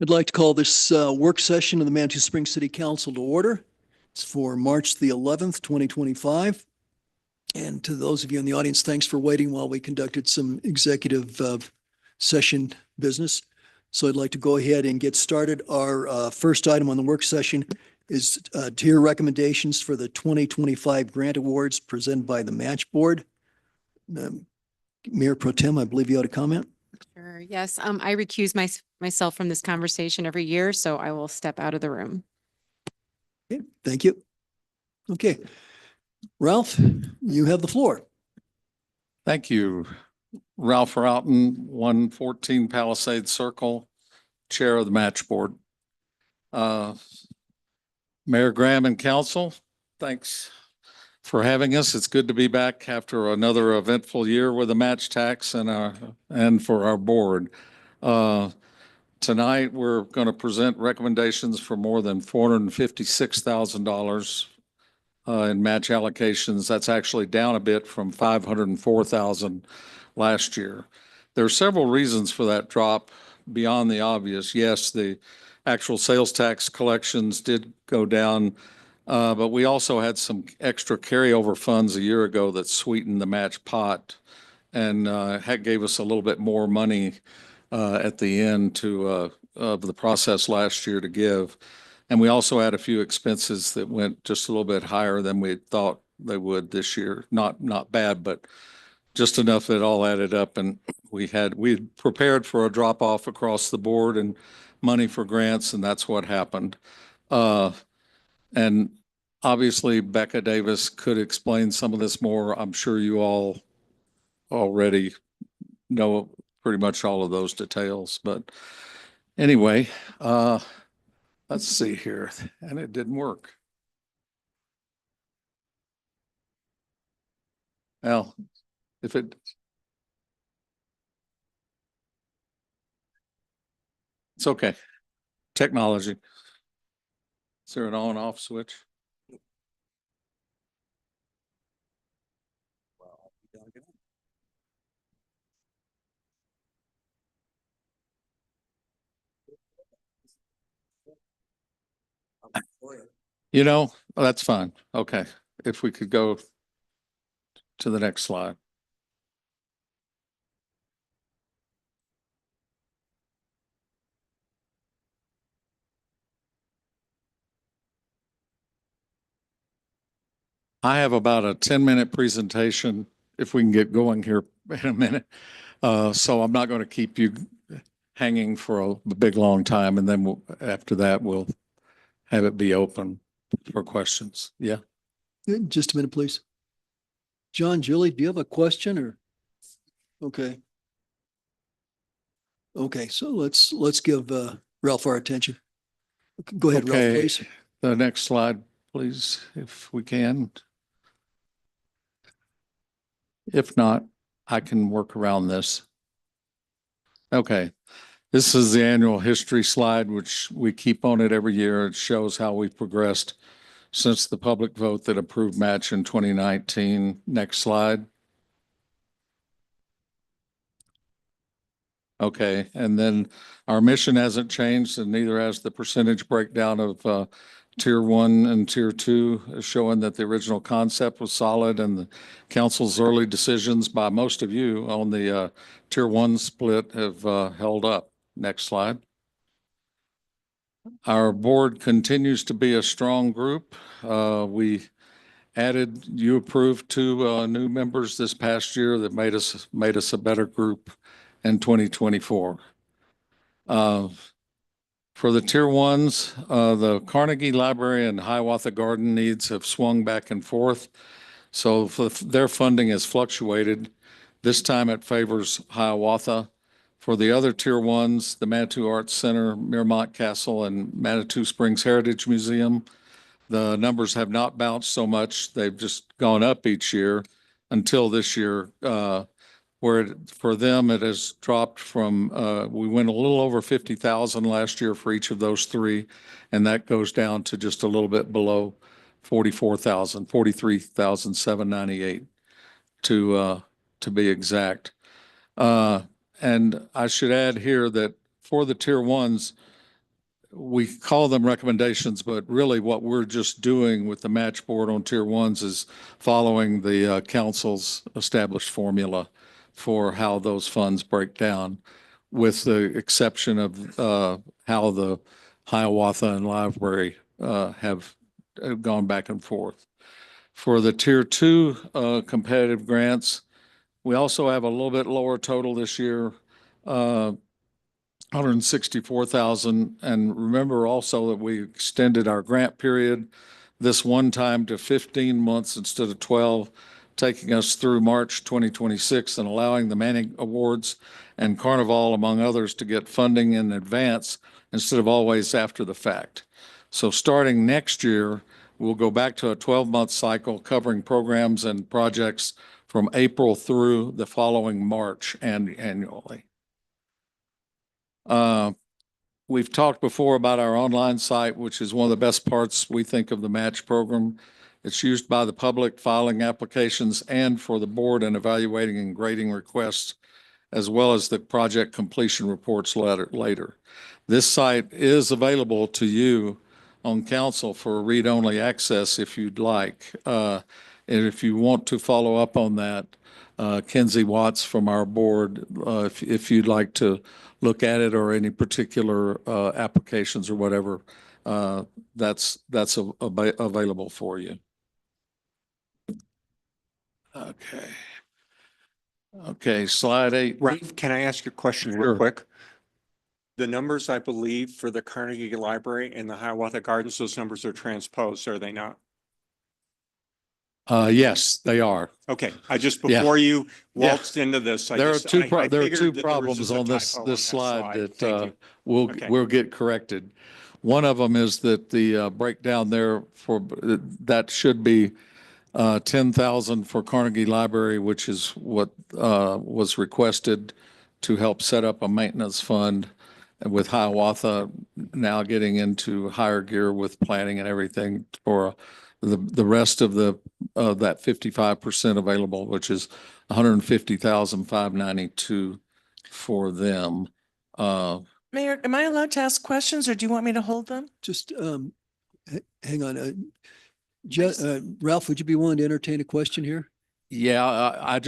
I'd like to call this work session of the Manitou Springs City Council to order. It's for March the 11th, 2025. And to those of you in the audience, thanks for waiting while we conducted some executive session business. So I'd like to go ahead and get started. Our first item on the work session is to hear recommendations for the 2025 grant awards presented by the Match Board. Mayor Pro Tem, I believe you ought to comment. Sure. Yes. I recuse myself from this conversation every year, so I will step out of the room. Okay, thank you. Okay. Ralph, you have the floor. Thank you. Ralph Roughton, 114 Palisade Circle, Chair of the Match Board. Mayor Graham and Council, thanks for having us. It's good to be back after another eventful year with the match tax and for our board. Tonight, we're going to present recommendations for more than $456,000 in match allocations. That's actually down a bit from $504,000 last year. There are several reasons for that drop beyond the obvious. Yes, the actual sales tax collections did go down, but we also had some extra carryover funds a year ago that sweetened the match pot and gave us a little bit more money at the end of the process last year to give. And we also had a few expenses that went just a little bit higher than we thought they would this year. Not bad, but just enough that it all added up. And we had prepared for a drop off across the board and money for grants, and that's what happened. And obviously, Becca Davis could explain some of this more. I'm sure you all already know pretty much all of those details. But anyway, let's see here. And it didn't work. Well, if it's okay. Technology. Is there an on off switch? You know, that's fine. Okay. If we could go to the next slide. I have about a 10-minute presentation if we can get going here in a minute. So I'm not going to keep you hanging for a big long time. And then after that, we'll have it be open for questions. Yeah. Just a minute, please. John, Julie, do you have a question or? Okay. Okay, so let's give Ralph our attention. Go ahead, Ralph, Okay. please. The next slide, please, if we can. If not, I can work around this. Okay. This is the annual history slide, which we keep on it every year. It shows how we've progressed since the public vote that approved match in 2019. Next slide. Okay, and then our mission hasn't changed, and neither has the percentage breakdown of Tier 1 and Tier 2, showing that the original concept was solid, and the council's early decisions by most of you on the Tier 1 split have held up. Next slide. Our board continues to be a strong group. You approved 2 new members this past year that made us a better group in 2024. For the Tier 1s, the Carnegie Library and Hiawatha Garden needs have swung back and forth. So their funding has fluctuated. This time it favors Hiawatha. For the other Tier 1s, the Manitou Arts Center, Miramont Castle, and Manitou Springs Heritage Museum, the numbers have not bounced so much. They've just gone up each year until this year, where for them it has dropped from, we went a little over 50,000 last year for each of those 3, and that goes down to just a little bit below 44,000, 43,798 to be exact. And I should add here that for the Tier 1s, we call them recommendations, but really what we're just doing with the match board on tier ones is following the council's established formula for how those funds break down, with the exception of how the Hiawatha and Library have gone back and forth. For the tier two competitive grants, we also have a little bit lower total this year, 164,000. And remember also that we extended our grant period this one time to 15 months instead of 12, taking us through March 2026 and allowing the Manning Awards and Carnival, among others, to get funding in advance instead of always after the fact. So starting next year, we'll go back to a 12-month cycle covering programs and projects from April through the following March and annually. We've talked before about our online site, which is one of the best parts, we think, of the match program. It's used by the public filing applications and for the board in evaluating and grading requests, as well as the project completion reports later. This site is available to you on council for read-only access if you'd like. And if you want to follow up on that, Kenzie Watts from our board, if you'd like to look at it or any particular applications or whatever, that's available for you. Okay. Okay, slide 8. Ralph, can I ask you a question Sure. real quick? The numbers, I believe, for the Carnegie Library and the Hiawatha Gardens, those numbers are transposed, are they not? Yes, they are. Okay, I just, Yeah. before you Yeah. waltzed into this, I There are just, two, I there are figured two that there was problems just a on this, typo on this that slide that Thank you. we'll, Okay. we'll get corrected. One of them is that the breakdown there for, that should be 10,000 for Carnegie Library, which is what was requested to help set up a maintenance fund, and with Hiawatha now getting into higher gear with planning and everything for the rest of the that 55% available, which is 150,592 for them. Mayor, am I allowed to ask questions or do you want me to hold them? Just hang on. Ralph, would you be willing to entertain a question here? Yeah,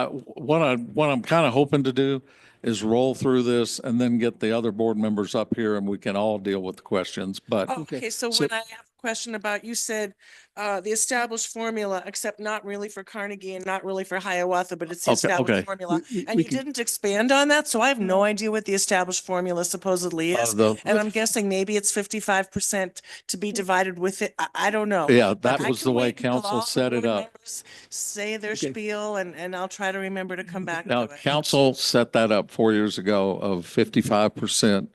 what I'm kind of hoping to do is roll through this and then get the other board members up here and we can all deal with the questions. But Okay, so so- when I have a question about, you said the established formula, except not really for Carnegie and not really for Hiawatha, but it's the Okay, established okay. formula. We And you can- didn't expand on that, so I have no idea what the established formula supposedly is. And I'm guessing maybe it's 55% to be divided with it. I don't know. Yeah, But that I was can the way wait until council all the set it board up. members say their Okay. spiel and I'll try to remember to come back Now, to it. council set that up 4 years ago of 55%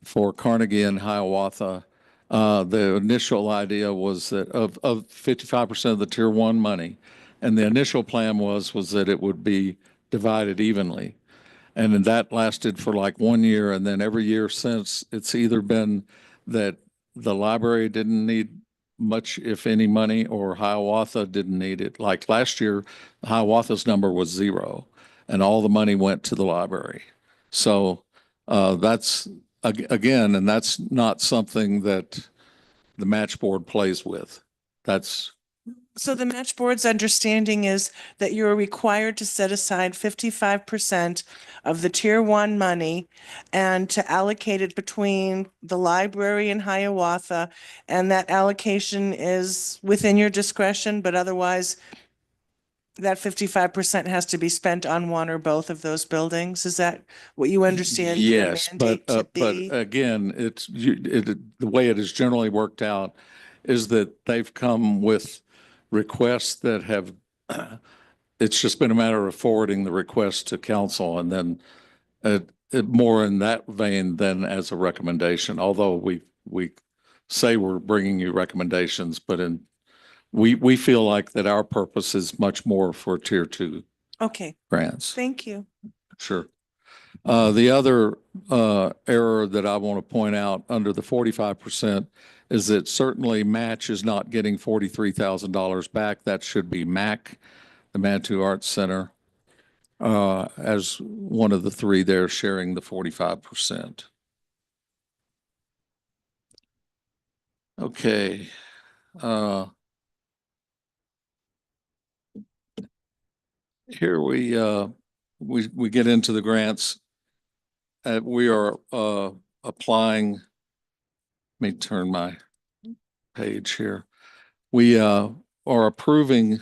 for Carnegie and Hiawatha. The initial idea was that of 55% of the tier one money, and the initial plan was that it would be divided evenly. And then that lasted for like 1 year, and then every year since, it's either been that the library didn't need much, if any, money, or Hiawatha didn't need it. Like last year, Hiawatha's number was 0, and all the money went to the library. So that's, again, and that's not something that the match board plays with. That's, So the match board's understanding is that you're required to set aside 55% of the tier one money and to allocate it between the library and Hiawatha. And that allocation is within your discretion, but otherwise that 55% has to be spent on one or both of those buildings. Is that what you understand your yes, mandate to but be? again, the way it is generally worked out is that they've come with requests that have, it's just been a matter of forwarding the request to council, and then more in that vein than as a recommendation, although we say we're bringing you recommendations, but we feel like that our purpose is much more for tier two Okay, grants. thank you. Sure. The other error that I want to point out under the 45% is that certainly Match is not getting $43,000 back. That should be MAC, the Manitou Arts Center, as one of the three there sharing the 45%. Okay. Here we get into the grants. We are applying. Let me turn my page here. We are approving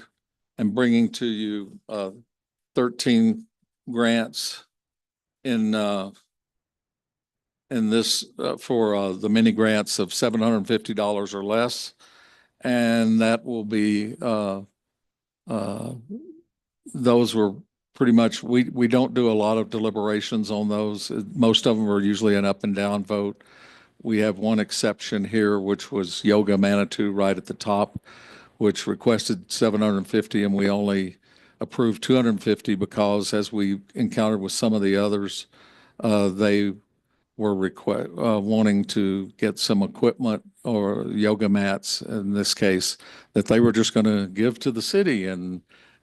and bringing to you 13 grants in this for the mini grants of $750 or less. And that will be those were pretty much, we don't do a lot of deliberations on those. Most of them are usually an up and down vote. We have one exception here, which was Yoga Manitou right at the top, which requested 750, and we only approved 250 because, as we encountered with some of the others, they were wanting to get some equipment or yoga mats in this case that they were just going to give to the city and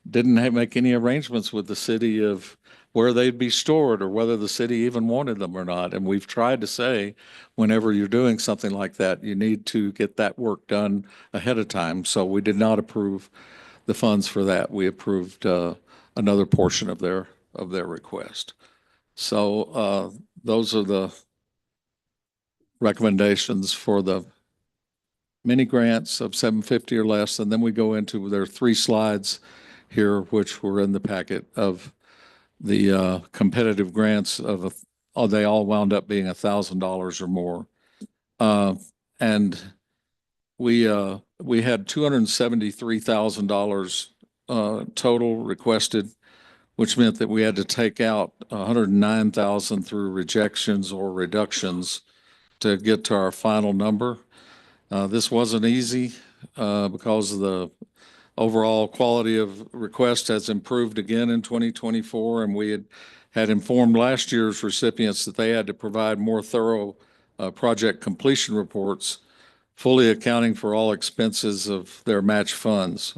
didn't make any arrangements with the city of where they'd be stored or whether the city even wanted them or not. And we've tried to say, whenever you're doing something like that, you need to get that work done ahead of time. So we did not approve the funds for that. We approved another portion of their request. So those are the recommendations for the mini grants of 750 or less. And then we go into, there are 3 slides here, which were in the packet of the competitive grants of, they all wound up being $1,000 or more. And we had $273,000 total requested, which meant that we had to take out 109,000 through rejections or reductions to get to our final number. This wasn't easy because of the overall quality of request has improved again in 2024, and we had informed last year's recipients that they had to provide more thorough project completion reports, fully accounting for all expenses of their match funds.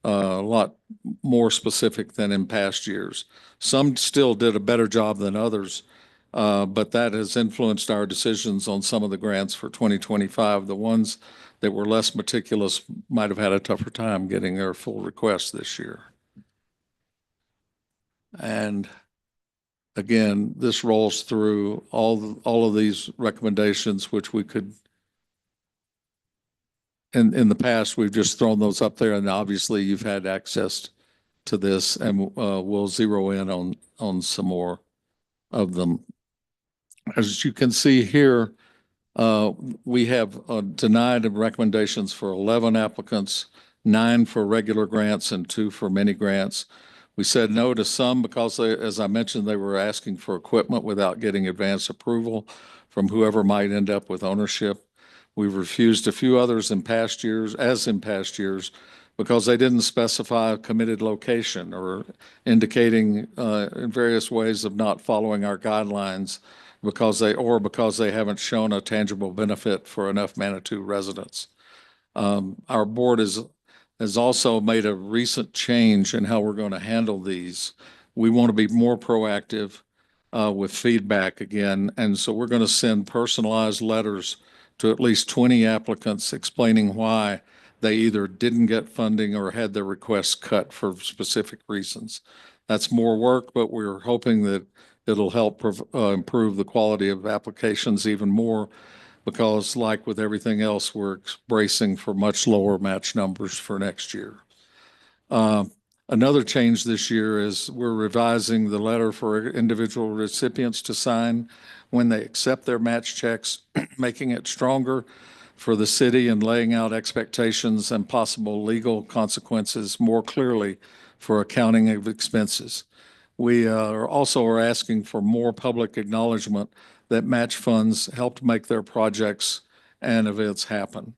A lot more specific than in past years. Some still did a better job than others, but that has influenced our decisions on some of the grants for 2025. The ones that were less meticulous might have had a tougher time getting their full request this year. And again, this rolls through all of these recommendations, which we could, in the past, we've just thrown those up there, and obviously you've had access to this, and we'll zero in on some more of them. As you can see here, we have denied recommendations for 11 applicants, 9 for regular grants and 2 for mini grants. We said no to some because, as I mentioned, they were asking for equipment without getting advance approval from whoever might end up with ownership. We've refused a few others in past years, because they didn't specify a committed location or indicating in various ways of not following our guidelines because they haven't shown a tangible benefit for enough Manitou residents. Our board has also made a recent change in how we're going to handle these. We want to be more proactive with feedback again, and so we're going to send personalized letters to at least 20 applicants explaining why they either didn't get funding or had their requests cut for specific reasons. That's more work, but we're hoping that it'll help improve the quality of applications even more, because like with everything else, we're bracing for much lower match numbers for next year. Another change this year is we're revising the letter for individual recipients to sign when they accept their match checks, making it stronger for the city and laying out expectations and possible legal consequences more clearly for accounting of expenses. We are also asking for more public acknowledgement that match funds helped make their projects and events happen.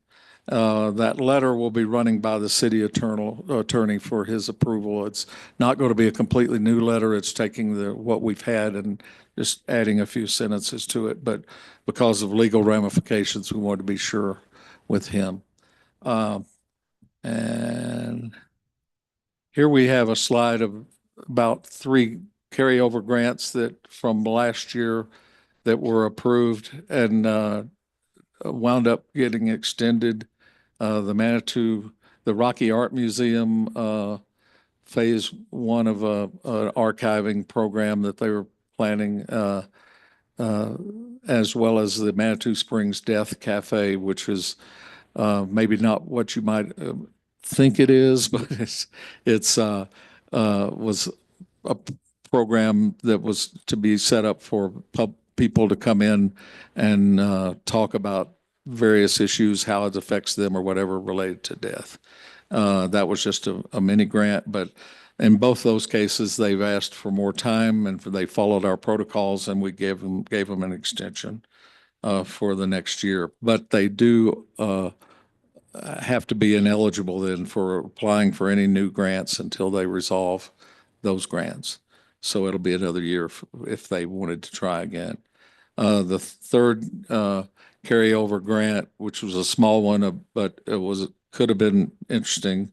That letter will be running by the city attorney for his approval. It's not going to be a completely new letter. It's taking what we've had and just adding a few sentences to it. But because of legal ramifications, we want to be sure with him. And here we have a slide of about 3 carryover grants that from last year that were approved, and wound up getting extended. The Manitou, the Rocky Art Museum, phase one of an archiving program that they were planning, as well as the Manitou Springs Death Cafe, which is maybe not what you might think it is, but it's was a program that was to be set up for people to come in and talk about various issues, how it affects them or whatever related to death. That was just a mini grant, but in both those cases, they've asked for more time and they followed our protocols, and we gave them an extension for the next year. But they do have to be ineligible then for applying for any new grants until they resolve those grants. So it'll be another year if they wanted to try again. The third carryover grant, which was a small one, but could have been interesting,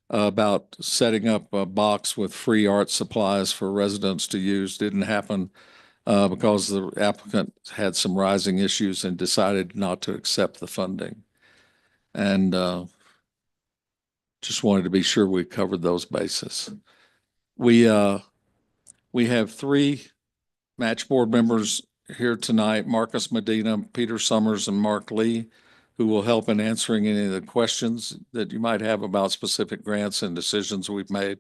about setting up a box with free art supplies for residents to use, didn't happen because the applicant had some rising issues and decided not to accept the funding. And just wanted to be sure we covered those bases. We have three match board members here tonight: Marcus Medina, Peter Summers, and Mark Lee, who will help in answering any of the questions that you might have about specific grants and decisions we've made.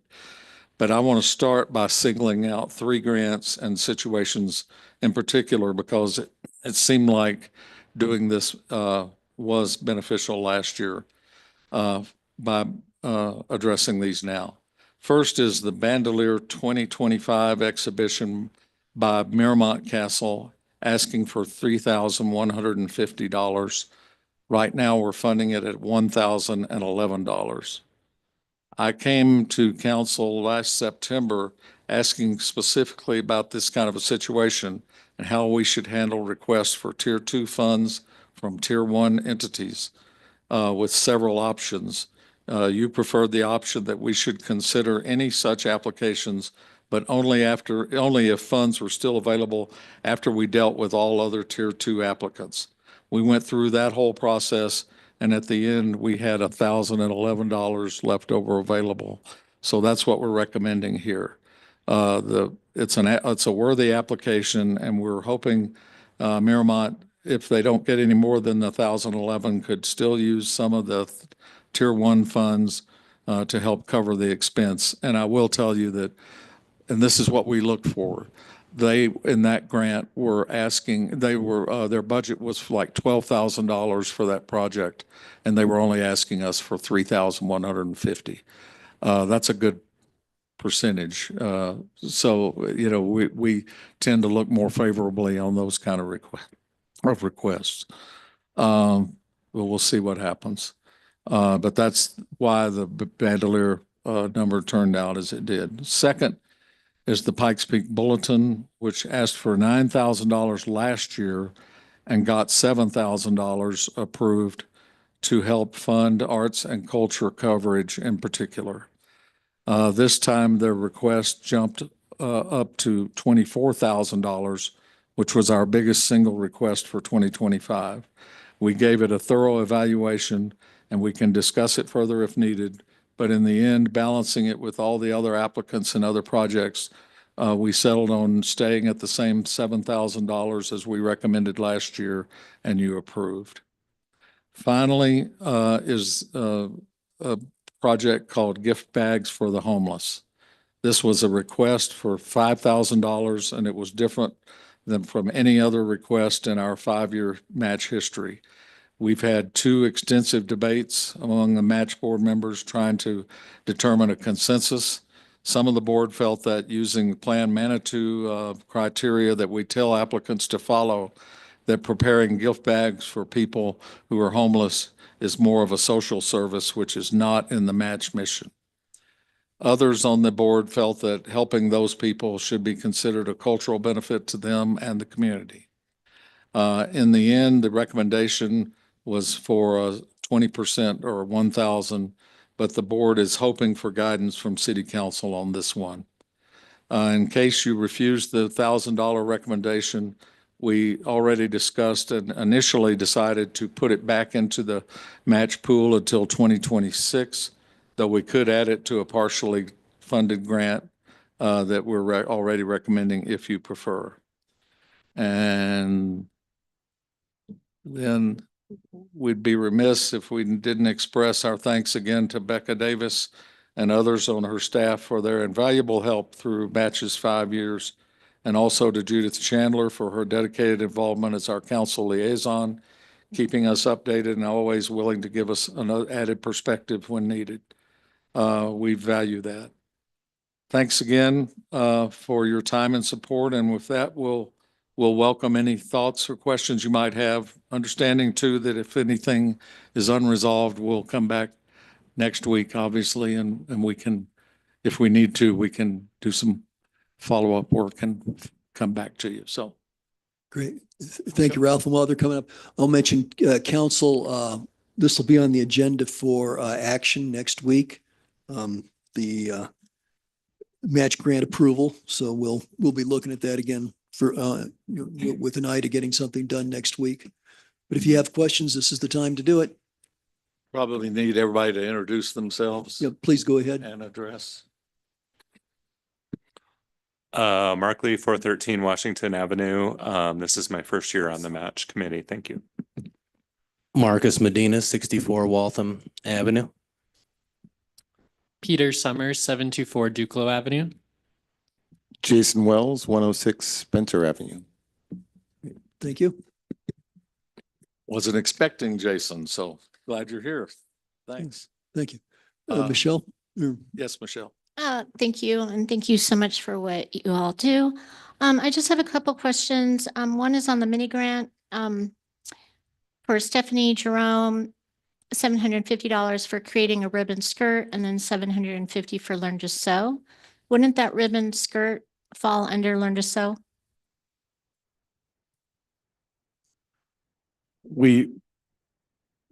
But I want to start by singling out three grants and situations in particular, because it seemed like doing this was beneficial last year by addressing these now. First is the Bandelier 2025 exhibition by Miramont Castle, asking for $3,150. Right now, we're funding it at $1,011. I came to council last September asking specifically about this kind of a situation and how we should handle requests for Tier 2 funds from Tier 1 entities with several options. You preferred the option that we should consider any such applications, but only if funds were still available after we dealt with all other Tier 2 applicants. We went through that whole process, and at the end, we had $1,011 left over available. So that's what we're recommending here. It's a worthy application, and we're hoping Miramont, if they don't get any more than the $1,011, could still use some of the Tier 1 funds to help cover the expense. And I will tell you that, and this is what we looked for, they, in that grant, were asking, their budget was like $12,000 for that project, and they were only asking us for $3,150. That's a good percentage. So, you know, we tend to look more favorably on those kind of requests. But we'll see what happens. But that's why the Bandelier number turned out as it did. Second is the Pikes Peak Bulletin, which asked for $9,000 last year and got $7,000 approved to help fund arts and culture coverage in particular. This time their request jumped up to $24,000, which was our biggest single request for 2025. We gave it a thorough evaluation, and we can discuss it further if needed. But in the end, balancing it with all the other applicants and other projects, we settled on staying at the same $7,000 as we recommended last year, and you approved. Finally, is a project called Gift Bags for the Homeless. This was a request for $5,000, and it was different than from any other request in our 5-year match history. We've had 2 extensive debates among the match board members trying to determine a consensus. Some of the board felt that using Plan Manitou criteria that we tell applicants to follow, that preparing gift bags for people who are homeless is more of a social service, which is not in the match mission. Others on the board felt that helping those people should be considered a cultural benefit to them and the community. In the end, the recommendation was for 20% or 1,000, but the board is hoping for guidance from City Council on this one. In case you refuse the $1,000 recommendation, We already discussed and initially decided to put it back into the match pool until 2026, though we could add it to a partially funded grant that we're already recommending if you prefer. And then we'd be remiss if we didn't express our thanks again to Becca Davis and others on her staff for their invaluable help through Match's 5 years, and also to Judith Chandler for her dedicated involvement as our council liaison, keeping us updated and always willing to give us an added perspective when needed. We value that. Thanks again for your time and support. And with that, we'll welcome any thoughts or questions you might have, understanding too that if anything is unresolved, we'll come back next week, obviously, and we can, if we need to, we can do some follow-up work and come back to you. So. Great. Thank you, Ralph. And while they're coming up, I'll mention council, this will be on the agenda for action next week. The match grant approval. So we'll be looking at that again for with an eye to getting something done next week. But if you have questions, this is the time to do it. Probably need everybody to introduce themselves Yeah, please go ahead. and address. Mark Lee, 413 Washington Avenue. This is my first year on the match committee. Thank you. Marcus Medina, 64 Waltham Avenue. Peter Summers, 724 Duclos Avenue. Jason Wells, 106 Spencer Avenue. Thank you. Wasn't expecting Jason, so glad you're here. Thanks. Thank you. Uh, Michelle? Yes, Michelle. Thank you. And thank you so much for what you all do. I just have a couple questions. One is on the mini grant. For Stephanie Jerome, $750 for creating a ribbon skirt and then $750 for Learn to Sew. Wouldn't that ribbon skirt fall under Learn to Sew?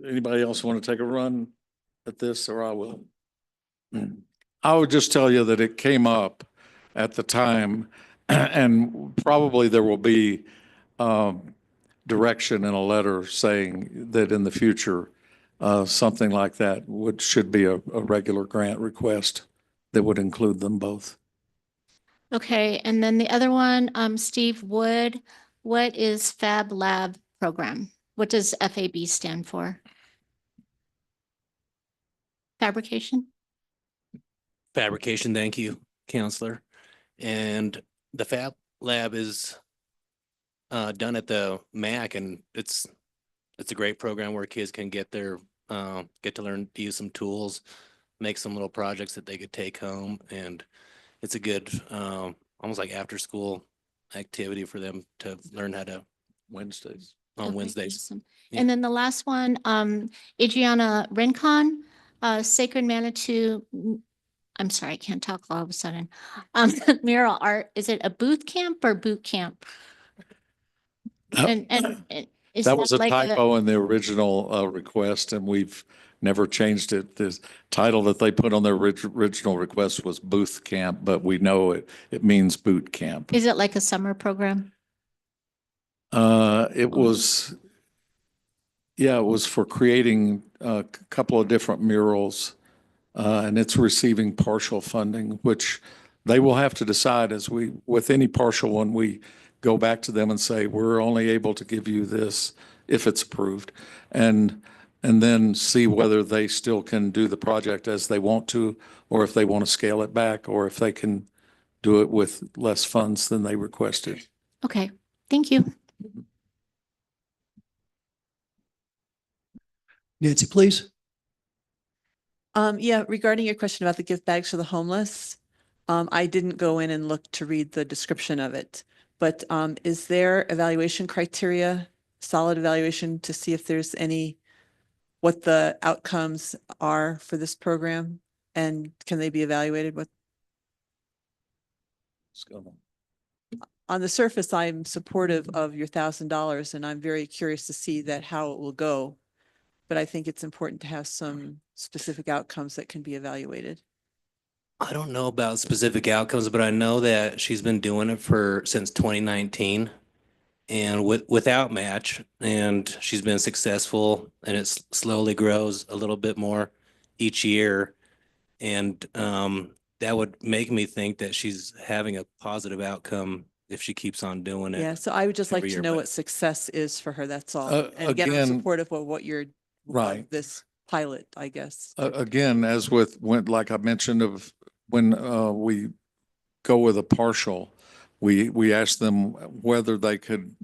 Anybody else want to take a run at this, or I will? I would just tell you that it came up at the time and probably there will be direction in a letter saying that in the future, something like that should be a regular grant request that would include them both. Okay. And then the other one, Steve Wood, what is Fab Lab program? What does FAB stand for? Fabrication? Fabrication, thank you, Counselor. And the Fab Lab is done at the MAC, and it's a great program where kids can get to learn to use some tools, make some little projects that they could take home, and it's a good almost like after school activity for them to learn how to Wednesdays. on Okay, Wednesdays. awesome. Yeah. And then the last one, Adriana Rincon, Sacred Manitou. I'm sorry, I can't talk all of a sudden. Mural art, is it a booth camp or boot camp? And is That was a like typo in the original request, and we've never changed it. The title that they put on their original request was booth camp, but we know it means boot camp. Is it like a summer program? It was, yeah, it was for creating a couple of different murals, and it's receiving partial funding, which they will have to decide with any partial one, we go back to them and say, we're only able to give you this if it's approved. And then see whether they still can do the project as they want to, or if they want to scale it back, or if they can do it with less funds than they requested. Okay, thank you. Nancy, please. Yeah, regarding your question about the gift bags for the homeless, I didn't go in and look to read the description of it, but is there evaluation criteria, solid evaluation to see if there's what the outcomes are for this program? And can they be evaluated with? On the surface, I'm supportive of your $1,000 and I'm very curious to see how it will go. But I think it's important to have some specific outcomes that can be evaluated. I don't know about specific outcomes, but I know that she's been doing it since 2019. and without match, and she's been successful, and it slowly grows a little bit more each year. And that would make me think that she's having a positive outcome if she keeps on doing it. Yeah, so I would just like every to year, know but- what success is for her, that's all. Uh, And again, I'm again- supportive of what you're, Right. of this pilot, I guess. Again, as with, when, like I mentioned of, when we go with a partial, we ask them whether they could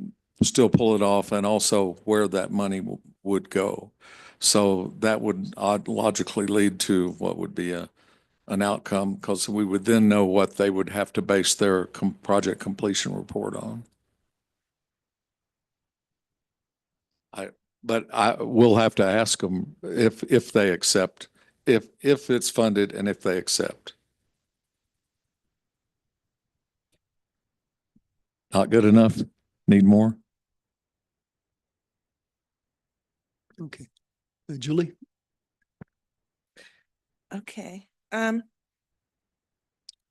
still pull it off and also where that money would go. So that would logically lead to what would be an outcome, because we would then know what they would have to base their project completion report on. But I will have to ask them if they accept, if it's funded and if they accept. Not good enough? Need more? Okay. Julie? Okay.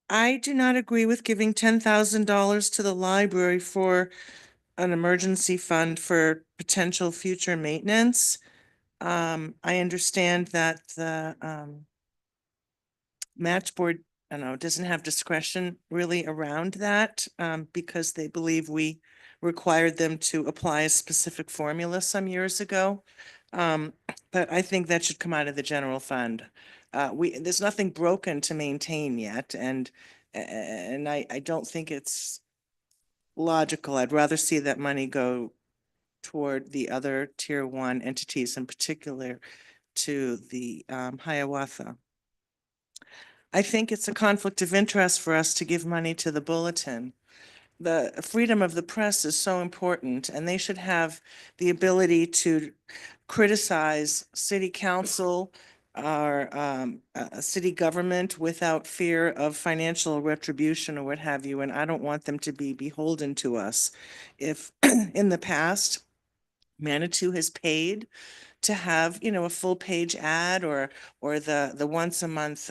I do not agree with giving $10,000 to the library for an emergency fund for potential future maintenance. I understand that the match board, I don't know, doesn't have discretion really around that, because they believe we required them to apply a specific formula some years ago. But I think that should come out of the general fund. There's nothing broken to maintain yet, and I don't think it's logical. I'd rather see that money go toward the other tier one entities, in particular to the Hiawatha. I think it's a conflict of interest for us to give money to the Bulletin. The freedom of the press is so important, and they should have the ability to criticize city council or a city government without fear of financial retribution or what have you. And I don't want them to be beholden to us. If in the past, Manitou has paid to have, you know, a full page ad or the once a month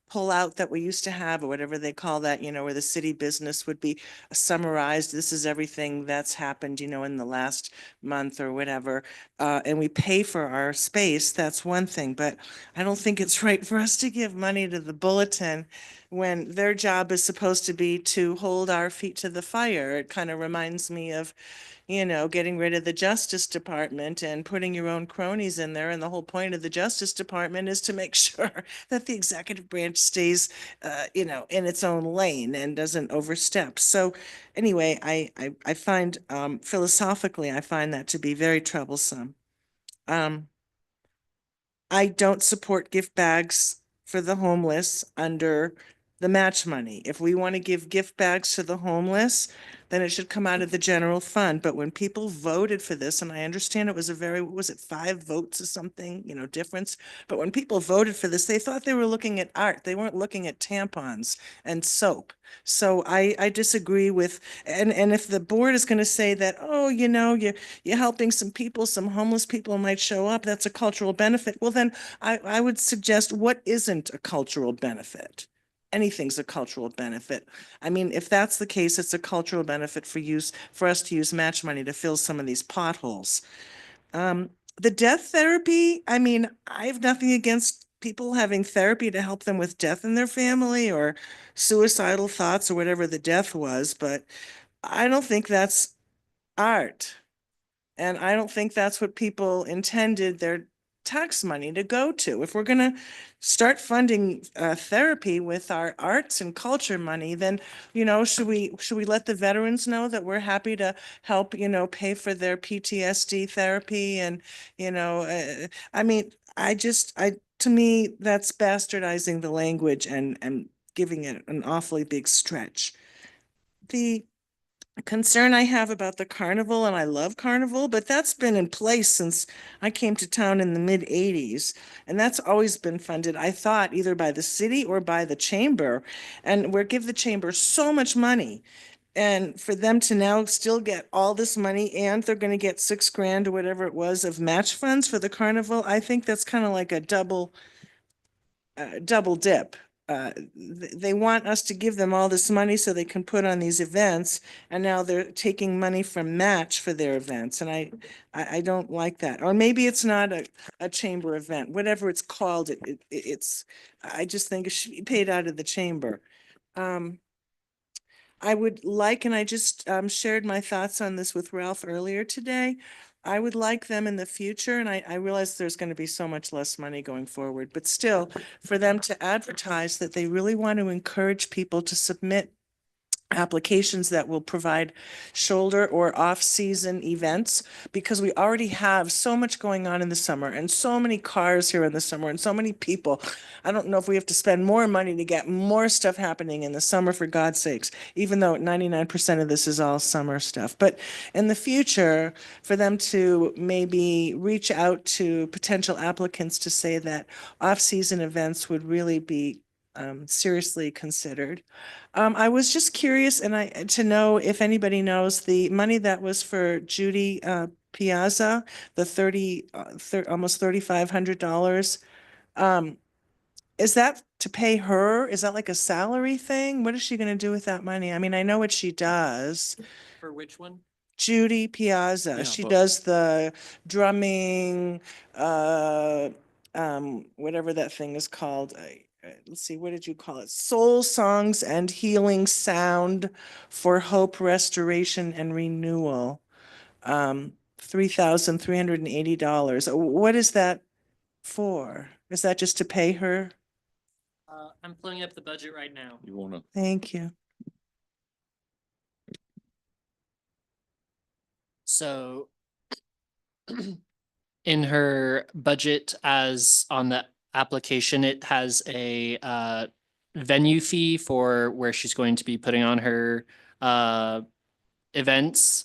pull out that we used to have, or whatever they call that, you know, where the city business would be summarized. This is everything that's happened, you know, in the last month or whatever. And we pay for our space. That's one thing, but I don't think it's right for us to give money to the Bulletin when their job is supposed to be to hold our feet to the fire. It kind of reminds me of, you know, getting rid of the Justice Department and putting your own cronies in there. And the whole point of the Justice Department is to make sure that the executive branch stays, you know, in its own lane and doesn't overstep. So anyway, I find, philosophically, I find that to be very troublesome. I don't support gift bags for the homeless under the match money. If we want to give gift bags to the homeless, then it should come out of the general fund. But when people voted for this, and I understand it was a very, was it 5 votes or something, you know, difference? But when people voted for this, they thought they were looking at art. They weren't looking at tampons and soap. So I disagree with, and if the board is going to say that, oh, you know, you're helping some people, some homeless people might show up, that's a cultural benefit. Well, then I would suggest, what isn't a cultural benefit? Anything's a cultural benefit. I mean, if that's the case, it's a cultural benefit for us to use match money to fill some of these potholes. The death therapy, I mean, I have nothing against people having therapy to help them with death in their family or suicidal thoughts or whatever the death was, but I don't think that's art. And I don't think that's what people intended their tax money to go to. If we're going to start funding therapy with our arts and culture money, then, you know, should we let the veterans know that we're happy to help, you know, pay for their PTSD therapy? And, you know, I mean, to me, that's bastardizing the language and giving it an awfully big stretch. The concern I have about the carnival, and I love carnival, but that's been in place since I came to town in the mid-80s. And that's always been funded, I thought, either by the city or by the chamber. And we give the chamber so much money. And for them to now still get all this money, and they're going to get $6,000 or whatever it was of match funds for the carnival, I think that's kind of like a double dip. they want us to give them all this money so they can put on these events, and now they're taking money from match for their events, and I don't like that. Or maybe it's not a chamber event, whatever it's called, I just think it should be paid out of the chamber. I would like, and I just shared my thoughts on this with Ralph earlier today. I would like them in the future, and I realize there's going to be so much less money going forward, but still, for them to advertise that they really want to encourage people to submit applications that will provide shoulder or off-season events, because we already have so much going on in the summer and so many cars here in the summer and so many people. I don't know if we have to spend more money to get more stuff happening in the summer, for God's sakes, even though 99% of this is all summer stuff. But in the future, for them to maybe reach out to potential applicants to say that off-season events would really be seriously considered. I was just curious to know if anybody knows the money that was for Judy Piazza, the almost $3,500. Is that to pay her? Is that like a salary thing? What is she going to do with that money? I mean, I know what she does. For which one? Judy Piazza. Yeah, She but- does the drumming, whatever that thing is called. Let's see, what did you call it? Soul Songs and Healing Sound for Hope, Restoration, and Renewal. $3,380. What is that for? Is that just to pay her? I'm pulling up the budget right now. You want to? Thank you. So in her budget, as on the application, it has a venue fee for where she's going to be putting on her events,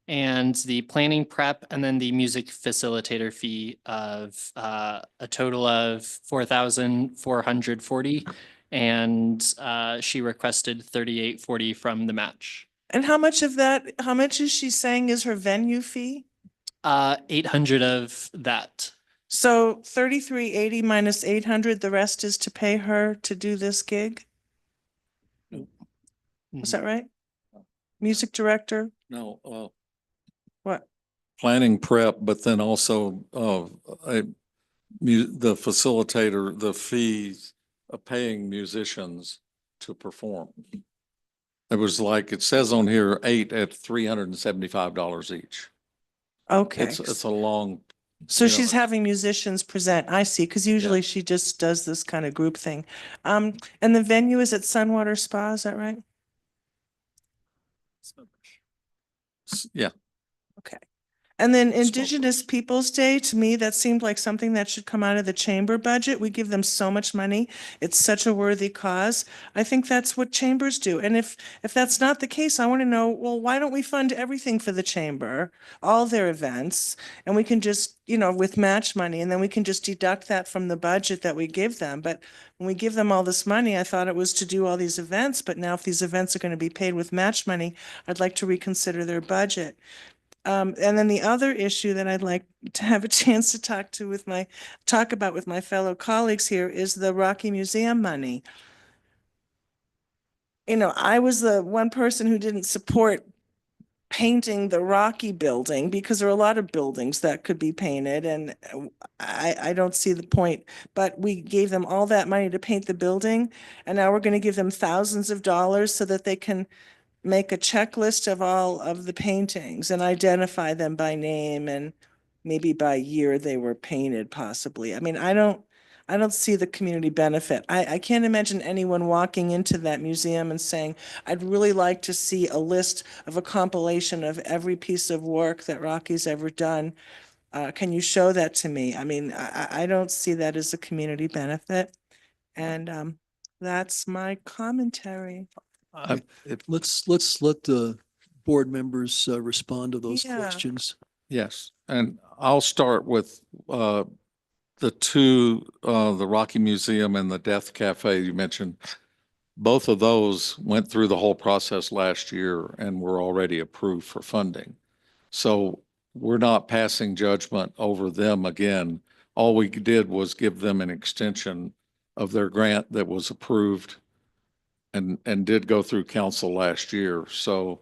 and the planning prep, and then the music facilitator fee of a total of $4,440. And she requested $3,840 from the match. And how much of that, how much is she saying is her venue fee? 800 of that. So 3,380 minus 800, the rest is to pay her to do this gig? Is that right? Music director? No, What? planning prep, but then also the facilitator, the fees of paying musicians to perform. It was like, it says on here, 8 at $375 each. Okay. It's a long, So you know, she's having musicians present. I see, because usually she just does this kind of group thing. And the venue is at Sunwater Spa, is that right? yeah. Okay. And then Smoke Indigenous Peoples' Day, to me, that seemed like something that should come out of the chamber budget. We give them so much money. It's such a worthy cause. I think that's what chambers do. And if that's not the case, I want to know, well, why don't we fund everything for the chamber, all their events, and we can just, with match money, and then we can just deduct that from the budget that we give them. But when we give them all this money, I thought it was to do all these events, but now if these events are going to be paid with match money, I'd like to reconsider their budget. And then the other issue that I'd like to have a chance to talk about with my fellow colleagues here is the Rocky Museum money. I was the one person who didn't support painting the Rocky building, because there are a lot of buildings that could be painted, and I don't see the point. But we gave them all that money to paint the building, and now we're going to give them thousands of dollars so that they can make a checklist of all of the paintings and identify them by name and maybe by year they were painted, possibly. I mean, I don't see the community benefit. I can't imagine anyone walking into that museum and saying, I'd really like to see a list of a compilation of every piece of work that Rocky's ever done. Can you show that to me? I mean, I don't see that as a community benefit. And that's my commentary. Let's let the board members respond to those Yeah. questions. Yes, and I'll start with the two, the Rocky Museum and the Death Cafe you mentioned. Both of those went through the whole process last year and were already approved for funding. So we're not passing judgment over them again. All we did was give them an extension of their grant that was approved and did go through council last year. So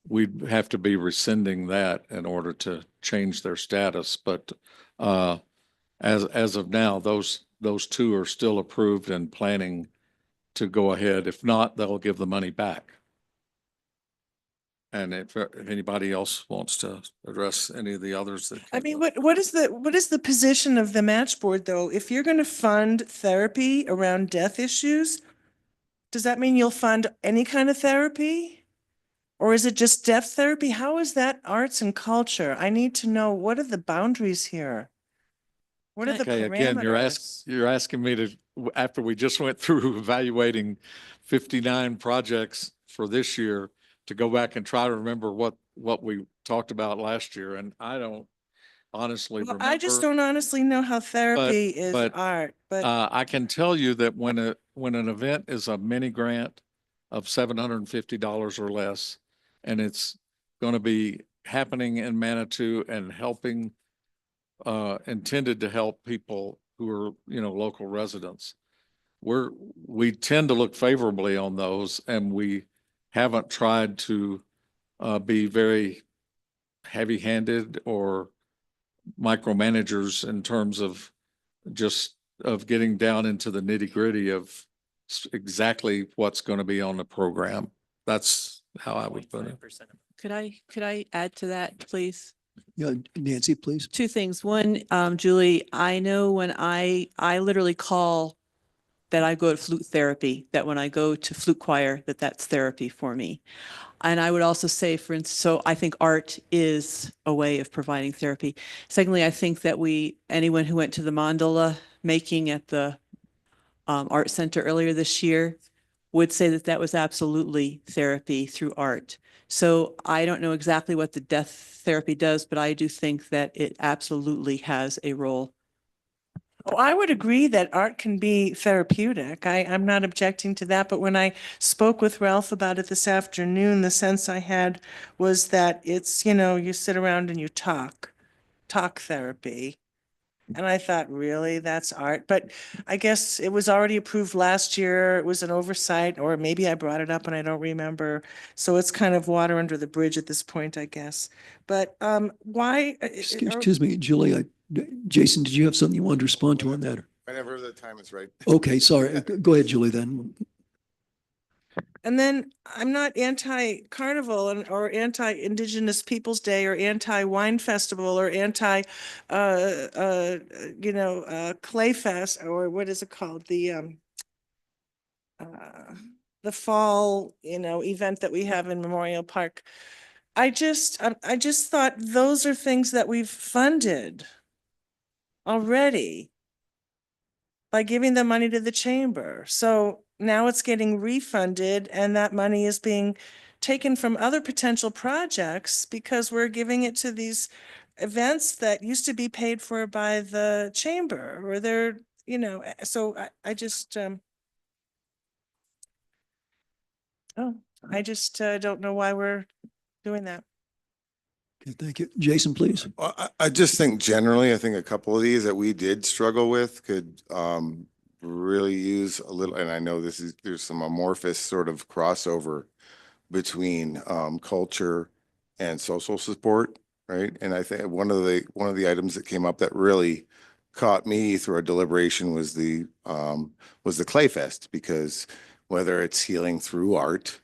we'd have to be rescinding that in order to change their status. But as of now, those two are still approved and planning to go ahead. If not, they'll give the money back. And if anybody else wants to address any of the others that. I came mean, up. what is the position of the match board though? If you're going to fund therapy around death issues, does that mean you'll fund any kind of therapy? Or is it just deaf therapy? How is that arts and culture? I need to know, what are the boundaries here? What are the Okay, again, parameters? you're asking me to, after we just went through evaluating 59 projects for this year, to go back and try to remember what we talked about last year. And I don't honestly Well, remember. I just don't honestly know how therapy is but, art, but I can tell you that when an event is a mini grant of $750 or less, and it's going to be happening in Manitou and helping, intended to help people who are, local residents, we tend to look favorably on those, and we haven't tried to be very heavy-handed or micromanagers in terms of getting down into the nitty-gritty of exactly what's going to be on the program. That's how I would put it. Could I add to that, please? Yeah, Nancy, please. Two things. One, Julie, I know when I literally call that I go to flute therapy, that when I go to flute choir, that's therapy for me. And I would also say, for instance, so I think art is a way of providing therapy. Secondly, I think that anyone who went to the mandala making at the art center earlier this year would say that was absolutely therapy through art. So I don't know exactly what the death therapy does, but I do think that it absolutely has a role. oh, I would agree that art can be therapeutic. I'm not objecting to that, but when I spoke with Ralph about it this afternoon, the sense I had was that it's, you sit around and you talk therapy. And I thought, really, that's art? But I guess it was already approved last year. It was an oversight, or maybe I brought it up and I don't remember. So it's kind of water under the bridge at this point, I guess. But why? Excuse me, Julie, Jason, did you have something you wanted to respond to on that? Whenever the time is right. Okay, sorry. Go ahead, Julie, then. And then I'm not anti-carnival or anti-Indigenous Peoples' Day or anti-wine festival or anti, Clay Fest, or what is it called? The fall, event that we have in Memorial Park. I just thought those are things that we've funded already by giving the money to the chamber. So now it's getting refunded, and that money is being taken from other potential projects because we're giving it to these events that used to be paid for by the chamber, or they're, so I just don't know why we're doing that. Okay, thank you. Jason, please. Well, I just think generally, I think a couple of these that we did struggle with could really use a little, and I know there's some amorphous sort of crossover between culture and social support, right? And I think one of the items that came up that really caught me through our deliberation was the Clay Fest, because whether it's healing through art,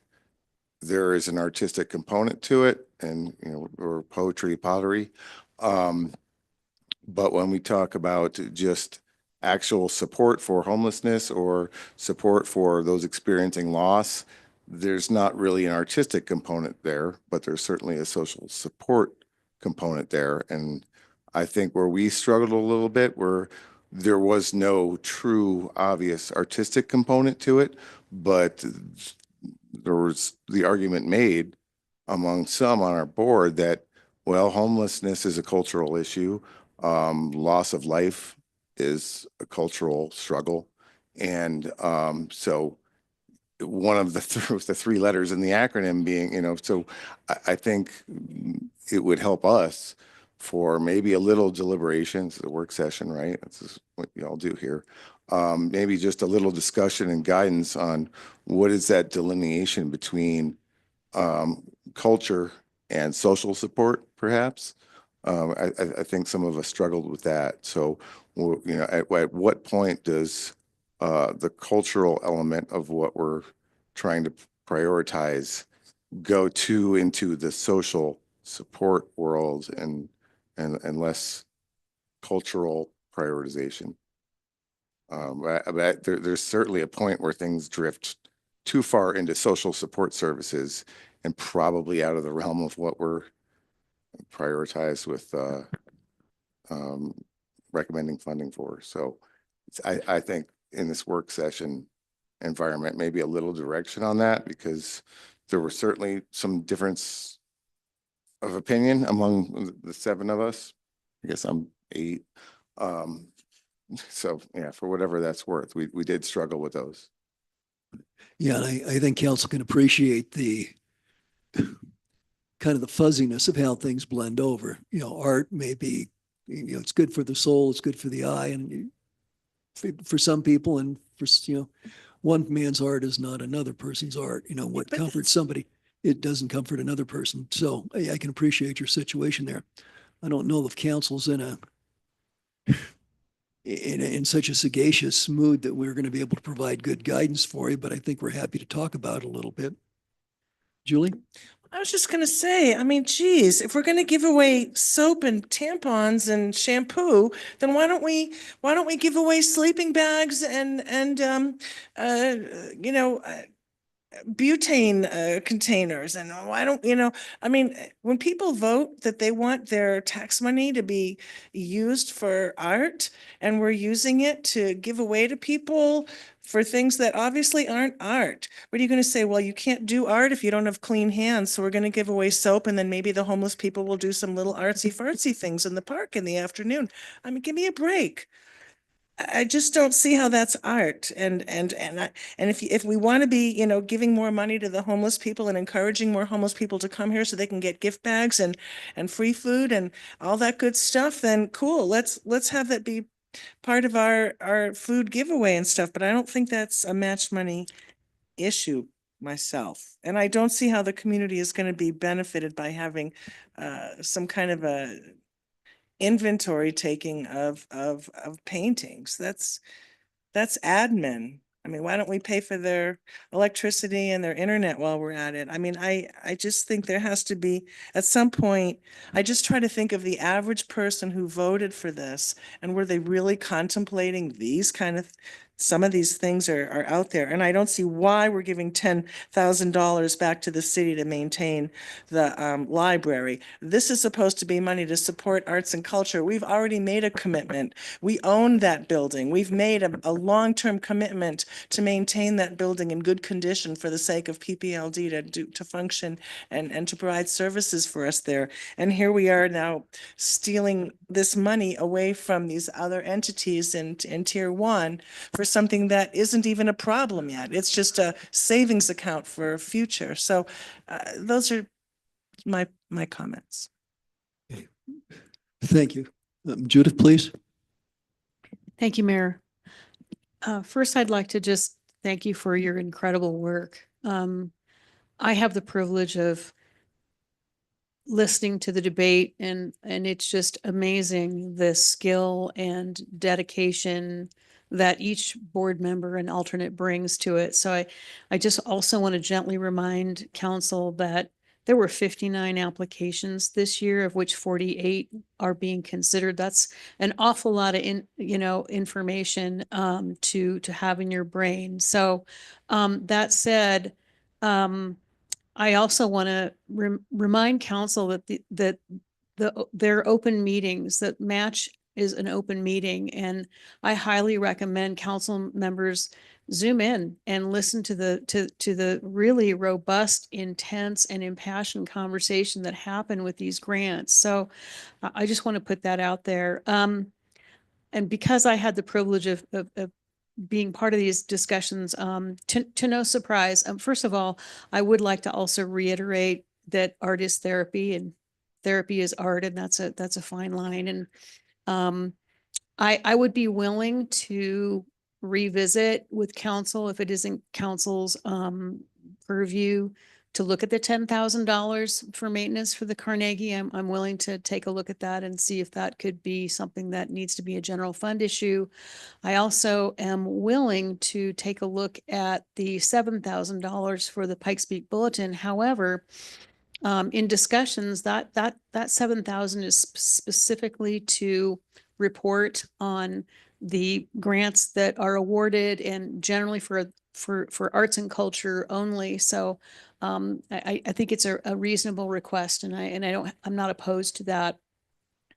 there is an artistic component to it, and or poetry, pottery. But when we talk about just actual support for homelessness or support for those experiencing loss, there's not really an artistic component there, but there's certainly a social support component there. And I think where we struggled a little bit, where there was no true obvious artistic component to it, but there was the argument made among some on our board that, well, homelessness is a cultural issue. Loss of life is a cultural struggle. And so one of the three letters in the acronym being, so I think it would help us for maybe a little deliberation. It's a work session, right? This is what y'all do here. maybe just a little discussion and guidance on what is that delineation between culture and social support, perhaps. I think some of us struggled with that. So, at what point does the cultural element of what we're trying to prioritize go into the social support world and less cultural prioritization? But there's certainly a point where things drift too far into social support services and probably out of the realm of what we're prioritized with recommending funding for. So I think in this work session environment, maybe a little direction on that, because there were certainly some difference of opinion among the 7 of us. I guess I'm 8. So yeah, for whatever that's worth, we did struggle with those. Yeah, and I think council can appreciate the kind of the fuzziness of how things blend over. Art may be, it's good for the soul, it's good for the eye, and for some people, and for, one man's art is not another person's art. What But comforts somebody, it doesn't comfort another person. So I can appreciate your situation there. I don't know if council's in such a sagacious mood that we're going to be able to provide good guidance for you, but I think we're happy to talk about it a little bit. Julie? I was just going to say, I mean, geez, if we're going to give away soap and tampons and shampoo, then why don't we give away sleeping bags and butane containers, and why don't I mean, when people vote that they want their tax money to be used for art, and we're using it to give away to people for things that obviously aren't art, what are you going to say? Well, you can't do art if you don't have clean hands, so we're going to give away soap, and then maybe the homeless people will do some little artsy fartsy things in the park in the afternoon. I mean, give me a break. I just don't see how that's art. And if we want to be, giving more money to the homeless people and encouraging more homeless people to come here so they can get gift bags and free food and all that good stuff, then cool. Let's have that be part of our food giveaway and stuff. But I don't think that's a match money issue myself. And I don't see how the community is going to be benefited by having some kind of a inventory taking of paintings. That's admin. I mean, why don't we pay for their electricity and their internet while we're at it? I mean, I just think there has to be, at some point, I just try to think of the average person who voted for this, and were they really contemplating these kind of, some of these things are out there. And I don't see why we're giving $10,000 back to the city to maintain the library. This is supposed to be money to support arts and culture. We've already made a commitment. We own that building. We've made a long-term commitment to maintain that building in good condition for the sake of PPLD to function and to provide services for us there. And here we are now stealing this money away from these other entities in tier 1 for something that isn't even a problem yet. It's just a savings account for future. So those are my comments. Thank you. Judith, please. Thank you, Mayor. First, I'd like to just thank you for your incredible work. I have the privilege of listening to the debate, and it's just amazing the skill and dedication that each board member and alternate brings to it. So I just also want to gently remind council that there were 59 applications this year, of which 48 are being considered. That's an awful lot of information to have in your brain. So that said, I also want to remind council that their open meetings, that match is an open meeting, and I highly recommend council members zoom in and listen to the really robust, intense, and impassioned conversation that happened with these grants. So I just want to put that out there. And because I had the privilege of being part of these discussions, to no surprise, first of all, I would like to also reiterate that art is therapy, and therapy is art, and that's a fine line. And I would be willing to revisit with council if it isn't council's purview to look at the $10,000 for maintenance for the Carnegie. I'm willing to take a look at that and see if that could be something that needs to be a general fund issue. I also am willing to take a look at the $7,000 for the Pikes Peak Bulletin. However, in discussions, that 7,000 is specifically to report on the grants that are awarded and generally for arts and culture only. So I think it's a reasonable request, and I'm not opposed to that.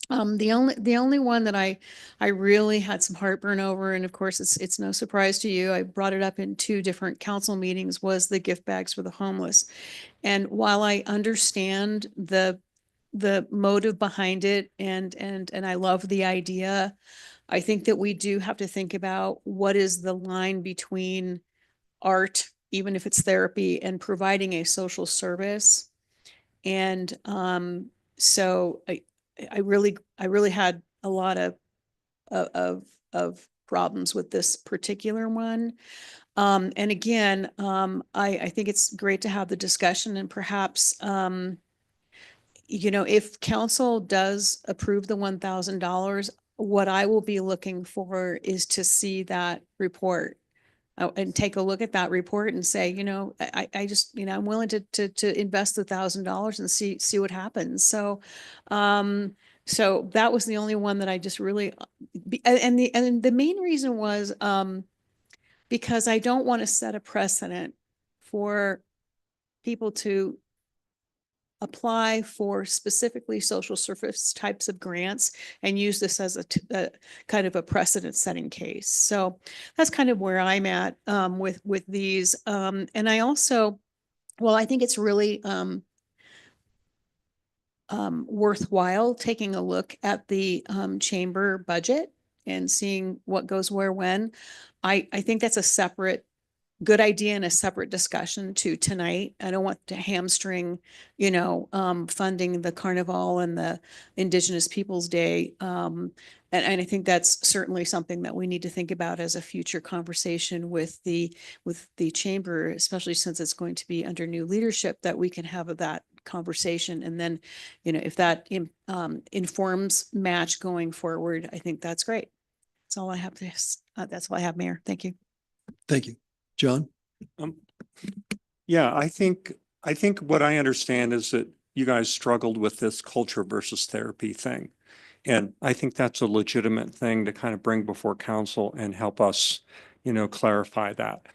The only one that I really had some heartburn over, and of course it's no surprise to you, I brought it up in 2 different council meetings, was the gift bags for the homeless. And while I understand the motive behind it and I love the idea, I think that we do have to think about what is the line between art, even if it's therapy, and providing a social service. And so I really had a lot of problems with this particular one. And again, I think it's great to have the discussion, and perhaps, if council does approve the $1,000, what I will be looking for is to see that report. And take a look at that report and say, I just, I'm willing to invest the $1,000 and see what happens. So, so that was the only one that I just really, and the main reason was, because I don't want to set a precedent for people to apply for specifically social service types of grants and use this as a kind of a precedent setting case. So that's kind of where I'm at with these. And I also, I think it's really worthwhile taking a look at the chamber budget and seeing what goes where when. I think that's a separate good idea and a separate discussion to tonight. I don't want to hamstring, funding the Carnival and the Indigenous Peoples Day. And I think that's certainly something that we need to think about as a future conversation with the chamber, especially since it's going to be under new leadership, that we can have that conversation. And then, if that informs match going forward, I think that's great. That's all I have that's all I have, Mayor. Thank you. Thank you. John? Yeah, I think what I understand is that you guys struggled with this culture versus therapy thing. And I think that's a legitimate thing to kind of bring before council and help us, clarify that.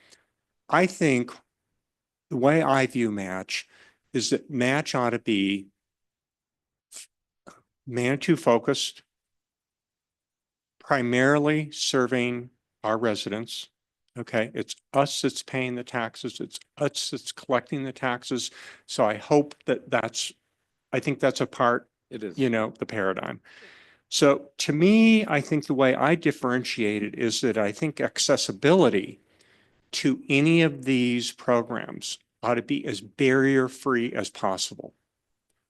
I think the way I view Match is that Match ought to be Manitou focused, primarily serving our residents. Okay, it's us that's paying the taxes. It's us that's collecting the taxes. So I hope I think that's a part, It is. The paradigm. So to me, I think the way I differentiate it is that I think accessibility to any of these programs ought to be as barrier-free as possible.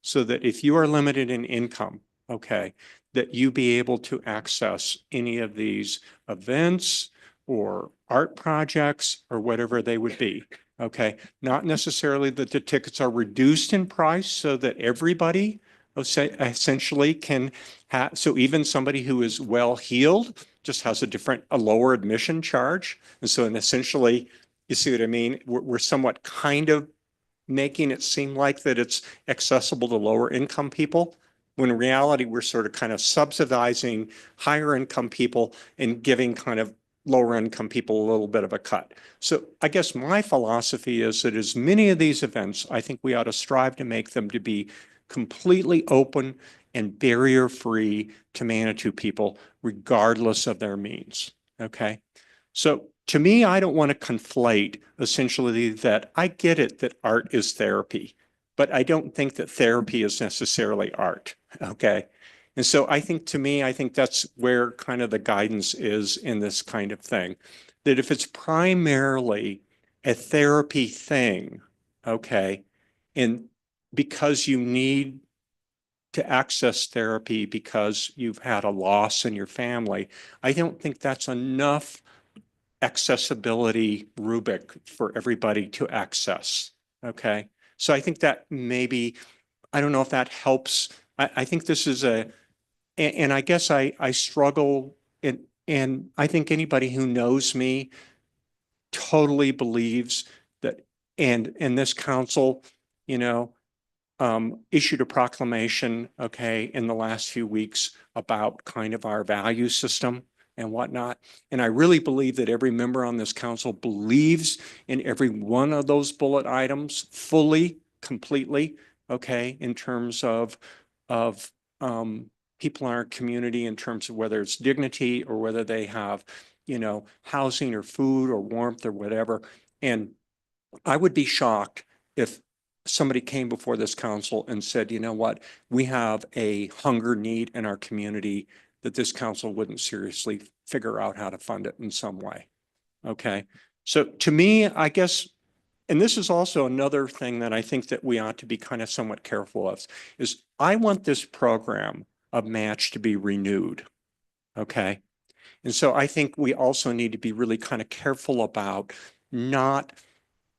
So that if you are limited in income, okay, that you be able to access any of these events or art projects or whatever they would be. Okay, not necessarily that the tickets are reduced in price so that everybody essentially can have, so even somebody who is well-heeled just has a lower admission charge. And so, and essentially, you see what I mean? We're somewhat kind of making it seem like that it's accessible to lower income people, when in reality, we're sort of kind of subsidizing higher income people and giving kind of lower income people a little bit of a cut. So I guess my philosophy is that as many of these events, I think we ought to strive to make them to be completely open and barrier-free to Manitou people, regardless of their means. Okay. So to me, I don't want to conflate essentially that I get it that art is therapy, but I don't think that therapy is necessarily art. Okay. And so I think that's where kind of the guidance is in this kind of thing, that if it's primarily a therapy thing, okay, and because you need to access therapy because you've had a loss in your family, I don't think that's enough accessibility rubric for everybody to access. Okay. So I think that maybe, I don't know if that helps. I think this is and I guess I struggle and I think anybody who knows me totally believes that, and this council, you know, issued a proclamation, okay, in the last few weeks about kind of our value system and whatnot. And I really believe that every member on this council believes in every one of those bullet items fully, completely, okay, in terms of people in our community, in terms of whether it's dignity or whether they have, you know, housing or food or warmth or whatever. And I would be shocked if somebody came before this council and said, you know what, we have a hunger need in our community, that this council wouldn't seriously figure out how to fund it in some way. Okay. So to me, I guess, and this is also another thing that I think that we ought to be kind of somewhat careful of, is I want this program of match to be renewed. Okay. And so I think we also need to be really kind of careful about not,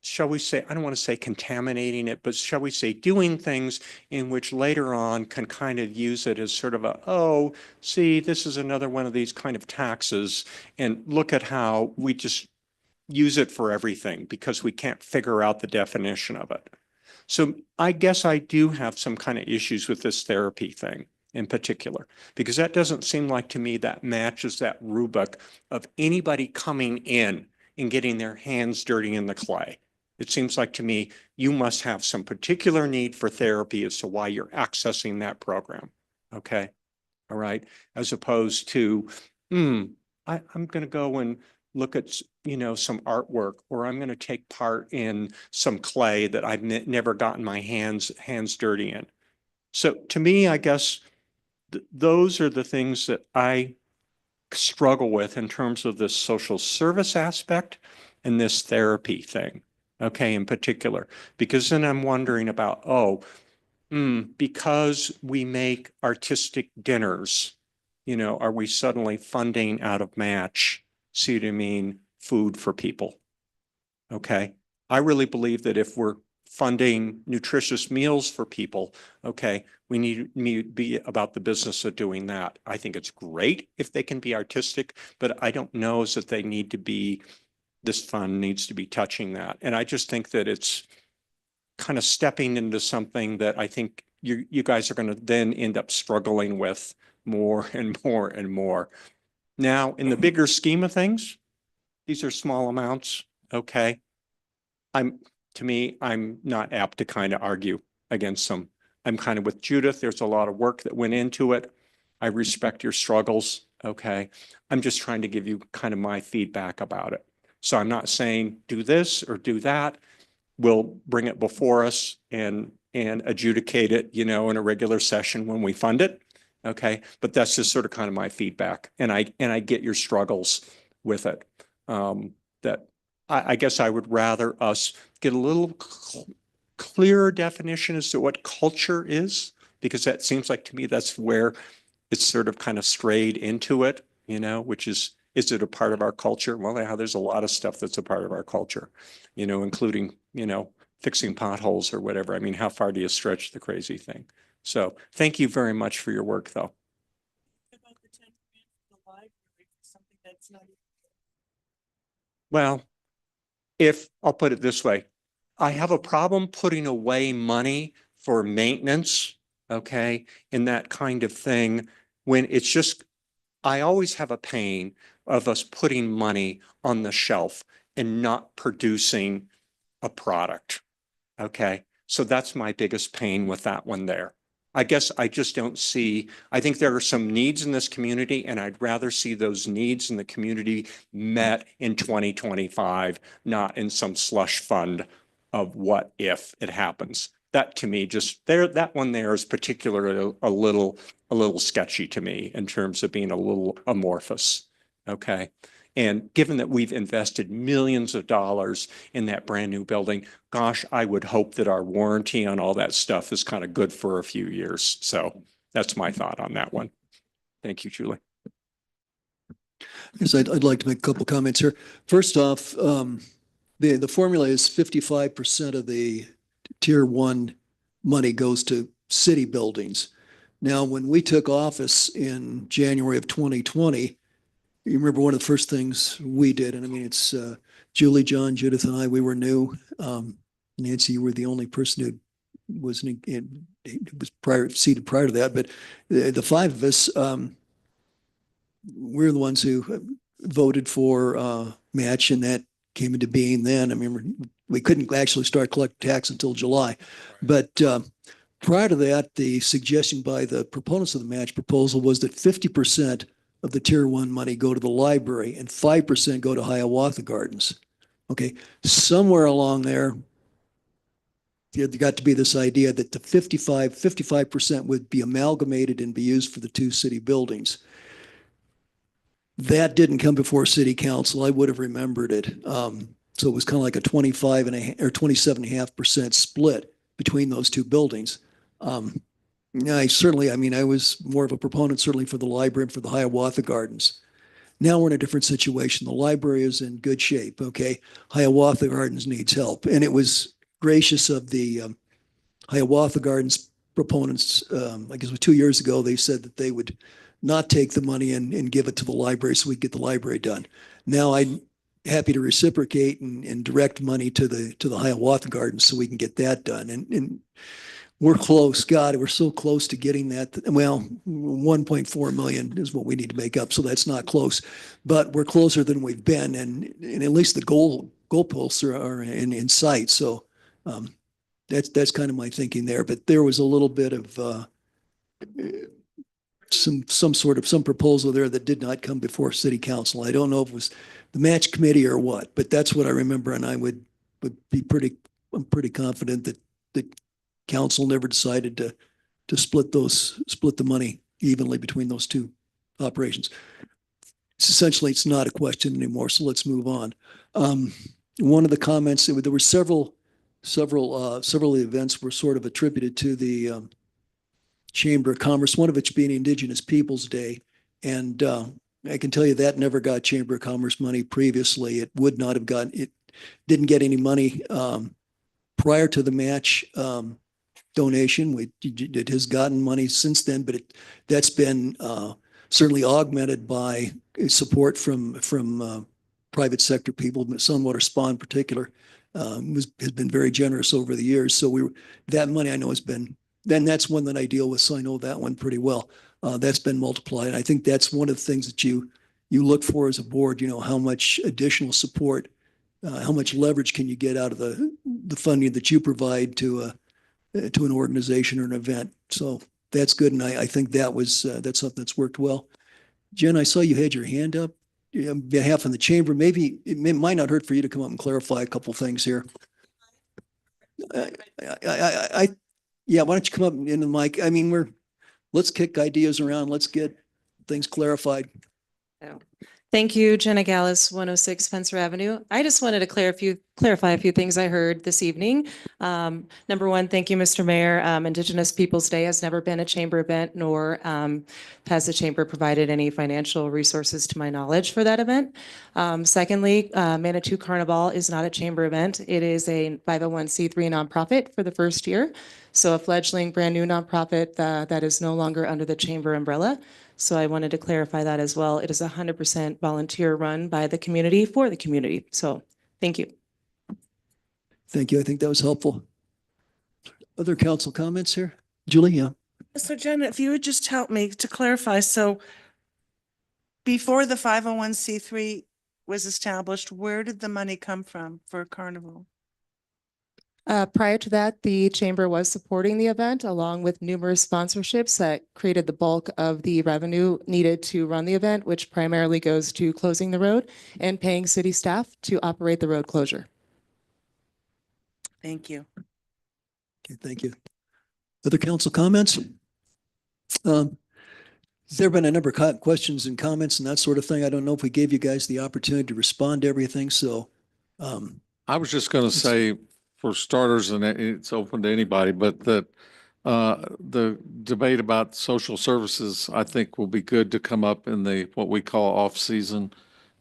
shall we say, I don't want to say contaminating it, but shall we say doing things in which later on can kind of use it as sort of a, oh, see, this is another one of these kind of taxes. And look at how we just use it for everything because we can't figure out the definition of it. So I guess I do have some kind of issues with this therapy thing in particular, because that doesn't seem like to me that matches that rubric of anybody coming in and getting their hands dirty in the clay. It seems like to me, you must have some particular need for therapy as to why you're accessing that program. Okay. All right. As opposed to, I'm going to go and look at, you know, some artwork, or I'm going to take part in some clay that I've never gotten my hands dirty in. So to me, I guess those are the things that I struggle with in terms of this social service aspect and this therapy thing. Okay, in particular, because then I'm wondering about, because we make artistic dinners, you know, are we suddenly funding out of match, see what I mean, food for people? Okay, I really believe that if we're funding nutritious meals for people, okay, we need to be about the business of doing that. I think it's great if they can be artistic, but I don't know that they need to be, this fund needs to be touching that. And I just think that it's kind of stepping into something that I think you guys are going to then end up struggling with more and more and more. Now, in the bigger scheme of things, these are small amounts, okay? To me, I'm not apt to kind of argue against them. I'm kind of with Judith. There's a lot of work that went into it. I respect your struggles, okay? I'm just trying to give you kind of my feedback about it. So I'm not saying do this or do that. We'll bring it before us and adjudicate it, you know, in a regular session when we fund it. Okay. But that's just sort of kind of my feedback. And I get your struggles with it. That I guess I would rather us get a little clearer definition as to what culture is, because that seems like to me that's where it's sort of kind of strayed into it, you know, which is it a part of our culture? Well, yeah, there's a lot of stuff that's a part of our culture, you know, including, you know, fixing potholes or whatever. I mean, how far do you stretch the crazy thing? So thank you very much for your work, though. Well, if I'll put it this way, I have a problem putting away money for maintenance, okay, and that kind of thing, when it's just, I always have a pain of us putting money on the shelf and not producing a product. Okay. So that's my biggest pain with that one there. I guess I just don't see, I think there are some needs in this community, and I'd rather see those needs in the community met in 2025, not in some slush fund of what if it happens. That to me, just there, that one there is particularly a little sketchy to me in terms of being a little amorphous. Okay. And given that we've invested millions of dollars in that brand new building, gosh, I would hope that our warranty on all that stuff is kind of good for a few years. So that's my thought on that one. Thank you, Julie. Yes, I'd like to make a couple comments here. First off, the formula is 55% of the tier one money goes to city buildings. Now, when we took office in January of 2020, you remember one of the first things we did, and I mean, it's Julie, John, Judith, and I, we were new. Nancy, you were the only person who wasn't was seated prior to that, but the five of us, we're the ones who voted for match, and that came into being then. I mean, we couldn't actually start collecting tax until July. But prior to that, the suggestion by the proponents of the match proposal was that 50% of the tier one money go to the library and 5% go to Hiawatha Gardens. Okay, somewhere along there, there got to be this idea that the 55% would be amalgamated and be used for the two city buildings. That didn't come before city council. I would have remembered it. So it was kind of like a 27.5% split between those two buildings. I was more of a proponent certainly for the library and for the Hiawatha Gardens. Now we're in a different situation. The library is in good shape. Okay. Hiawatha Gardens needs help. And it was gracious of the Hiawatha Gardens proponents. I guess it was 2 years ago, they said that they would not take the money and give it to the library so we could get the library done. Now I'm happy to reciprocate and direct money to the Hiawatha Gardens so we can get that done. And we're close. God, we're so close to getting that. Well, 1.4 million is what we need to make up. So that's not close, but we're closer than we've been. And at least the goalposts are in sight. So that's kind of my thinking there. But there was a little bit of some proposal there that did not come before city council. I don't know if it was the match committee or what, but that's what I remember. And I would be I'm pretty confident that the council never decided to split the money evenly between those two operations. It's not a question anymore. So let's move on. One of the comments, there were several of the events were sort of attributed to the Chamber of Commerce, one of which being Indigenous Peoples Day. And I can tell you that never got Chamber of Commerce money previously. It would not have gotten, it didn't get any money prior to the match donation. It has gotten money since then, but that's been certainly augmented by support from private sector people. Sunwater Spa in particular has been very generous over the years. So that money I know has been, then that's one that I deal with, so I know that one pretty well. That's been multiplied. I think that's one of the things that you look for as a board, how much additional support, how much leverage can you get out of the funding that you provide to an organization or an event. So that's good. And I think that's something that's worked well. Jen, I saw you had your hand up on behalf of the chamber. Maybe it might not hurt for you to come up and clarify a couple things here. Yeah, why don't you come up in the mic? I mean, let's kick ideas around. Let's get things clarified. Thank you, Jenna Gallus, 106 Spencer Avenue. I just wanted to clarify a few things I heard this evening. Number one, thank you, Mr. Mayor. Indigenous Peoples Day has never been a chamber event, nor has the chamber provided any financial resources to my knowledge for that event. Secondly, Manitou Carnival is not a chamber event. It is a 501c3 nonprofit for the first year. So a fledgling brand new nonprofit that is no longer under the chamber umbrella. So I wanted to clarify that as well. It is 100% volunteer run by the community for the community. So thank you. Thank you. I think that was helpful. Other council comments here? Julie, yeah. So Jen, if you would just help me to clarify. So before the 501c3 was established, where did the money come from for Carnival? Prior to that, the chamber was supporting the event along with numerous sponsorships that created the bulk of the revenue needed to run the event, which primarily goes to closing the road and paying city staff to operate the road closure. Thank you. Okay, thank you. Other council comments? There have been a number of questions and comments and that sort of thing. I don't know if we gave you guys the opportunity to respond to everything. So I was just going to say, for starters, and it's open to anybody, but that The debate about social services, I think will be good to come up in the, what we call off-season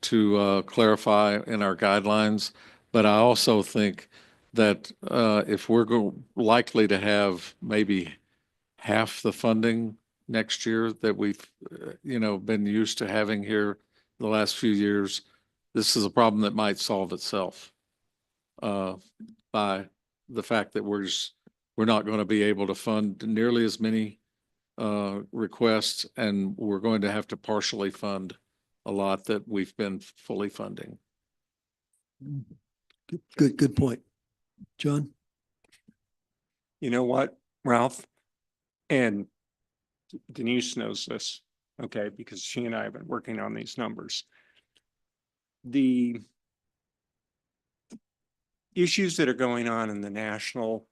to clarify in our guidelines. But I also think that if we're likely to have maybe half the funding next year that we've, been used to having here the last few years, this is a problem that might solve itself by the fact that we're not going to be able to fund nearly as many requests, and we're going to have to partially fund a lot that we've been fully funding. Good point. John? You know what, Ralph? And Denise knows this, okay, because she and I have been working on these numbers. The issues that are going on in the national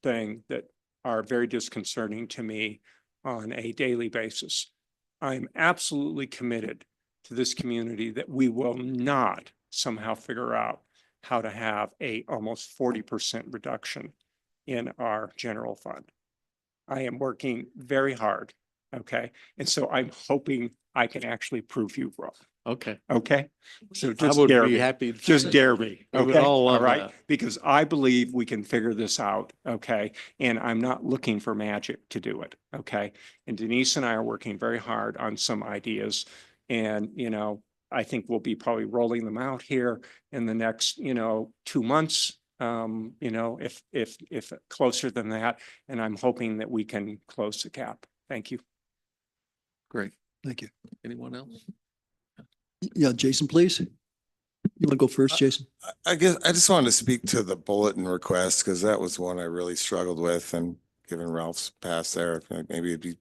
thing that are very disconcerting to me on a daily basis. I'm absolutely committed to this community that we will not somehow figure out how to have a almost 40% reduction in our general fund. I am working very hard, okay? And so I'm hoping I can actually prove you wrong, Okay. okay? So I just would dare be me. happy. Just dare me, We would okay? all love right? that. Because I believe we can figure this out, okay? And I'm not looking for magic to do it, okay? And Denise and I are working very hard on some ideas. And, I think we'll be probably rolling them out here in the next, 2 months, if closer than that. And I'm hoping that we can close the gap. Thank you. Great. Thank you. Anyone else? Yeah, Jason, please. You want to go first, Jason? I guess I just wanted to speak to the bulletin request because that was one I really struggled with, and given Ralph's pass there, maybe it'd be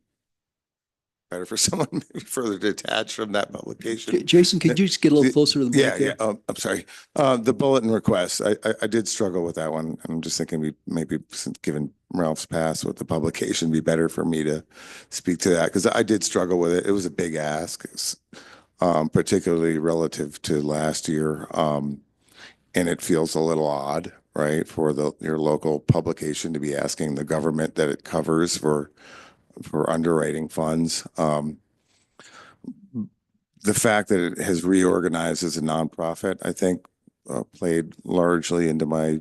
better for someone maybe further detached from that publication. Jason, could you just get a little closer to the mic? Yeah, there? yeah. I'm sorry. The bulletin request, I did struggle with that one. I'm just thinking maybe since given Ralph's pass with the publication, be better for me to speak to that because I did struggle with it. It was a big ask, particularly relative to last year. And it feels a little odd, right, for your local publication to be asking the government that it covers for underwriting funds. The fact that it has reorganized as a nonprofit, I think, played largely into my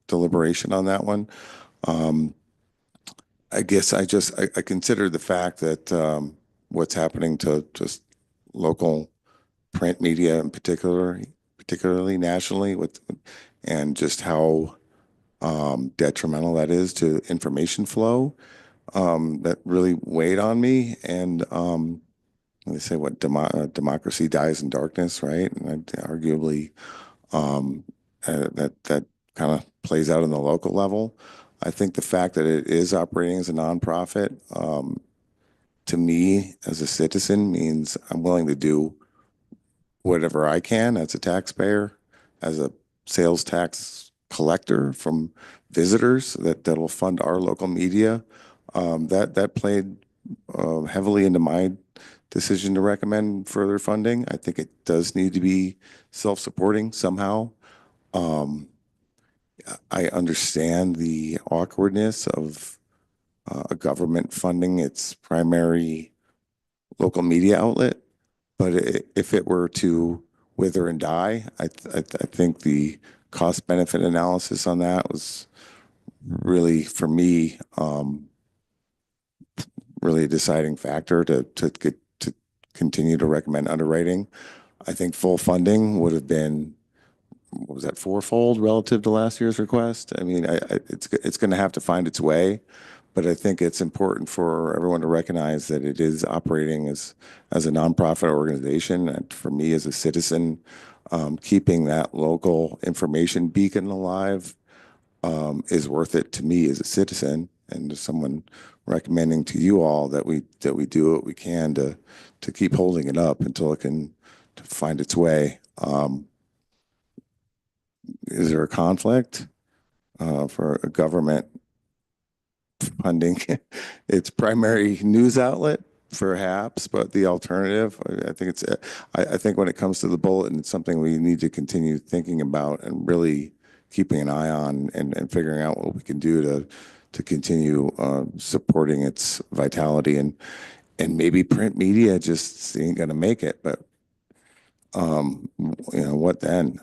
deliberation on that one. I guess I consider the fact that what's happening to just local print media in particularly nationally and just how detrimental that is to information flow. That really weighed on me. And they say what democracy dies in darkness, right? And arguably that kind of plays out in the local level. I think the fact that it is operating as a nonprofit, to me as a citizen, means I'm willing to do whatever I can as a taxpayer, as a sales tax collector from visitors that'll fund our local media. That played heavily into my decision to recommend further funding. I think it does need to be self-supporting somehow. I understand the awkwardness of a government funding its primary local media outlet, but if it were to wither and die, I think the cost benefit analysis on that was really, for me, really a deciding factor to continue to recommend underwriting. I think full funding would have been, what was that, fourfold relative to last year's request? I mean, it's going to have to find its way, but I think it's important for everyone to recognize that it is operating as a nonprofit organization. And for me as a citizen, keeping that local information beacon alive is worth it to me as a citizen, and as someone recommending to you all that we do what we can to keep holding it up until it can to find its way. Is there a conflict for a government funding its primary news outlet? Perhaps, but the alternative, I think when it comes to the bulletin, it's something we need to continue thinking about and really keeping an eye on and figuring out what we can do to continue supporting its vitality, and maybe print media just ain't gonna make it, but what then?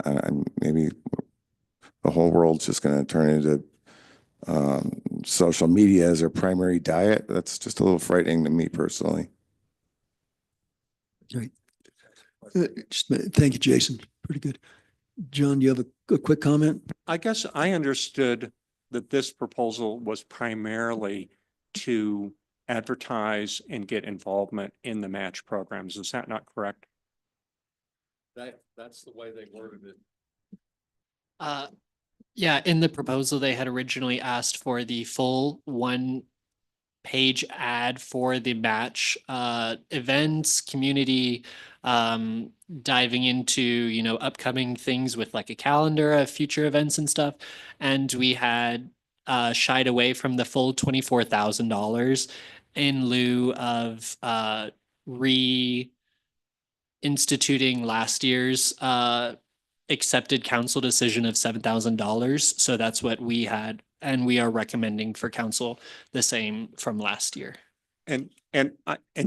Maybe the whole world's just gonna turn into social media as their primary diet. That's just a little frightening to me personally. Great. Thank you, Jason. Pretty good. John, you have a quick comment? I guess I understood that this proposal was primarily to advertise and get involvement in the match programs. Is that not correct? That's the way they worded it. Yeah, in the proposal, they had originally asked for the full 1-page ad for the match events, community, diving into, upcoming things with like a calendar of future events and stuff. And we had shied away from the full $24,000 in lieu of reinstituting last year's accepted council decision of $7,000. So that's what we had, and we are recommending for council the same from last year. And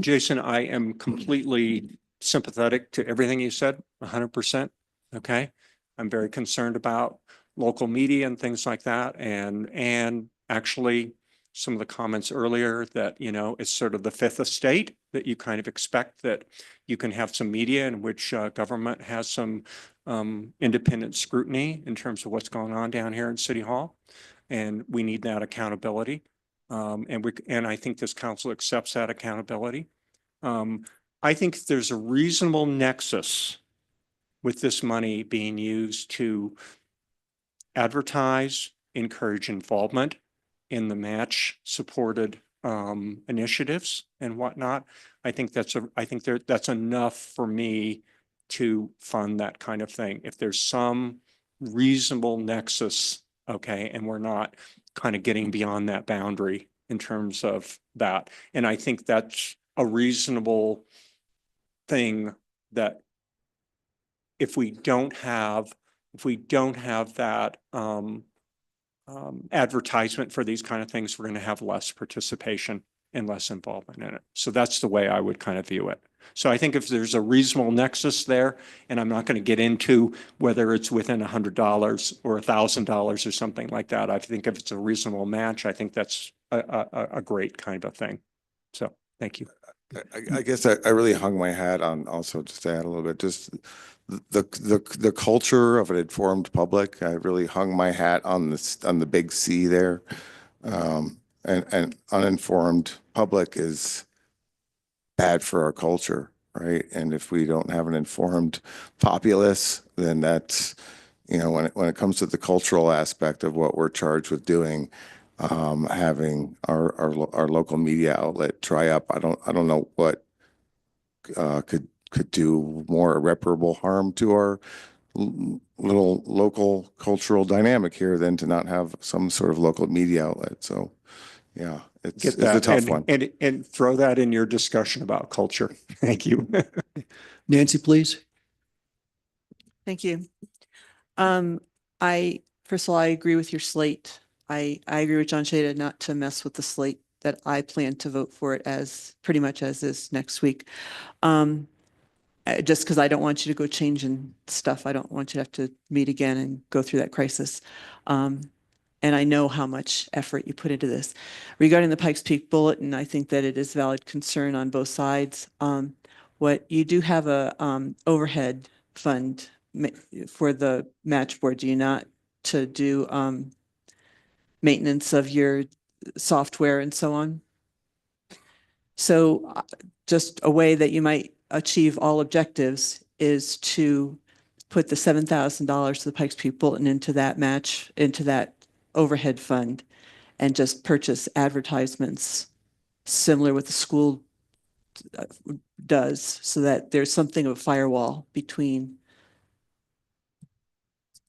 Jason, I am completely sympathetic to everything you said, 100%. Okay. I'm very concerned about local media and things like that. And actually some of the comments earlier that, it's sort of the fifth estate, that you kind of expect that you can have some media in which government has some independent scrutiny in terms of what's going on down here in City Hall. And we need that accountability. And I think this council accepts that accountability. I think there's a reasonable nexus with this money being used to advertise, encourage involvement in the match supported initiatives and whatnot. I think that's enough for me to fund that kind of thing. If there's some reasonable nexus, okay, and we're not kind of getting beyond that boundary in terms of that. And I think that's a reasonable thing, that if we don't have that advertisement for these kind of things, we're going to have less participation and less involvement in it. So that's the way I would kind of view it. So I think if there's a reasonable nexus there, and I'm not going to get into whether it's within $100 or $1,000 or something like that. I think if it's a reasonable match, I think that's a great kind of thing. So thank you. I guess I really hung my hat on, also just to add a little bit, just the culture of an informed public. I really hung my hat on the big C there. And uninformed public is bad for our culture, right? And if we don't have an informed populace, then that's, when it comes to the cultural aspect of what we're charged with doing, having our local media outlet dry up, I don't know what could do more irreparable harm to our little local cultural dynamic here than to not have some sort of local media outlet. So yeah, it's a tough one. And throw that in your discussion about culture. Thank you. Nancy, please. Thank you. First of all, I agree with your slate. I agree with John Shada not to mess with the slate that I plan to vote for it as pretty much as is next week. Just because I don't want you to go changing stuff. I don't want you to have to meet again and go through that crisis. And I know how much effort you put into this. Regarding the Pikes Peak Bulletin, I think that it is valid concern on both sides. What you do have a overhead fund for the match board, do you not, to do maintenance of your software and so on? So just a way that you might achieve all objectives is to put the $7,000 to the Pikes Peak Bulletin into that overhead fund, and just purchase advertisements similar what the school does, so that there's something of a firewall between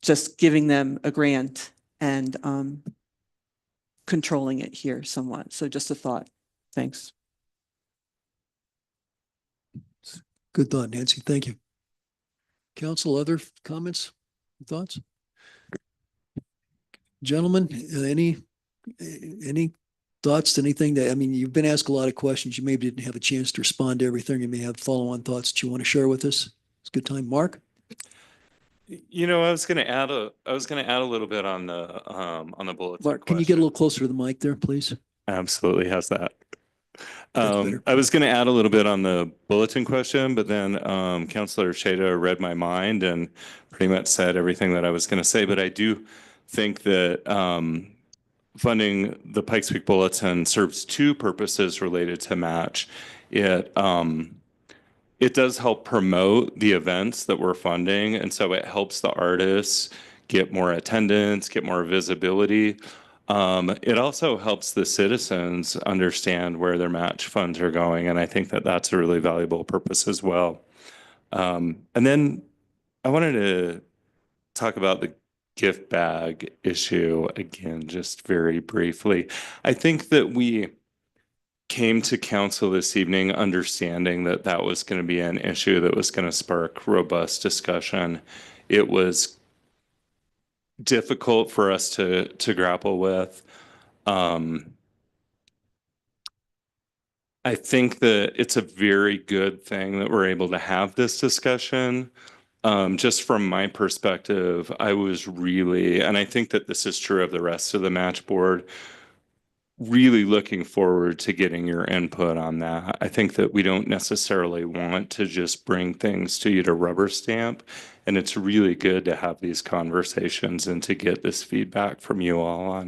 just giving them a grant and controlling it here somewhat. So just a thought. Thanks. Good thought, Nancy. Thank you. Council, other comments, thoughts? Gentlemen, any Any thoughts, anything that, I mean, you've been asked a lot of questions. You maybe didn't have a chance to respond to everything. You may have follow-on thoughts that you want to share with us. It's a good time. Mark? I was gonna add a little bit on the bulletin Mark, can you get a question. little closer to the mic there, please? Absolutely, how's that? That's better. I was gonna add a little bit on the bulletin question, but then Counselor Shada read my mind and pretty much said everything that I was gonna say. But I do think that funding the Pikes Peak Bulletin serves two purposes related to match. It does help promote the events that we're funding, and so it helps the artists get more attendance, get more visibility. It also helps the citizens understand where their match funds are going, and I think that that's a really valuable purpose as well. And then I wanted to talk about the gift bag issue again, just very briefly. I think that we came to council this evening understanding that that was going to be an issue that was going to spark robust discussion. It was difficult for us to grapple with. I think that it's a very good thing that we're able to have this discussion. Just from my perspective, I was really, and I think that this is true of the rest of the match board, really looking forward to getting your input on that. I think that we don't necessarily want to just bring things to you to rubber stamp. And it's really good to have these conversations and to get this feedback from you all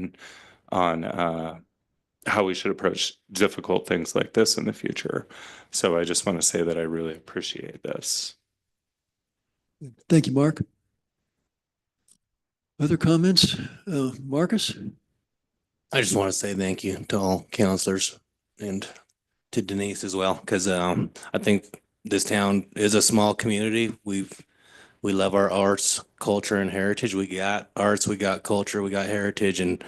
on how we should approach difficult things like this in the future. So I just want to say that I really appreciate this. Thank you, Mark. Other comments? Marcus? I just want to say thank you to all counselors and to Denise as well, because I think this town is a small community. We love our arts, culture, and heritage. We got arts, we got culture, we got heritage, and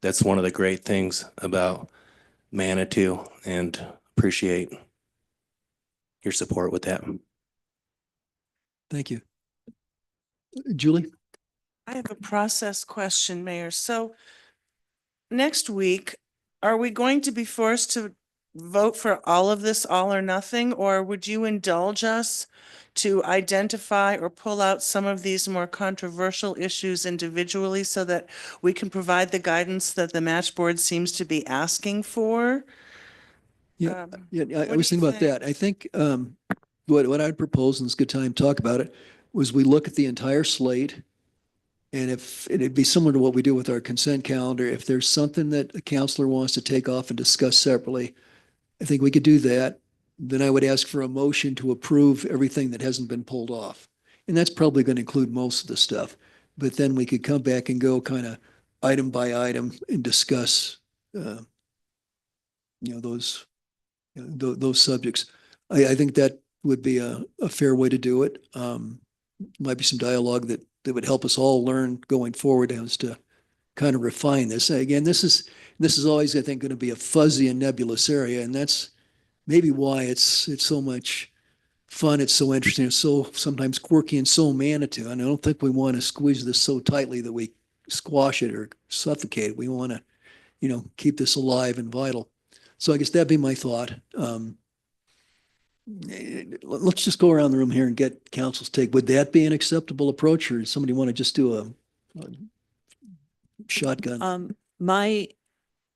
that's one of the great things about Manitou, and appreciate your support with that. Thank you. Julie? I have a process question, Mayor. So next week, are we going to be forced to vote for all of this, all or nothing? Or would you indulge us to identify or pull out some of these more controversial issues individually so that we can provide the guidance that the match board seems to be asking for? Yeah, I what was do you thinking about that. I think what I'd propose, and it's a good time to talk about it, was we look at the entire slate. And if it'd be similar to what we do with our consent calendar, if there's something that a counselor wants to take off and discuss separately, I think we could do that. Then I would ask for a motion to approve everything that hasn't been pulled off. And that's probably going to include most of the stuff. But then we could come back and go kind of item by item and discuss, those subjects. I think that would be a fair way to do it. Might be some dialogue that would help us all learn going forward as to kind of refine this. Again, this is always, I think, going to be a fuzzy and nebulous area, and that's maybe why it's so much fun. It's so interesting. It's so sometimes quirky and so Manitou. And I don't think we want to squeeze this so tightly that we squash it or suffocate it. We want to, keep this alive and vital. So I guess that'd be my thought. Let's just go around the room here and get council's take. Would that be an acceptable approach, or does somebody want to just do a shotgun? My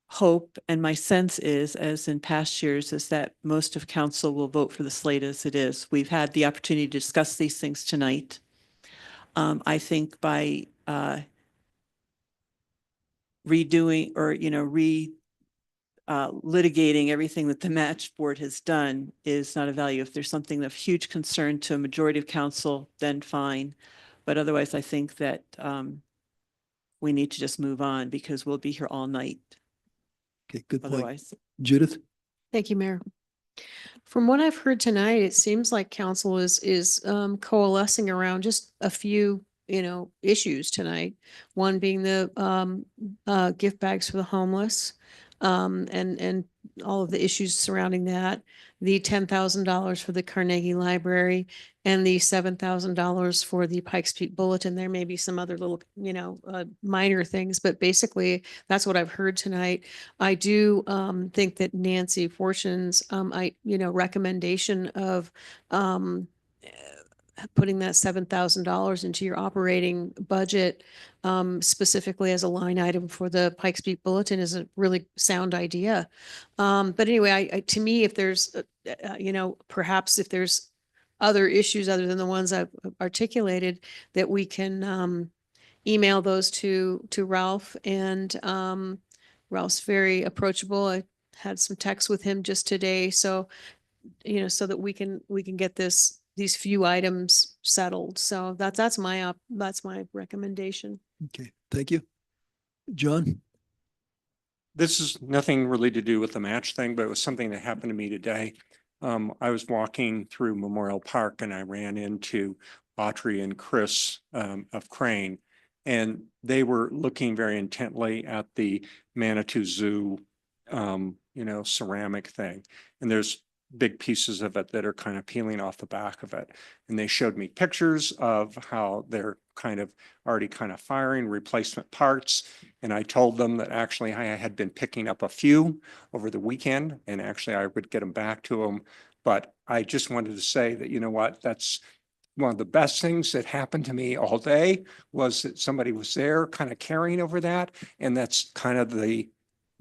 hope and my sense is, as in past years, is that most of council will vote for the slate as it is. We've had the opportunity to discuss these things tonight. I think by redoing or, litigating everything that the match board has done is not a value. If there's something of huge concern to a majority of council, then fine. But otherwise, I think that we need to just move on because we'll be here all night Okay, good point. otherwise. Judith? Thank you, Mayor. From what I've heard tonight, it seems like council is coalescing around just a few, issues tonight. One being the gift bags for the homeless, and all of the issues surrounding that, the $10,000 for the Carnegie Library, and the $7,000 for the Pikes Peak Bulletin. There may be some other little, minor things, but basically that's what I've heard tonight. I do think that Nancy Fortune's recommendation of putting that $7,000 into your operating budget specifically as a line item for the Pikes Peak Bulletin is a really sound idea. But anyway, to me, if there's, perhaps if there's other issues other than the ones I've articulated, that we can email those to Ralph, and Ralph's very approachable. I had some texts with him just today. So, so that we can get these few items settled. So that's my recommendation. Okay, thank you. John? This is nothing really to do with the match thing, but it was something that happened to me today. I was walking through Memorial Park and I ran into Audrey and Chris of Crane, and they were looking very intently at the Manitou Zoo, ceramic thing. And there's big pieces of it that are kind of peeling off the back of it. And they showed me pictures of how they're already firing replacement parts. And I told them that actually I had been picking up a few over the weekend, and actually I would get them back to them. But I just wanted to say that, you know what, that's one of the best things that happened to me all day, was that somebody was there kind of caring over that. And that's kind of the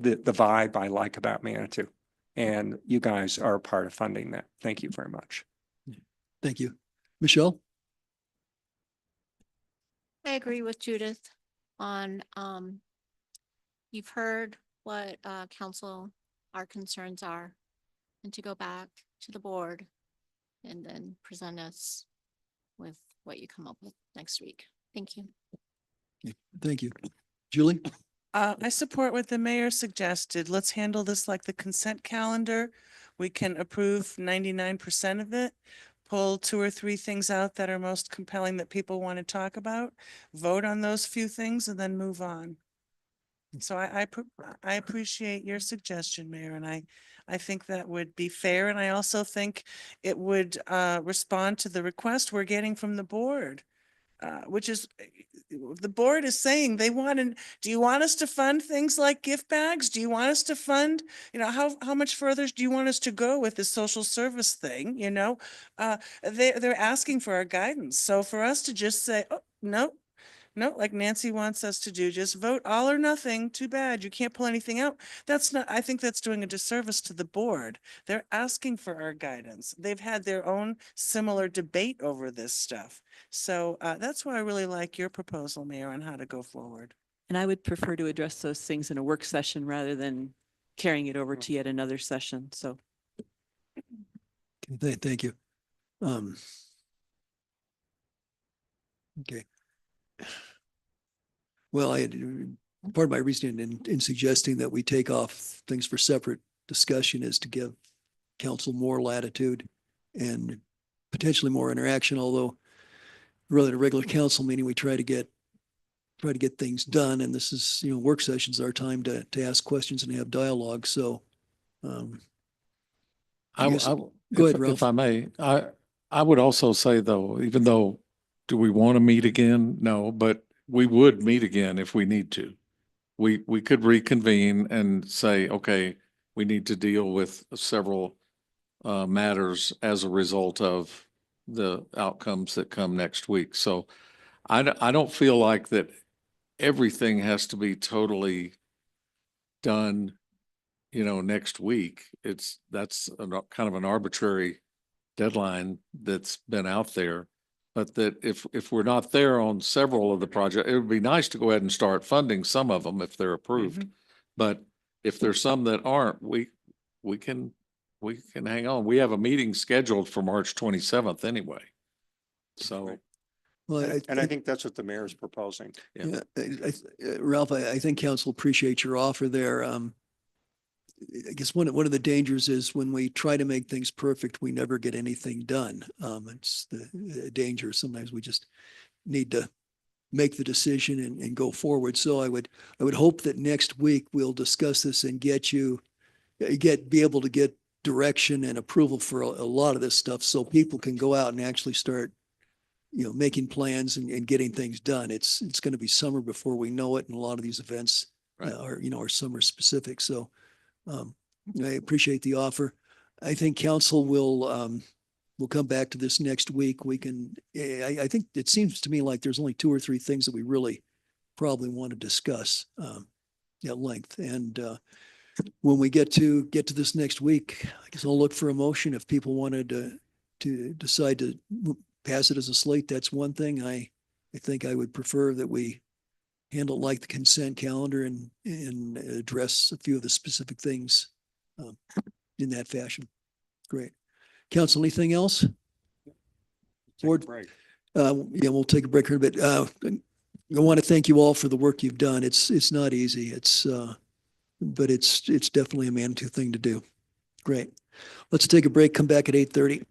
vibe I like about Manitou. And you guys are a part of funding that. Thank you very much. Thank you. Michelle? I agree with Judith on, you've heard what, council, our concerns are, and to go back to the board and then present us with what you come up with next week. Thank you. Thank you. Julie? I support what the mayor suggested. Let's handle this like the consent calendar. We can approve 99% of it, pull 2 or 3 things out that are most compelling that people want to talk about, vote on those few things, and then move on. So I appreciate your suggestion, Mayor, and I think that would be fair. And I also think it would respond to the request we're getting from the board. Which is, the board is saying they want to, do you want us to fund things like gift bags? Do you want us to fund, how much further do you want us to go with the social service thing? They're asking for our guidance. So for us to just say, oh, no, like Nancy wants us to do, just vote all or nothing. Too bad. You can't pull anything out. I think that's doing a disservice to the board. They're asking for our guidance. They've had their own similar debate over this stuff. So that's why I really like your proposal, Mayor, on how to go forward. And I would prefer to address those things in a work session rather than carrying it over to yet another session. So. Okay, thank you. Okay. Well, part of my reasoning in suggesting that we take off things for separate discussion is to give council more latitude and potentially more interaction, although really at a regular council meeting, we try to get things done. And this is, work sessions are our time to ask questions and have dialogue. So go ahead, Ralph. If I may, I would also say though, even though, do we want to meet again? No, but we would meet again if we need to. We could reconvene and say, okay, we need to deal with several matters as a result of the outcomes that come next week. So I don't feel like that everything has to be totally done, next week. That's kind of an arbitrary deadline that's been out there. But that if we're not there on several of the projects, it would be nice to go ahead and start funding some of them if they're approved. Mm-hmm. But if there's some that aren't, we can hang on. We have a meeting scheduled for March 27th anyway. So. Well, I think that's what the mayor's proposing. Yeah, Ralph, I think council appreciates your offer there. I guess one of the dangers is when we try to make things perfect, we never get anything done. It's the danger. Sometimes we just need to make the decision and go forward. So I would hope that next week we'll discuss this and get you be able to get direction and approval for a lot of this stuff so people can go out and actually start, making plans and getting things done. It's going to be summer before we know it. And a lot of these events are summer specific. So I appreciate the offer. I think council will come back to this next week. We can, I think it seems to me like there's only 2 or 3 things that we really probably want to discuss at length. And when we get to this next week, I guess I'll look for a motion. If people wanted to decide to pass it as a slate, that's one thing. I think I would prefer that we handle it like the consent calendar and address a few of the specific things in that fashion. Great. Council, anything else? Board? Yeah, we'll take a break here a bit. I want to thank you all for the work you've done. It's not easy. But it's definitely a Manitou thing to do. Great. Let's take a break, come back at 8:30.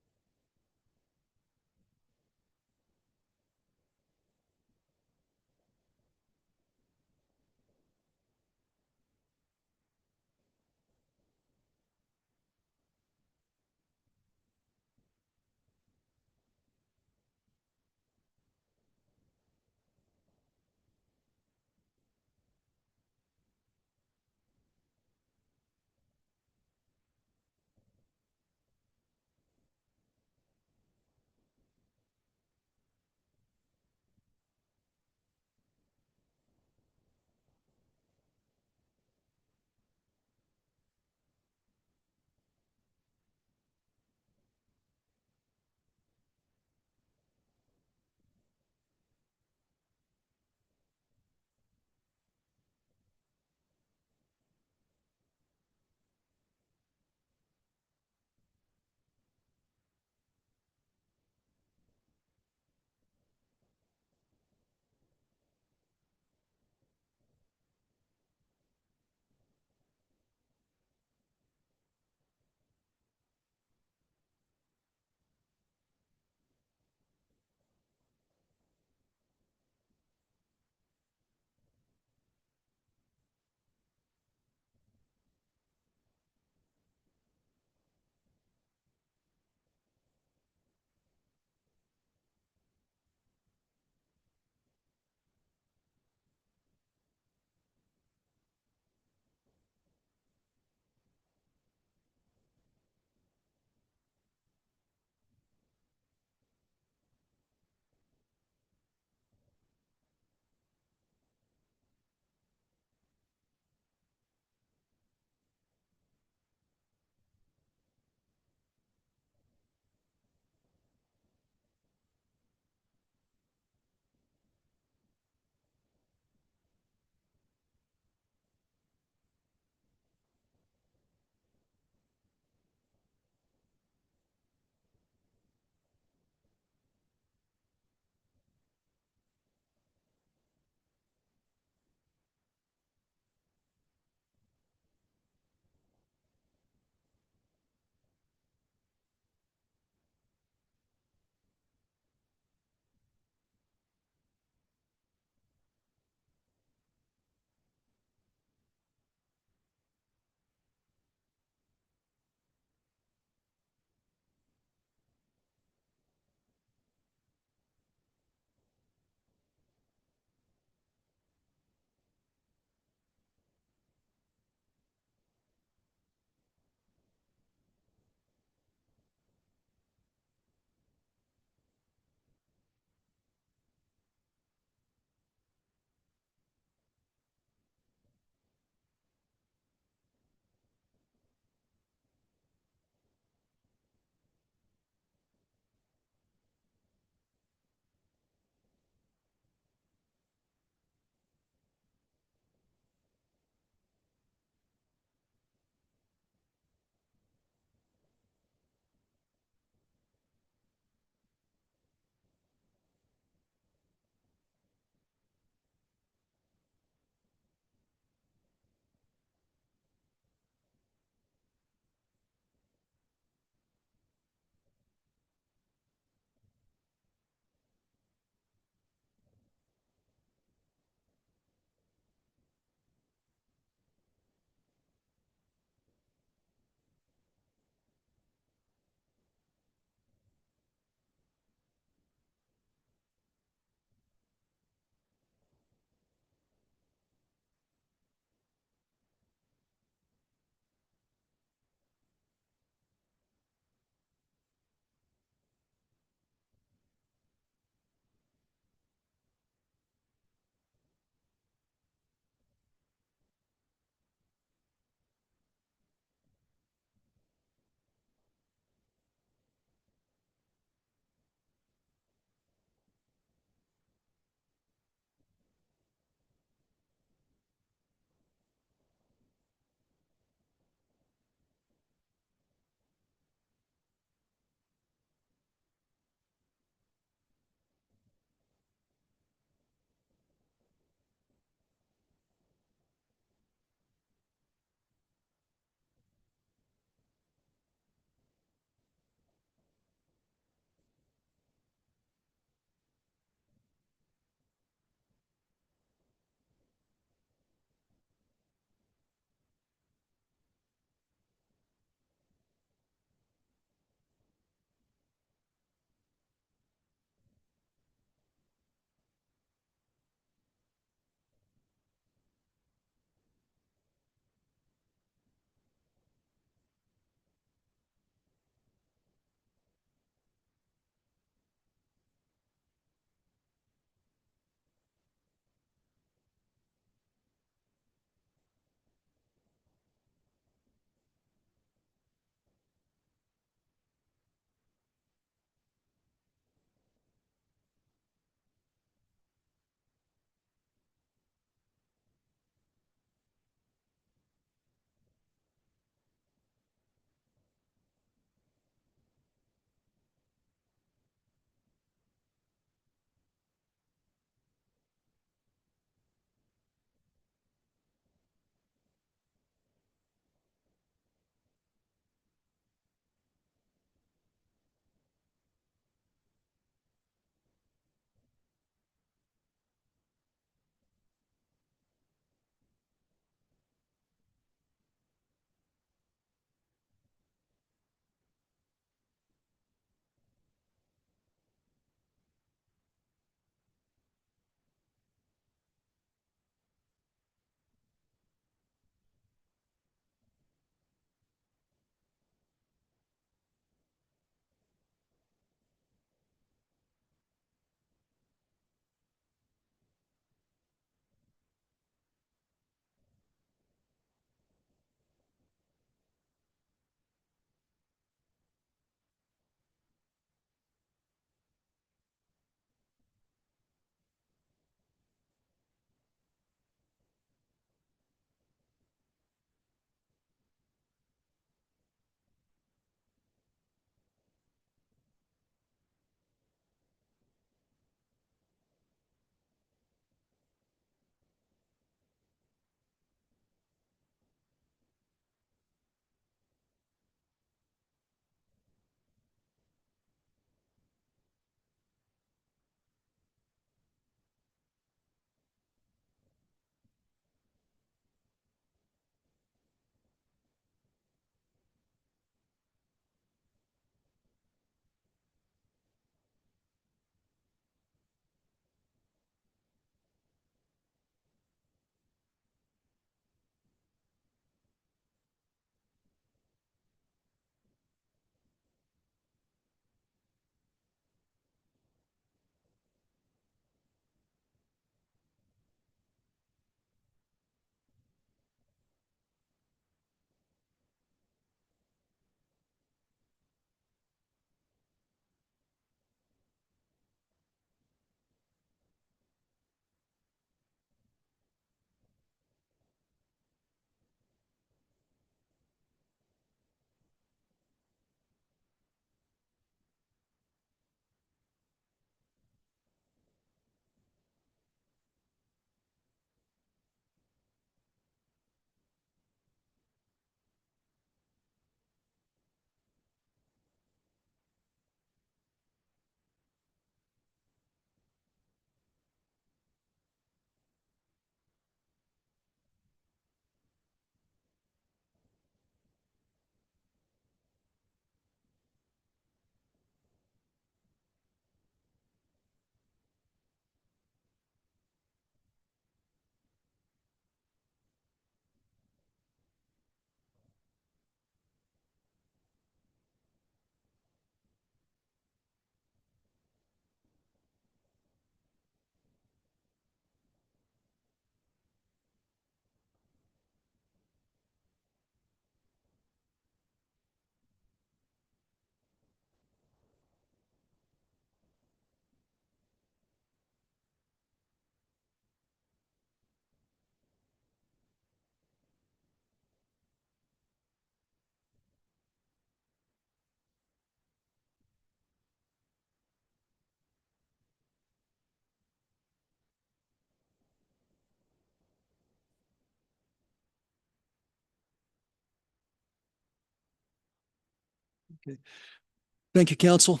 Thank you, council.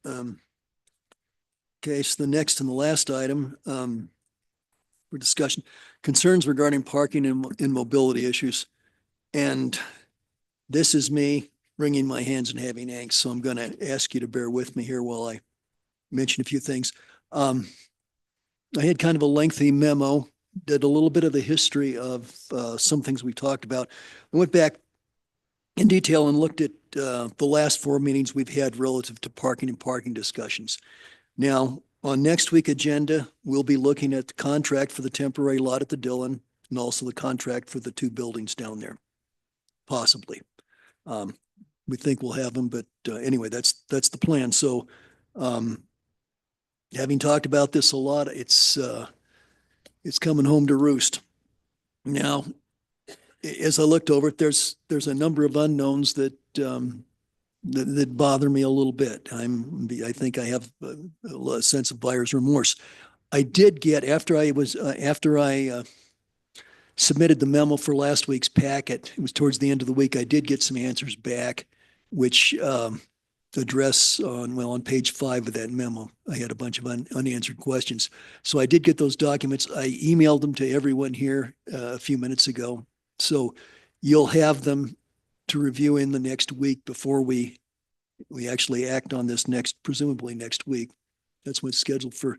Okay, so the next and the last item for discussion, concerns regarding parking and mobility issues. And this is me wringing my hands and having angst, so I'm going to ask you to bear with me here while I mention a few things. I had kind of a lengthy memo, did a little bit of the history of some things we talked about. I went back in detail and looked at the last 4 meetings we've had relative to parking and parking discussions. Now, on next week's agenda, we'll be looking at the contract for the temporary lot at the Dillon and also the contract for the 2 buildings down there, possibly. We think we'll have them, but anyway, that's the plan. So having talked about this a lot, it's coming home to roost. Now, as I looked over it, there's a number of unknowns that that bother me a little bit. I think I have a sense of buyer's remorse. I did get after I submitted the memo for last week's packet. It was towards the end of the week. I did get some answers back, which address on page 5 of that memo. I had a bunch of unanswered questions. So I did get those documents. I emailed them to everyone here a few minutes ago. So you'll have them to review in the next week before we actually act on this presumably next week. That's what's scheduled for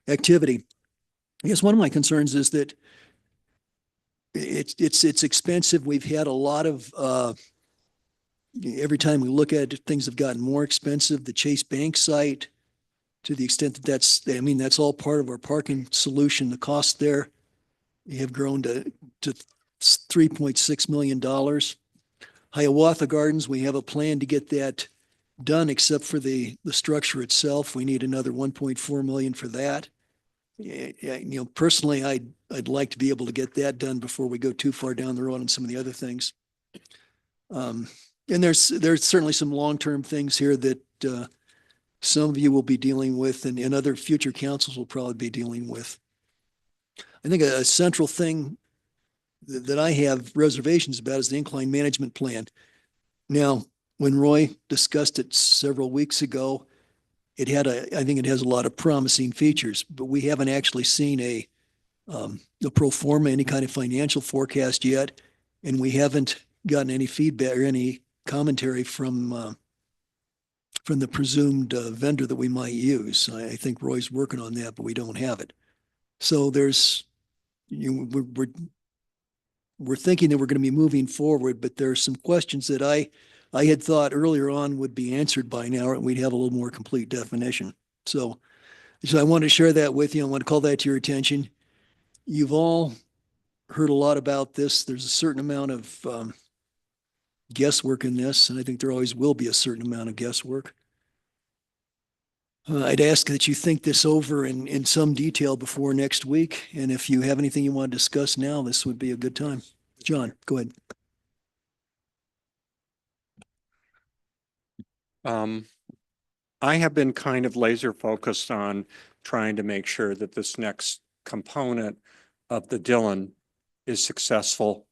activity. I guess one of my concerns is that it's expensive. We've had a lot of every time we look at it, things have gotten more expensive. The Chase Bank site, to the extent that that's all part of our parking solution. The cost there have grown to $3.6 million. Hiawatha Gardens, we have a plan to get that done, except for the structure itself. We need another 1.4 million for that. Personally, I'd like to be able to get that done before we go too far down the road on some of the other things. And there's certainly some long-term things here that some of you will be dealing with, and other future councils will probably be dealing with. I think a central thing that I have reservations about is the incline management plan. Now, when Roy discussed it several weeks ago, I think it has a lot of promising features, but we haven't actually seen a pro forma, any kind of financial forecast yet, and we haven't gotten any feedback or any commentary from the presumed vendor that we might use. I think Roy's working on that, but we don't have it. So we're thinking that we're going to be moving forward, but there are some questions that I had thought earlier on would be answered by now, and we'd have a little more complete definition. So I want to share that with you. I want to call that to your attention. You've all heard a lot about this. There's a certain amount of guesswork in this, and I think there always will be a certain amount of guesswork. I'd ask that you think this over in some detail before next week. And if you have anything you want to discuss now, this would be a good time. John, go ahead. I have been kind of laser focused on trying to make sure that this next component of the Dillon is successful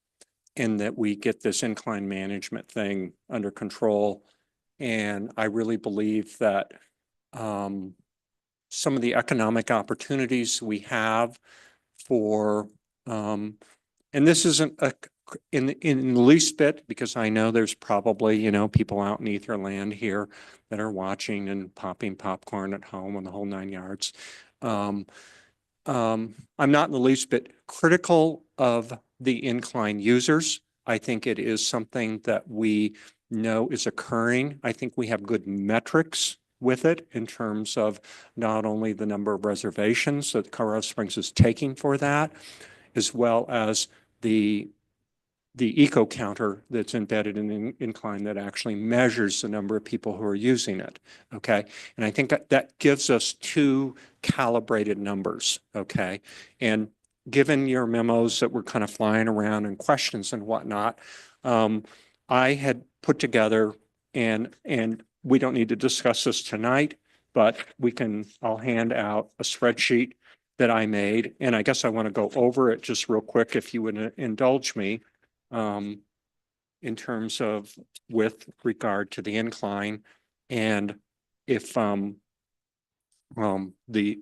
and that we get this incline management thing under control. And I really believe that some of the economic opportunities we have for, and this isn't in the least bit, because I know there's probably, people out in Etherland here that are watching and popping popcorn at home and the whole 9 yards. I'm not in the least bit critical of the incline users. I think it is something that we know is occurring. I think we have good metrics with it in terms of not only the number of reservations that Colorado Springs is taking for that, as well as the eco counter that's embedded in the incline that actually measures the number of people who are using it. Okay. And I think that gives us 2 calibrated numbers. Okay. And given your memos that were kind of flying around and questions and whatnot, I had put together and we don't need to discuss this tonight, but I'll hand out a spreadsheet that I made. And I guess I want to go over it just real quick if you would indulge me. in terms of with regard to the incline. And if the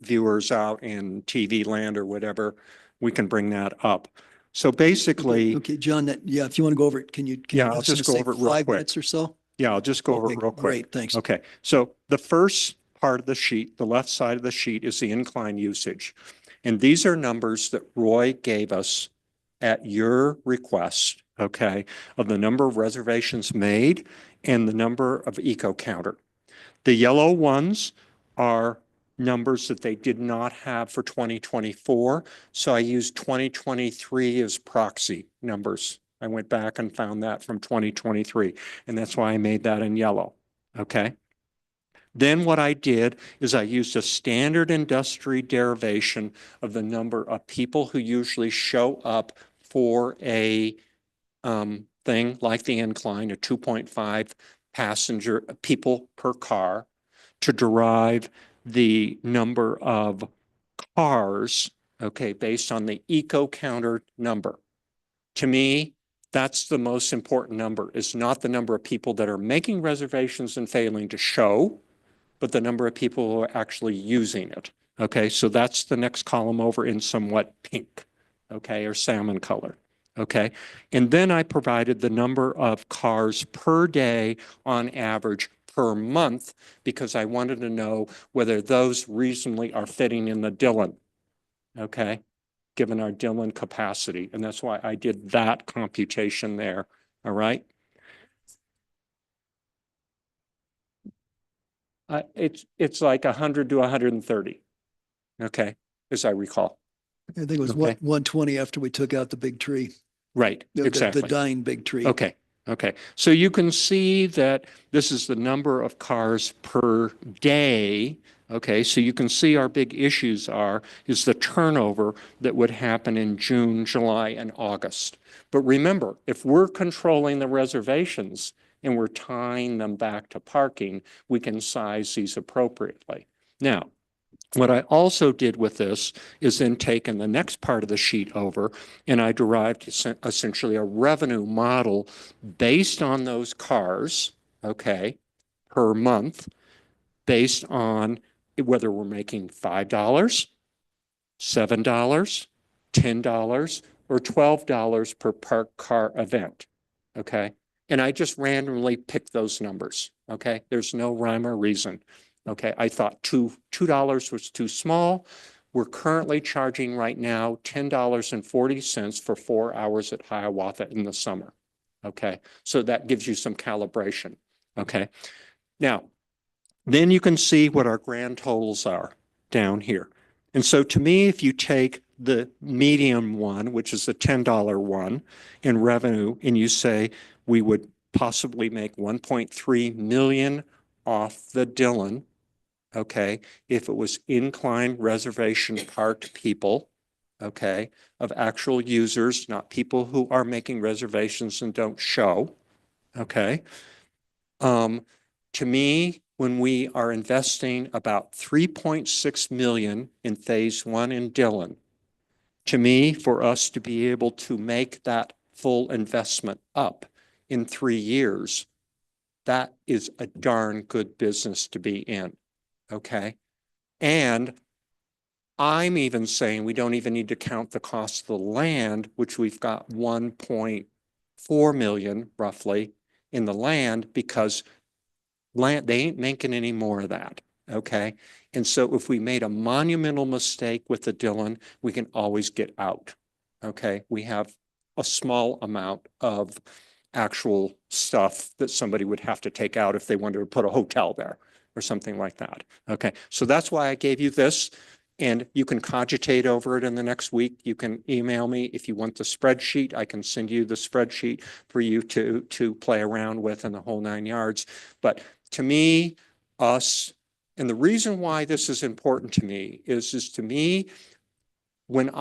viewers out in TV land or whatever, we can bring that up. So basically, Okay, John, yeah, if you want to go over it, can you? Yeah, give I'll us, just say, go over it real 5 quick. minutes or so? yeah, I'll just go over Okay, it real quick. Great, thanks. Okay, so the first part of the sheet, the left side of the sheet is the incline usage. And these are numbers that Roy gave us at your request, okay, of the number of reservations made and the number of eco counter. The yellow ones are numbers that they did not have for 2024. So I used 2023 as proxy numbers. I went back and found that from 2023, and that's why I made that in yellow, okay? Then what I did is I used a standard industry derivation of the number of people who usually show up for a thing like the incline, a 2.5 passenger people per car, to derive the number of cars, okay, based on the eco counter number. To me, that's the most important number, is not the number of people that are making reservations and failing to show, but the number of people who are actually using it. Okay, so that's the next column over in somewhat pink, okay, or salmon color. Okay, and then I provided the number of cars per day on average per month, because I wanted to know whether those reasonably are fitting in the Dillon, okay, given our Dillon capacity. And that's why I did that computation there, all right? It's like 100 to 130, okay, as I recall. I think it was Okay. 120 after we took out the big tree. Right, exactly. The dying big tree. Okay, okay. So you can see that this is the number of cars per day. Okay, so you can see our big issues is the turnover that would happen in June, July, and August. But remember, if we're controlling the reservations and we're tying them back to parking, we can size these appropriately. Now, what I also did with this is then taken the next part of the sheet over, and I derived essentially a revenue model based on those cars, okay, per month, based on whether we're making $5, $7, $10, or $12 per parked car event, okay? And I just randomly picked those numbers, okay? There's no rhyme or reason. Okay, I thought $2 was too small. We're currently charging right now $10.40 for 4 hours at Hiawatha in the summer. Okay, so that gives you some calibration. Okay, now, then you can see what our grand totals are down here. And so to me, if you take the medium one, which is the $10 one in revenue, and you say we would possibly make 1.3 million off the Dillon, okay, if it was incline reservation parked people, okay, of actual users, not people who are making reservations and don't show, okay. To me, when we are investing about 3.6 million in phase one in Dillon, to me, for us to be able to make that full investment up in 3 years, that is a darn good business to be in. Okay. And I'm even saying we don't even need to count the cost of the land, which we've got 1.4 million roughly in the land, because land, they ain't making any more of that. Okay. And so if we made a monumental mistake with the Dillon, we can always get out. Okay. We have a small amount of actual stuff that somebody would have to take out if they wanted to put a hotel there or something like that. Okay, so that's why I gave you this, and you can cogitate over it in the next week. You can email me if you want the spreadsheet. I can send you the spreadsheet for you to play around with in the whole 9 yards. But to me, and the reason why this is important to me is to me, when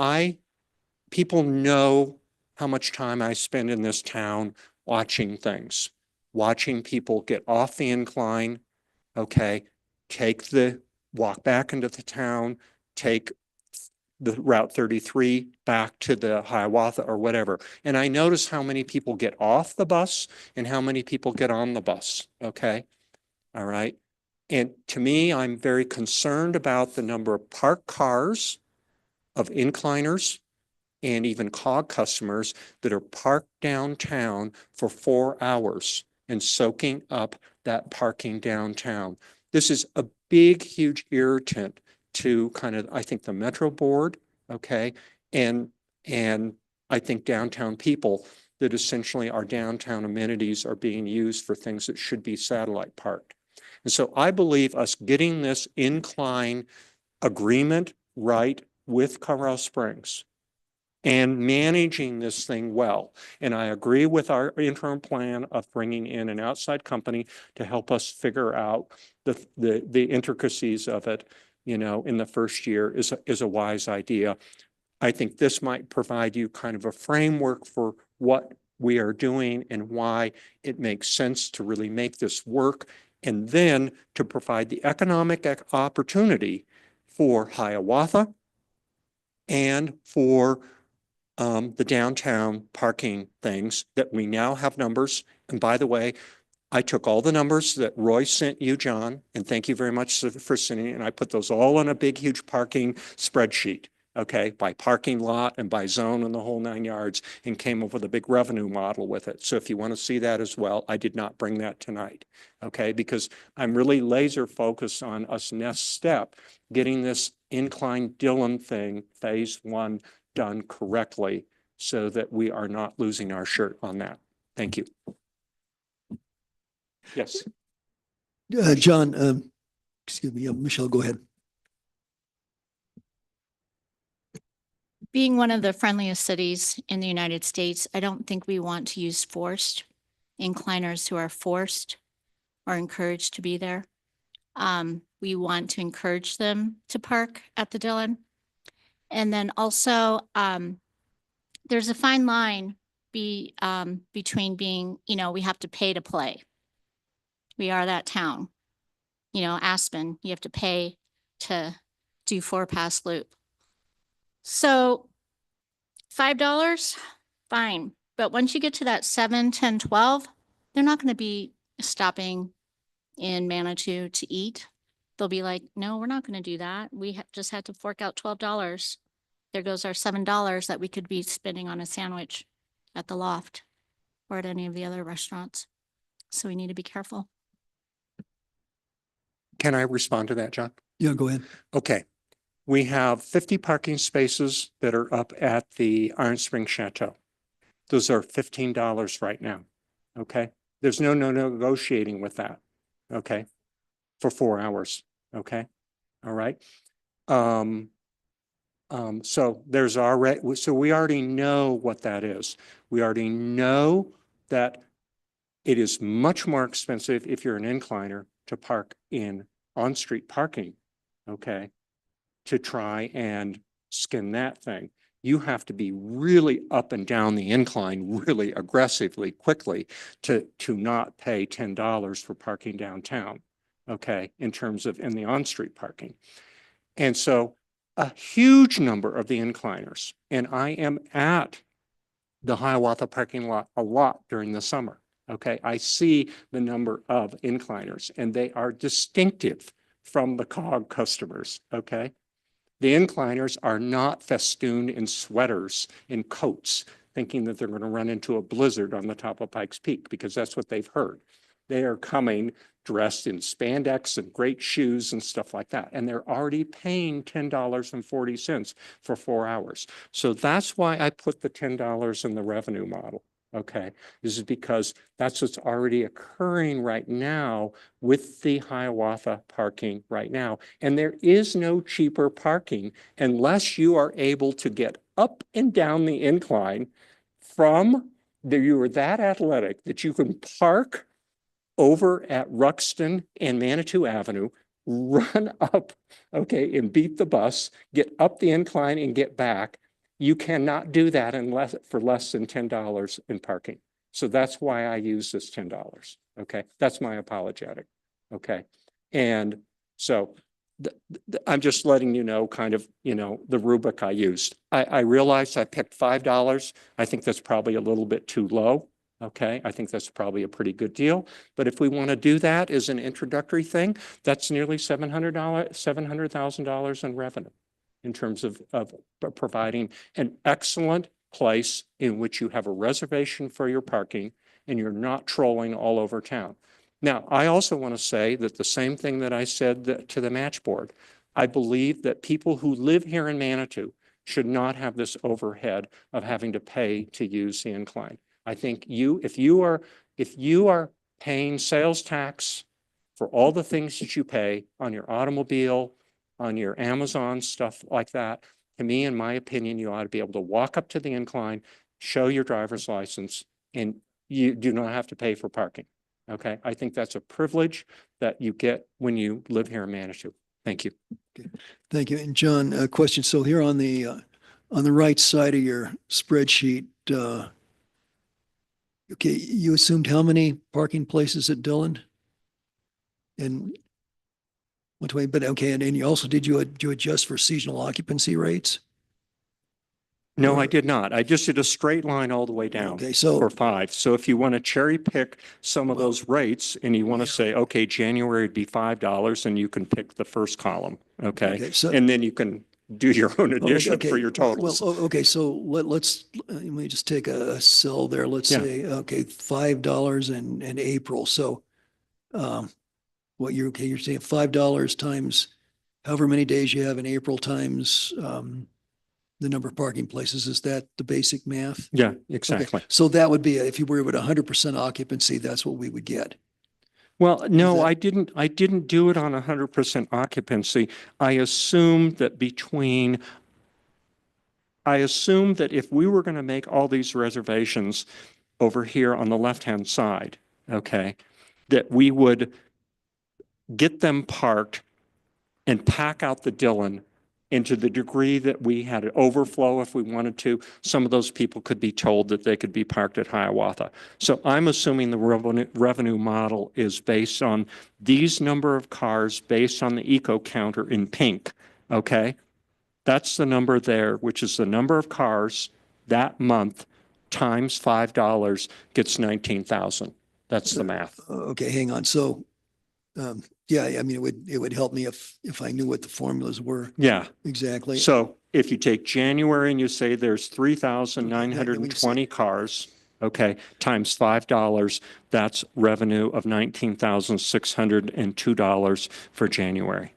people know how much time I spend in this town watching things, watching people get off the incline, okay, walk back into the town, take the Route 33 back to the Hiawatha or whatever. And I notice how many people get off the bus and how many people get on the bus. Okay. All right. And to me, I'm very concerned about the number of parked cars, of incliners, and even COG customers that are parked downtown for 4 hours and soaking up that parking downtown. This is a big, huge irritant to kind of, I think, the Metro Board, okay? And I think downtown people, that essentially our downtown amenities are being used for things that should be satellite parked. And so I believe us getting this incline agreement right with Colorado Springs and managing this thing well. And I agree with our interim plan of bringing in an outside company to help us figure out the intricacies of it, you know, in the first year is a wise idea. I think this might provide you kind of a framework for what we are doing and why it makes sense to really make this work, and then to provide the economic opportunity for Hiawatha and for the downtown parking things that we now have numbers. And by the way, I took all the numbers that Roy sent you, John, and thank you very much for sending it. And I put those all on a big, huge parking spreadsheet, okay, by parking lot and by zone and the whole 9 yards, and came up with a big revenue model with it. So if you want to see that as well, I did not bring that tonight, okay, because I'm really laser focused on us next step, getting this incline Dillon thing, phase 1, done correctly so that we are not losing our shirt on that. Thank you. Yes. John, excuse me, Michelle, go ahead. Being one of the friendliest cities in the United States, I don't think we want to use forced incliners who are forced or encouraged to be there. We want to encourage them to park at the Dillon. And then also, there's a fine line between being, you know, we have to pay to play. We are that town. You know, Aspen, you have to pay to do 4-pass loop. So $5, fine. But once you get to that 7, 10, 12, they're not going to be stopping in Manitou to eat. They'll be like, no, we're not going to do that. We just had to fork out $12. There goes our $7 that we could be spending on a sandwich at the Loft or at any of the other restaurants. So we need to be careful. Can I respond to that, John? Yeah, go ahead. Okay. We have 50 parking spaces that are up at the Iron Spring Chateau. Those are $15 right now. Okay. There's no negotiating with that. Okay. For 4 hours. Okay. All right. So there's already, so we already know what that is. We already know that it is much more expensive if you're an incliner to park in on-street parking, okay, to try and skin that thing. You have to be really up and down the incline really aggressively, quickly to not pay $10 for parking downtown, okay, in terms of in the on-street parking. And so a huge number of the incliners, and I am at the Hiawatha parking lot a lot during the summer. Okay, I see the number of incliners and they are distinctive from the COG customers. Okay, the incliners are not festooned in sweaters, in coats, thinking that they're going to run into a blizzard on the top of Pikes Peak because that's what they've heard. They are coming dressed in spandex and great shoes and stuff like that. And they're already paying $10.40 for 4 hours. So that's why I put the $10 in the revenue model. Okay, this is because that's what's already occurring right now with the Hiawatha parking right now. And there is no cheaper parking unless you are able to get up and down the incline from there. You are that athletic that you can park over at Ruxton and Manitou Avenue, run up, okay, and beat the bus, get up the incline and get back. You cannot do that unless for less than $10 in parking. So that's why I use this $10. Okay, that's my apologetic. Okay, and so I'm just letting you know kind of, the rubric I used. I realized I picked $5. I think that's probably a little bit too low. Okay, I think that's probably a pretty good deal. But if we want to do that as an introductory thing, that's nearly $700,000 in revenue in terms of providing an excellent place in which you have a reservation for your parking and you're not trolling all over town. Now, I also want to say that the same thing that I said to the match board, I believe that people who live here in Manitou should not have this overhead of having to pay to use the incline. I think if you are paying sales tax for all the things that you pay on your automobile, on your Amazon, stuff like that, to me, in my opinion, you ought to be able to walk up to the incline, show your driver's license, and you do not have to pay for parking. Okay, I think that's a privilege that you get when you live here in Manitou. Thank you. Okay. Thank you. And John, a question. So here on the right side of your spreadsheet, okay, you assumed how many parking places at Dillon? And what way? But okay, and you also did you adjust for seasonal occupancy rates? No, I did not. I just did a straight line all the way down Okay, so for 5. So if you want to cherry pick some of Well, those rates and you want to yeah. say, okay, January would be $5, and you can pick the first column. Okay. so And then you can do your own addition okay, for your well, totals. okay, so let me just take a cell there. Let's Yeah. say okay, $5 in April. So what you're saying $5 times however many days you have in April times the number of parking places. Is that the basic math? Yeah, Okay, exactly. so that would be if you were at 100% occupancy, that's what we would get. Well, no, that- I didn't do it on 100% occupancy. I assumed that if we were going to make all these reservations over here on the left-hand side, okay, that we would get them parked and pack out the Dillon. And to the degree that we had an overflow, if we wanted to, some of those people could be told that they could be parked at Hiawatha. So I'm assuming the revenue model is based on these number of cars based on the eco counter in pink, okay? That's the number there, which is the number of cars that month times $5 gets 19,000. That's the math. Okay, hang on. So yeah, I mean it would help me if I knew what the formulas were Yeah. exactly. So if you take January and you say there's 3,920 cars, okay, times $5, that's revenue of $19,602 for January.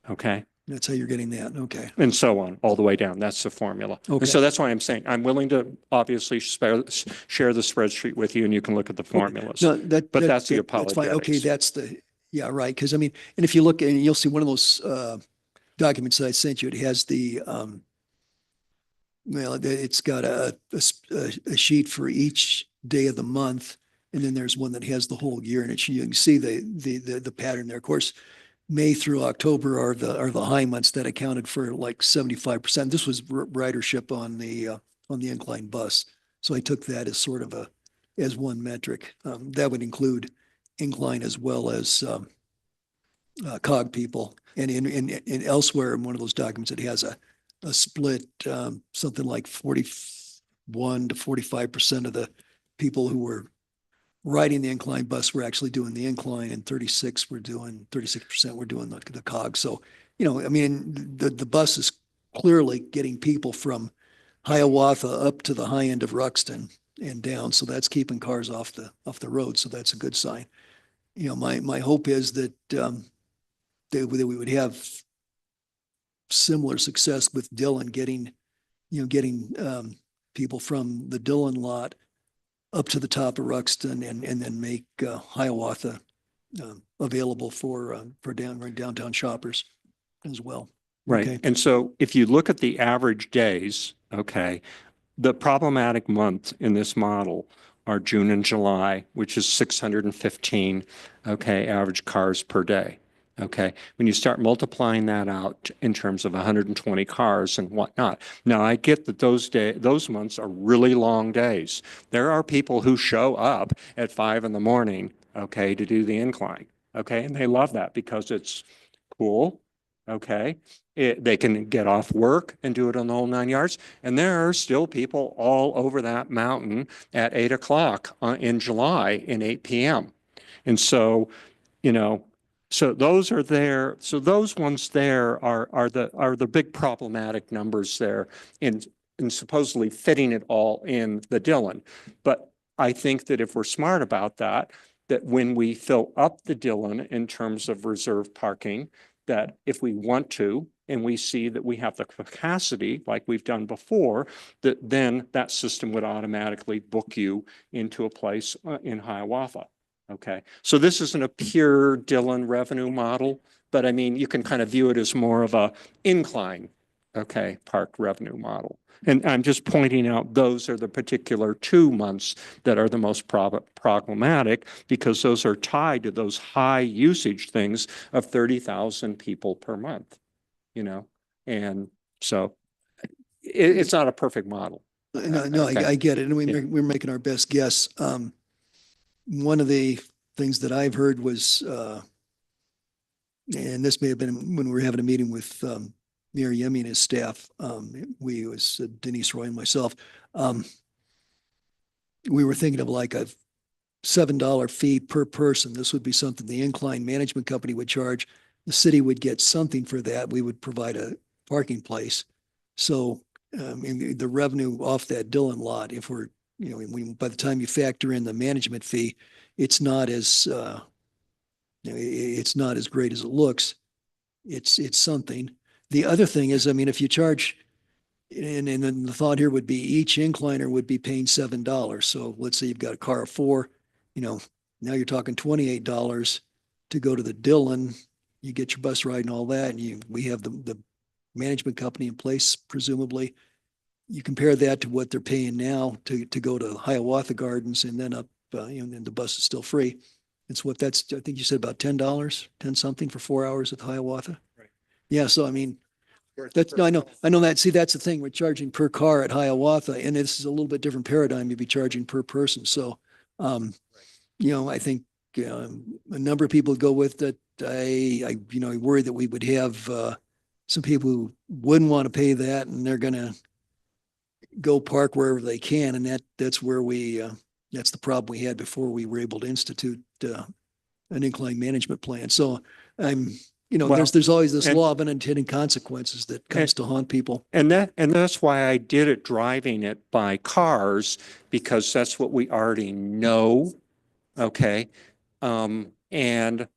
Okay. That's how you're getting that. Okay. And so on, all the way down. That's the formula. Okay. And so that's why I'm saying I'm willing to obviously share the spreadsheet with you and you can look at the formulas. No, But that's the That's fine. Okay, apologetics. yeah, right. Because I mean, and if you look and you'll see one of those documents that I sent you, it has the it's got a sheet for each day of the month, and then there's one that has the whole year, and you can see the pattern there. Of course, May through October are the high months that accounted for like 75%. This was ridership on the incline bus, so I took that as sort of as one metric. That would include incline as well as COG people, and in elsewhere in one of those documents it has a split, something like 41 to 45% of the people who were riding the incline bus were actually doing the incline, and 36% were doing the COG. So, I mean, the bus is clearly getting people from Hiawatha up to the high end of Ruxton and down. So that's keeping cars off the road. So that's a good sign. My hope is that that we would have similar success with Dillon getting people from the Dillon lot up to the top of Ruxton and then make Hiawatha available for downtown shoppers as well. Right. Okay. And so if you look at the average days, okay, the problematic month in this model are June and July, which is 615, okay, average cars per day. Okay. When you start multiplying that out in terms of 120 cars and whatnot. Now I get that those months are really long days. There are people who show up at 5 a.m, okay, to do the incline. Okay. And they love that because it's cool. Okay. They can get off work and do it on the whole 9 yards. And there are still people all over that mountain at 8 o'clock in July and 8 p.m. And so, so those are there. So those ones there are the big problematic numbers there in supposedly fitting it all in the Dillon. But I think that if we're smart about that when we fill up the Dillon in terms of reserve parking, that if we want to, and we see that we have the capacity like we've done before, that then that system would automatically book you into a place in Hiawatha. Okay, so this isn't a pure Dillon revenue model, but I mean, you can kind of view it as more of a incline, okay, park revenue model. And I'm just pointing out those are the particular 2 months that are the most problematic, because those are tied to those high usage things of 30,000 people per month, and so it's not a perfect model. No, Okay. I get it. And Yeah. we're making our best guess. One of the things that I've heard was, and this may have been when we were having a meeting with Mayor Yemi and his staff, we was Denise Roy and myself. We were thinking of like a $7 fee per person. This would be something the incline management company would charge. The city would get something for that. We would provide a parking place. So and the revenue off that Dillon lot, if we're, by the time you factor in the management fee, it's not as it's not as great as it looks. It's something. The other thing is, if you charge, and then the thought here would be each incliner would be paying $7. So let's say you've got a car of 4, now you're talking $28 to go to the Dillon. You get your bus ride and all that, and we have the management company in place, presumably. You compare that to what they're paying now to go to Hiawatha Gardens and then up, and the bus is still free. It's I think you said about $10, 10 something for 4 hours at Hiawatha. Right. Yeah. So, I know that. See, that's the thing. We're charging per car at Hiawatha, and this is a little bit different paradigm. You'd be charging per person. So, I think a number of people go with that. I worry that we would have some people who wouldn't want to pay that, and they're going to go park wherever they can, and that's where that's the problem we had before we were able to institute an incline management plan. So there's always this law of unintended consequences that comes to haunt people. And that's why I did it driving it by cars, because that's what we already know. Okay. And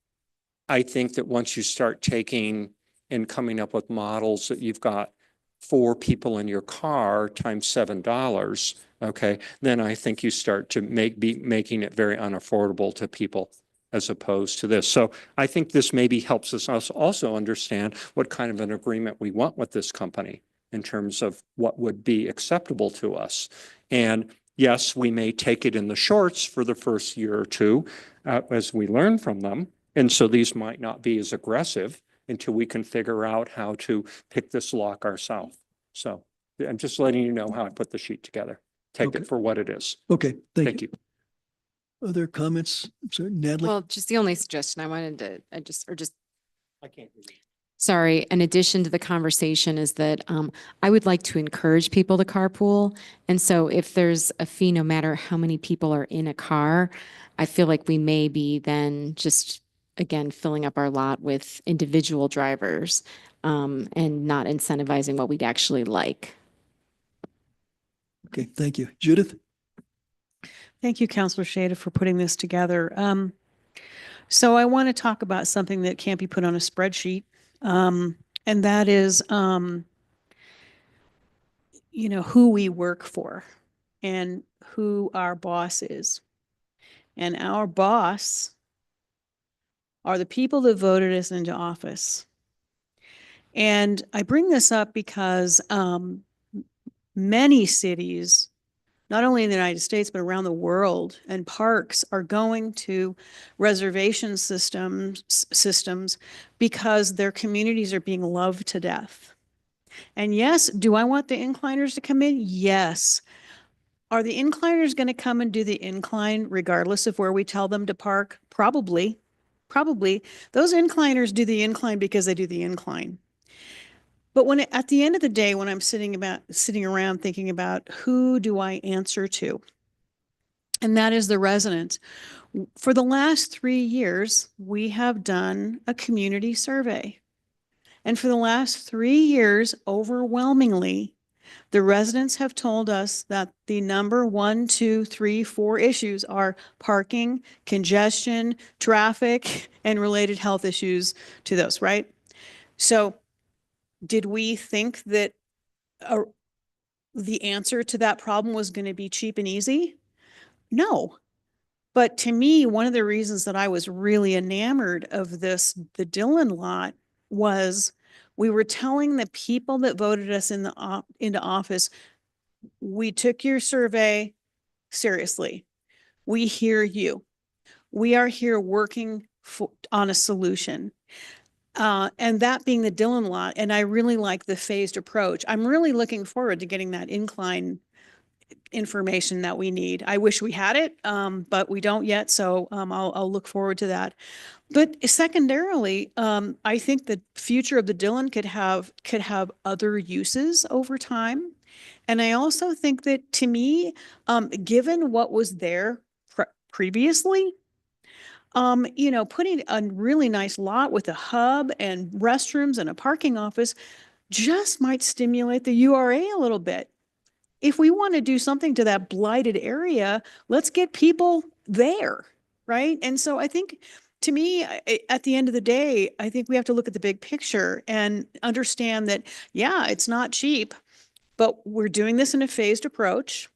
I think that once you start taking and coming up with models that you've got 4 people in your car times $7, okay, then I think you start to be making it very unaffordable to people as opposed to this. So I think this maybe helps us also understand what kind of an agreement we want with this company in terms of what would be acceptable to us. And yes, we may take it in the shorts for the first year or two as we learn from them. And so these might not be as aggressive until we can figure out how to pick this lock ourselves. So I'm just letting you know how I put the sheet together. Take Okay. it for what it is. Okay. Thank you. you. Other comments? Sorry, Natalie? Well, just the only suggestion I wanted to, I can't hear you. sorry, in addition to the conversation is that I would like to encourage people to carpool. And so if there's a fee, no matter how many people are in a car, I feel like we may be then just, again, filling up our lot with individual drivers and not incentivizing what we'd actually like. Okay. Thank you. Judith? Thank you, Councilor Shada, for putting this together. So I want to talk about something that can't be put on a spreadsheet. And that is, who we work for and who our boss is. And our boss are the people that voted us into office. And I bring this up because many cities, not only in the United States, but around the world, and parks are going to reservation systems because their communities are being loved to death. And yes, do I want the incliners to come in? Yes. Are the incliners going to come and do the incline regardless of where we tell them to park? Probably. probably those incliners do the incline because they do the incline. But at the end of the day, when I'm sitting around thinking about who do I answer to, and that is the resident. For the last 3 years, we have done a community survey. And for the last 3 years, overwhelmingly, the residents have told us that the number 1, 2, 3, 4 issues are parking, congestion, traffic, and related health issues to those, right? So did we think that the answer to that problem was going to be cheap and easy? No. But to me, one of the reasons that I was really enamored of the Dillon lot was we were telling the people that voted us into office, we took your survey seriously. We hear you. We are here working on a solution. And that being the Dillon lot, and I really like the phased approach. I'm really looking forward to getting that incline information that we need. I wish we had it, but we don't yet. So I'll look forward to that. But secondarily, I think the future of the Dillon could have other uses over time. And I also think that, to me, given what was there previously, putting a really nice lot with a hub and restrooms and a parking office just might stimulate the URA a little bit. If we want to do something to that blighted area, let's get people there, right? And so I think, to me, at the end of the day, I think we have to look at the big picture and understand that, yeah, it's not cheap, but we're doing this in a phased approach.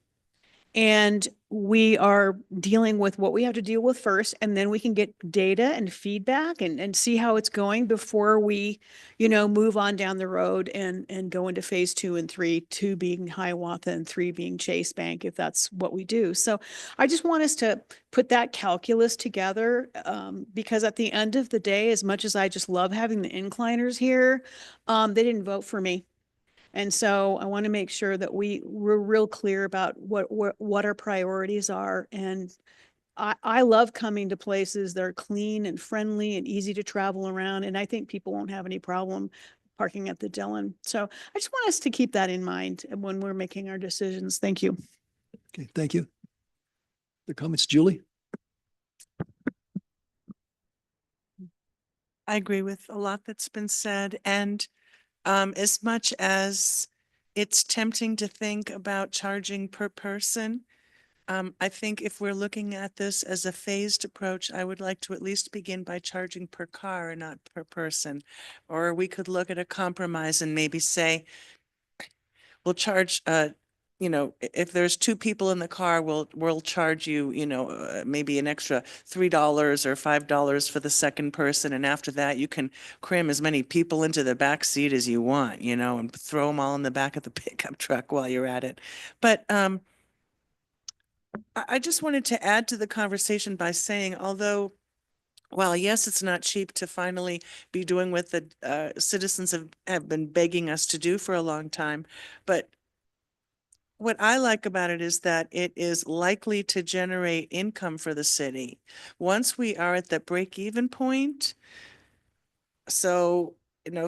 And we are dealing with what we have to deal with first, and then we can get data and feedback and see how it's going before we, move on down the road and go into phase 2 and 3, 2 being Hiawatha and 3 being Chase Bank, if that's what we do. So I just want us to put that calculus together, because at the end of the day, as much as I just love having the incliners here, they didn't vote for me. And so I want to make sure that we're real clear about what our priorities are. And I love coming to places that are clean and friendly and easy to travel around. And I think people won't have any problem parking at the Dillon. So I just want us to keep that in mind when we're making our decisions. Thank you. Okay, thank you. The comments, Julie? I agree with a lot that's been said. And as much as it's tempting to think about charging per person, I think if we're looking at this as a phased approach, I would like to at least begin by charging per car and not per person. Or we could look at a compromise and maybe say, we'll charge, if there's 2 people in the car, we'll charge you, maybe an extra $3 or $5 for the second person. And after that, you can cram as many people into the back seat as you want, and throw them all in the back of the pickup truck while you're at it. But I just wanted to add to the conversation by saying, although, well, yes, it's not cheap to finally be doing what the citizens have been begging us to do for a long time, but what I like about it is that it is likely to generate income for the city. Once we are at the break-even point, so,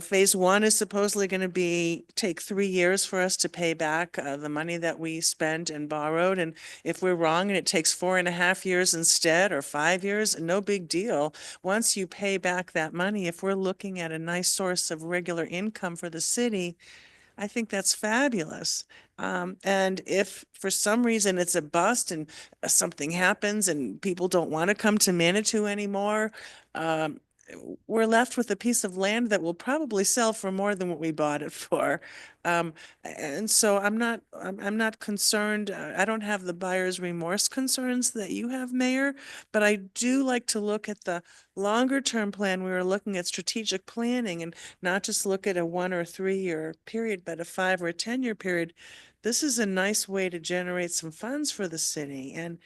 phase 1 is supposedly going to take 3 years for us to pay back the money that we spent and borrowed. And if we're wrong and it takes 4.5 years instead, or 5 years, no big deal. Once you pay back that money, if we're looking at a nice source of regular income for the city, I think that's fabulous. And if for some reason it's a bust and something happens and people don't want to come to Manitou anymore, we're left with a piece of land that will probably sell for more than what we bought it for. And so I'm not concerned. I don't have the buyer's remorse concerns that you have, Mayor, but I do like to look at the longer term plan. We were looking at strategic planning and not just look at a 1 or 3 year period, but a 5 or a 10-year period. This is a nice way to generate some funds for the city. And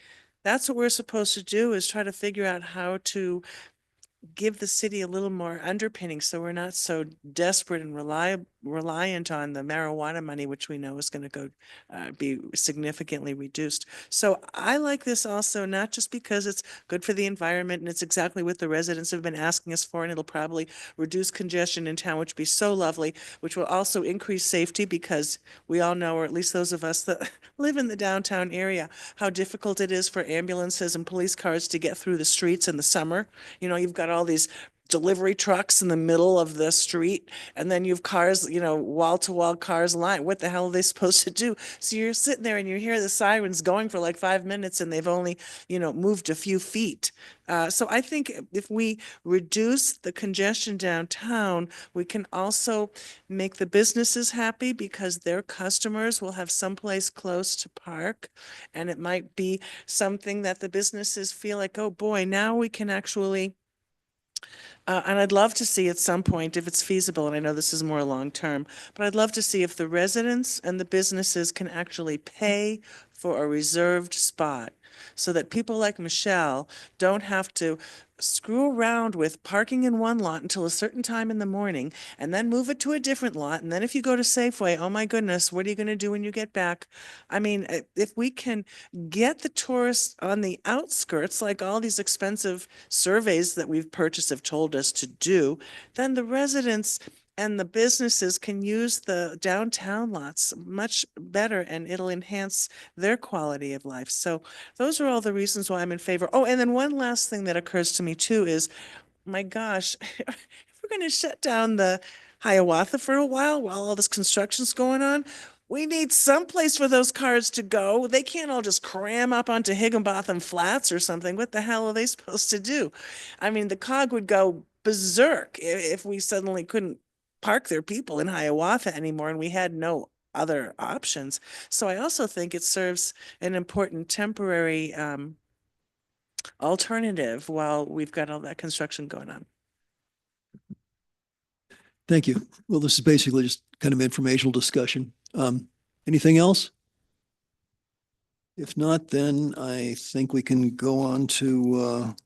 that's what we're supposed to do, is try to figure out how to give the city a little more underpinning so we're not so desperate and reliant on the marijuana money, which we know is going to go be significantly reduced. So I like this also, not just because it's good for the environment and it's exactly what the residents have been asking us for, and it'll probably reduce congestion in town, which would be so lovely, which will also increase safety because we all know, or at least those of us that live in the downtown area, how difficult it is for ambulances and police cars to get through the streets in the summer. You know, you've got all these delivery trucks in the middle of the street, and then you've cars, you know, wall-to-wall cars line. What the hell are they supposed to do? So you're sitting there and you hear the sirens going for like 5 minutes and they've only, you know, moved a few feet. So I think if we reduce the congestion downtown, we can also make the businesses happy because their customers will have someplace close to park. And it might be something that the businesses feel like, oh boy, now we can actually and I'd love to see at some point, if it's feasible, and I know this is more long-term, but I'd love to see if the residents and the businesses can actually pay for a reserved spot so that people like Michelle don't have to screw around with parking in one lot until a certain time in the morning and then move it to a different lot. And then if you go to Safeway, oh my goodness, what are you going to do when you get back? I mean, if we can get the tourists on the outskirts, like all these expensive surveys that we've purchased have told us to do, then the residents and the businesses can use the downtown lots much better, and it'll enhance their quality of life. So those are all the reasons why I'm in favor. Oh, and then one last thing that occurs to me too is, my gosh, if we're going to shut down the Hiawatha for a while all this construction's going on, we need someplace for those cars to go. They can't all just cram up onto Higginbotham Flats or something. What the hell are they supposed to do? I mean, the COG would go berserk if we suddenly couldn't park their people in Hiawatha anymore and we had no other options. So I also think it serves an important temporary alternative while we've got all that construction going on. Thank you. Well, this is basically just kind of informational discussion. Anything else? If not, then I think we can go on to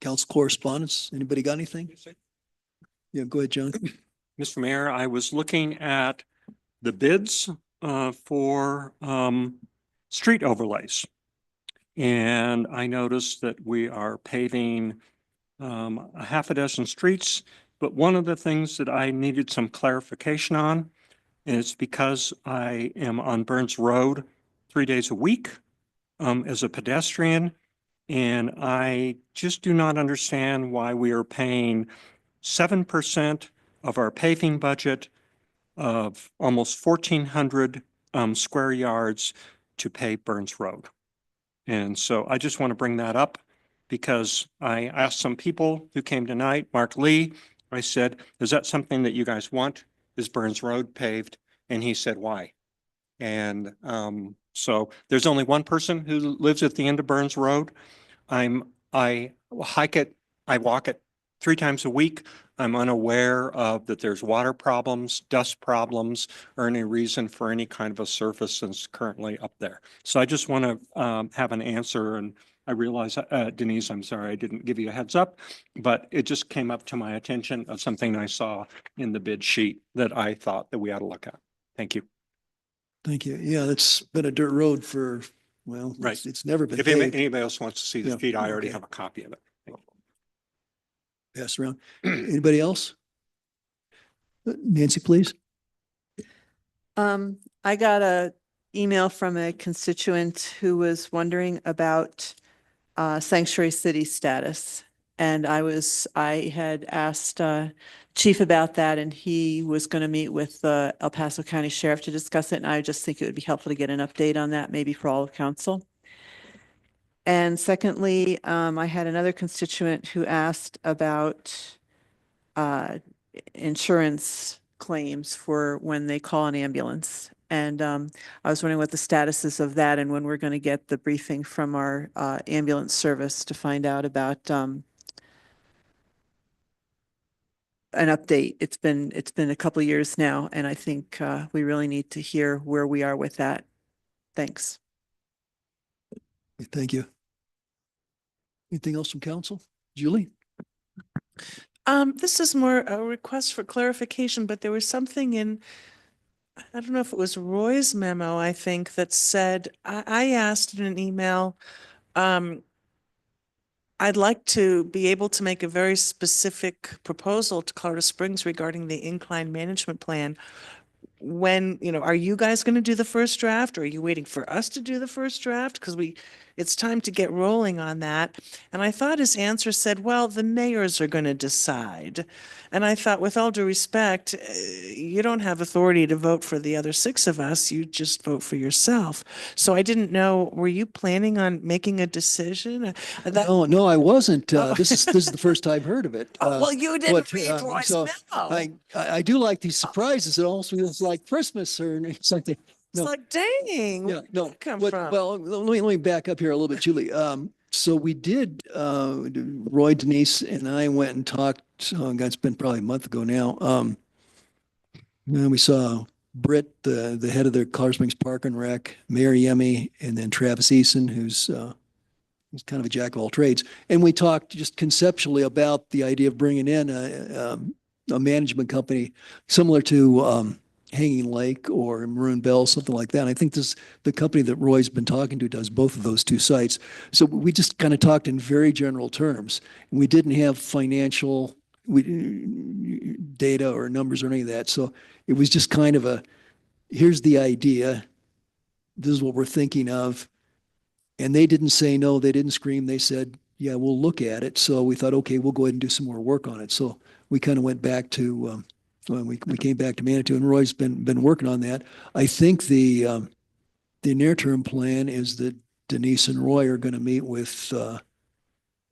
council correspondence. Anybody got anything? Yeah, go ahead, John. Mr. Mayor, I was looking at the bids for street overlays. And I noticed that we are paving a half a dozen streets, but one of the things that I needed some clarification on is because I am on Burns Road 3 days a week as a pedestrian, and I just do not understand why we are paying 7% of our paving budget of almost 1,400 square yards to pave Burns Road. And so I just want to bring that up because I asked some people who came tonight, Mark Lee, I said, is that something that you guys want? Is Burns Road paved? And he said, why? And so there's only one person who lives at the end of Burns Road. I hike it, I walk it 3 times a week. I'm unaware of that there's water problems, dust problems, or any reason for any kind of a surface that's currently up there. So I just want to have an answer. And I realize, Denise, I'm sorry, I didn't give you a heads up, but it just came up to my attention of something I saw in the bid sheet that I thought that we ought to look at. Thank you. Thank you. Yeah, that's been a dirt road for, well, Right. it's never been If paved. anybody else wants to see the Yeah, sheet, I already okay. have a copy of it. Pass around. Anybody else? Nancy, please. I got a email from a constituent who was wondering about sanctuary city status. And I had asked Chief about that, and he was going to meet with the El Paso County Sheriff to discuss it. And I just think it would be helpful to get an update on that, maybe for all of council. And secondly, I had another constituent who asked about insurance claims for when they call an ambulance. And I was wondering what the status is of that and when we're going to get the briefing from our ambulance service to find out about an update. It's been a couple of years now, and I think we really need to hear where we are with that. Thanks. Thank you. Anything else from council? Julie? This is more a request for clarification, but there was something in, I don't know if it was Roy's memo, I think, that said, I asked in an email, I'd like to be able to make a very specific proposal to Colorado Springs regarding the incline management plan. When, are you guys going to do the first draft, or are you waiting for us to do the first draft? Because it's time to get rolling on that. And I thought his answer said, well, the mayors are going to decide. And I thought, with all due respect, you don't have authority to vote for the other 6 of us. You just vote for yourself. So I didn't know, were you planning on making a decision? No, I wasn't. Oh. This is the first I've heard of it. Well, you didn't but, read Roy's so memo. I do like these surprises. It almost feels like Christmas or something. It's No. like, dang, Yeah, where'd no. that come What, from? well, let me back up here a little bit, Julie. So we did, Roy, Denise, and I went and talked, it's been probably a month ago now. And we saw Britt, the head of the Colorado Springs Park and Rec, Mayor Yemi, and then Travis Eason, who's kind of a jack of all trades. And we talked just conceptually about the idea of bringing in a management company similar to Hanging Lake or Maroon Bell, something like that. And I think the company that Roy's been talking to does both of those 2 sites. So we just kind of talked in very general terms. We didn't have financial data or numbers or any of that. So it was just kind of here's the idea. This is what we're thinking of. And they didn't say no, they didn't scream. They said, yeah, we'll look at it. So we thought, okay, we'll go ahead and do some more work on it. So we kind of went back to, we came back to Manitou, and Roy's been working on that. I think the near-term plan is that Denise and Roy are going to meet with a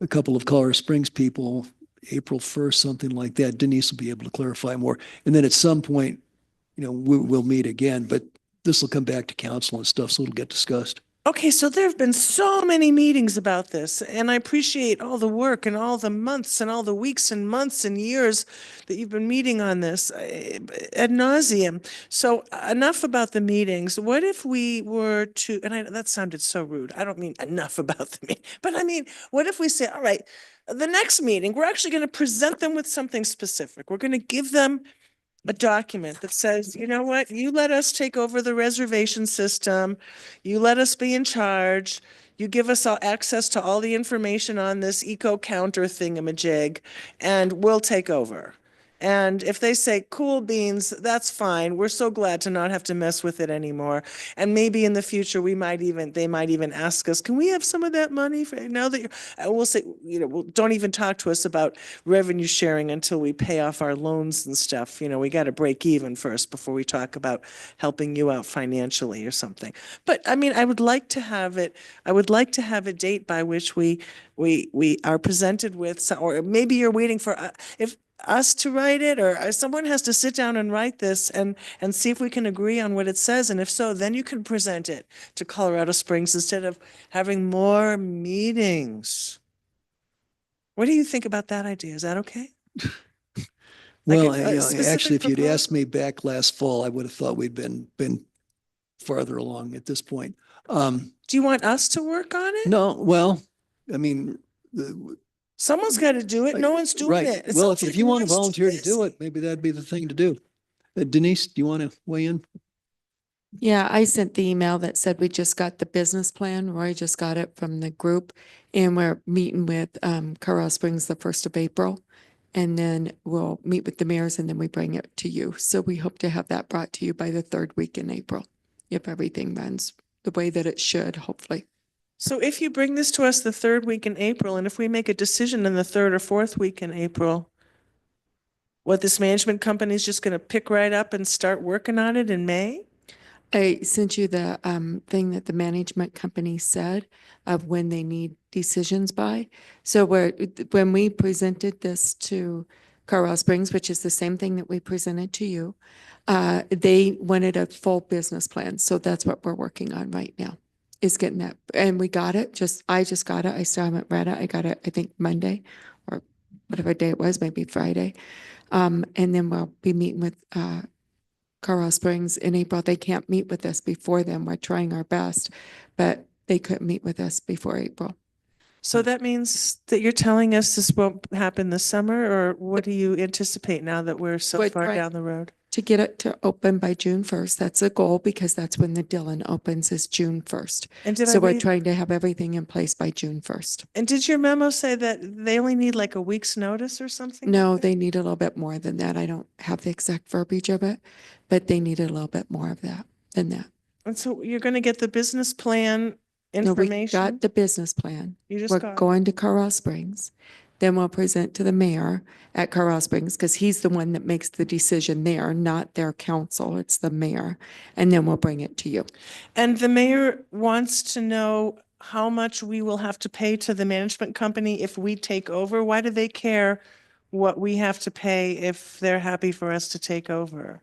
couple of Colorado Springs people April 1st, something like that. Denise will be able to clarify more. And then at some point, we'll meet again, but this will come back to council and stuff, so it'll get discussed. Okay, so there have been so many meetings about this, and I appreciate all the work and all the months and all the weeks and months and years that you've been meeting on this ad nauseum. So enough about the meetings. What if we were to, and that sounded so rude. I don't mean enough about the meeting, but I mean, what if we say, all right, the next meeting, we're actually going to present them with something specific. We're going to give them a document that says, you know what, you let us take over the reservation system, you let us be in charge, you give us all access to all the information on this eco counter thingamajig, and we'll take over. And if they say, cool beans, that's fine. We're so glad to not have to mess with it anymore. And maybe in the future, they might even ask us, can we have some of that money for now that we'll say, don't even talk to us about revenue sharing until we pay off our loans and stuff. We got to break even first before we talk about helping you out financially or something. But I mean, I would like to have a date by which we are presented with, or maybe you're waiting for, if us to write it, or someone has to sit down and write this and see if we can agree on what it says. And if so, then you can present it to Colorado Springs instead of having more meetings. What do you think about that idea? Is that okay? Well, Like a specific actually, if you'd proposal? asked me back last fall, I would have thought we'd been farther along at this point. Do you want us to work on it? No, well, I mean, Someone's got to do it. No one's doing right. it. It Well, sounds if like you want to Roy's too volunteer to do busy. it, maybe that'd be the thing to do. Denise, do you want to weigh in? Yeah, I sent the email that said we just got the business plan. Roy just got it from the group. And we're meeting with Colorado Springs the 1st of April. And then we'll meet with the mayors and then we bring it to you. So we hope to have that brought to you by the 3rd week in April, if everything runs the way that it should, hopefully. So if you bring this to us the 3rd week in April, and if we make a decision in the 3rd or 4th week in April, what, this management company is just going to pick right up and start working on it in May? I sent you the thing that the management company said of when they need decisions by. So when we presented this to Colorado Springs, which is the same thing that we presented to you, they wanted a full business plan. So that's what we're working on right now, is getting that. And we got it. I just got it. I still haven't read it. I got it, I think, Monday or whatever day it was, maybe Friday. And then we'll be meeting with Colorado Springs in April. They can't meet with us before then. We're trying our best, but they couldn't meet with us before April. So that means that you're telling us this won't happen this summer, or what do you anticipate now that we're so We're far trying- down the road? To get it to open by June 1st. That's the goal because that's when the Dillon opens is June 1st. And did I So we're read, trying to have everything in place by June 1st. and did your memo say that they only need like a week's notice or something? No, like that? they need a little bit more than that. I don't have the exact verbiage of it, but they needed a little bit more of that than that. And so you're going to get the business plan No, we information? got the business plan. You just We're got, going to Carl Springs. Then we'll present to the mayor at Carl Springs because he's the one that makes the decision there, not their council. It's the mayor. And then we'll bring it to you. and the mayor wants to know how much we will have to pay to the management company if we take over. Why do they care what we have to pay if they're happy for us to take over?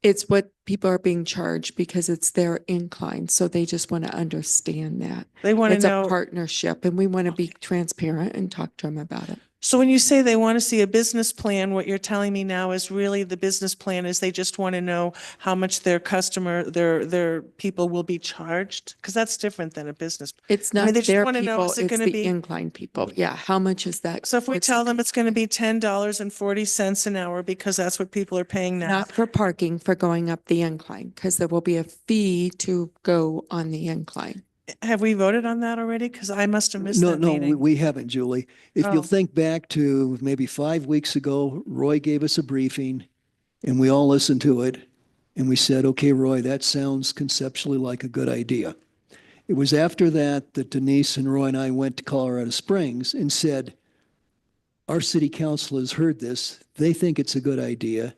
It's what people are being charged because it's their incline. So they just want to understand that. They want to It's a know. partnership and we want to be transparent and talk to them about it. So when you say they want to see a business plan, what you're telling me now is really the business plan is they just want to know how much their customer, their people will be charged? Because that's different than a business. It's I mean, not they just their wanna know, people, is it it's gonna the be- incline people. Yeah, how much is that? So if we What's- tell them it's going to be $10.40 an hour because that's what people are paying now. Not for parking, for going up the incline, because there will be a fee to go on the incline. Have we voted on that already? Because I must have missed No, that no, meeting. we haven't, Julie. If Oh. you'll think back to maybe 5 weeks ago, Roy gave us a briefing and we all listened to it. And we said, okay, Roy, that sounds conceptually like a good idea. It was after that that Denise and Roy and I went to Colorado Springs and said, our city council has heard this. They think it's a good idea.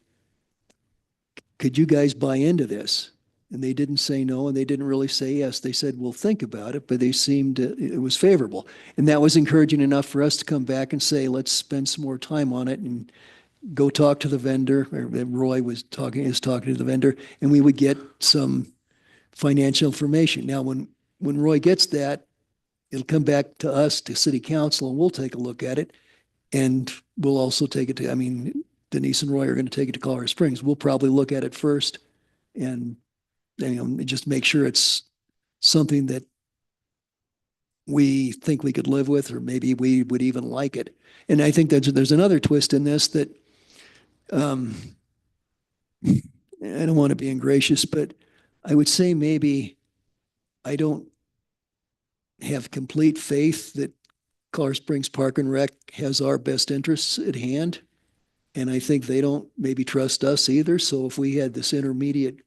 Could you guys buy into this? And they didn't say no, and they didn't really say yes. They said, we'll think about it, but they seemed, it was favorable. And that was encouraging enough for us to come back and say, let's spend some more time on it and go talk to the vendor. Or Roy is talking to the vendor, and we would get some financial information. Now, when Roy gets that, it'll come back to us, to city council, and we'll take a look at it. And we'll also take it to, I mean, Denise and Roy are going to take it to Colorado Springs. We'll probably look at it first and just make sure it's something that we think we could live with, or maybe we would even like it. And I think there's another twist in this that I don't want to be ingracious, but I would say maybe I don't have complete faith that Colorado Springs Park and Rec has our best interests at hand. And I think they don't maybe trust us either. So if we had this intermediate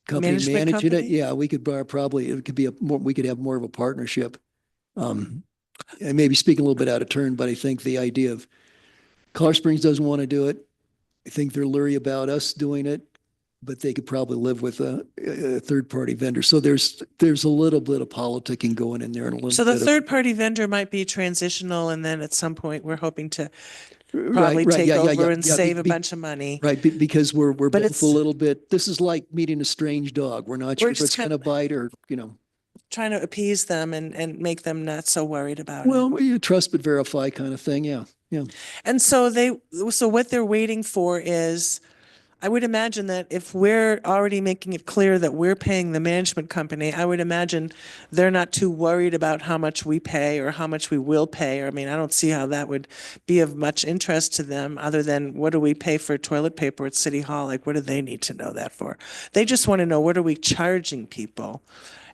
company Management managing it, company? yeah, we could probably, it could be we could have more of a partnership. And maybe speak a little bit out of turn, but I think the idea of Colorado Springs doesn't want to do it. I think they're leery about us doing it, but they could probably live with a third-party vendor. So there's a little bit of politicking going in there and a little So the bit of- third-party vendor might be transitional, and then at some point, we're hoping to Right, probably right, take yeah, yeah, over yeah, and yeah, save a bunch of money. Right, because we're But both it's- a little bit, this is like meeting a strange dog. We're not We're sure if just it's going to bite or, Trying to appease them and make them not so worried about it. well, you trust but verify kind of thing. Yeah, yeah. And so what they're waiting for is, I would imagine that if we're already making it clear that we're paying the management company, I would imagine they're not too worried about how much we pay or how much we will pay. I mean, I don't see how that would be of much interest to them other than what do we pay for toilet paper at City Hall? Like, what do they need to know that for? They just want to know, what are we charging people?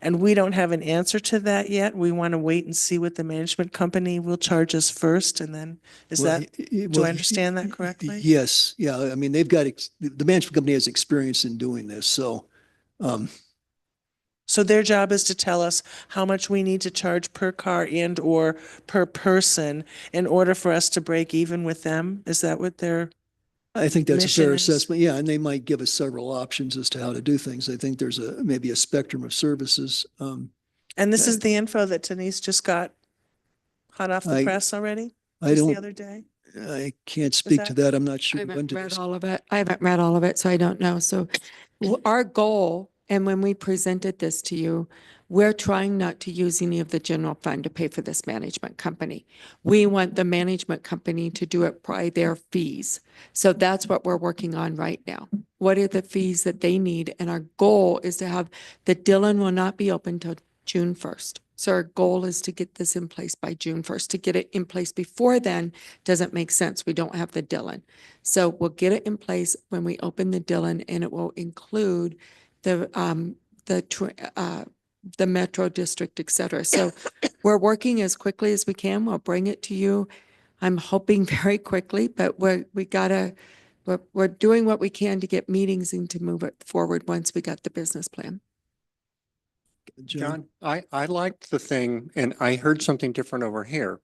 And we don't have an answer to that yet. We want to wait and see what the management company will charge us first, and then, is Well, that, do do I understand that correctly? Yes, yeah. I mean, they've got, the management company has experience in doing this. So, So their job is to tell us how much we need to charge per car and or per person in order for us to break even with them? Is that what they're, I think that's a fair Mission is- assessment. Yeah, and they might give us several options as to how to do things. I think there's maybe a spectrum of services. and this is the info that Denise just got hot off the I- press already? I Just the don't, other day? I can't speak to that. I'm not I sure. when haven't to read dis- all of it. I haven't read all of it, so I don't know. So our goal, and when we presented this to you, we're trying not to use any of the general fund to pay for this management company. We want the management company to do it by their fees. So that's what we're working on right now. What are the fees that they need? And our goal is to have, the Dillon will not be open till June 1st. So our goal is to get this in place by June 1st. To get it in place before then doesn't make sense. We don't have the Dillon. So we'll get it in place when we open the Dillon, and it will include the Metro District, et cetera. So we're working as quickly as we can. We'll bring it to you. I'm hoping very quickly, but we're doing what we can to get meetings and to move it forward once we got the business plan. John, I liked the thing, and I heard something different over here.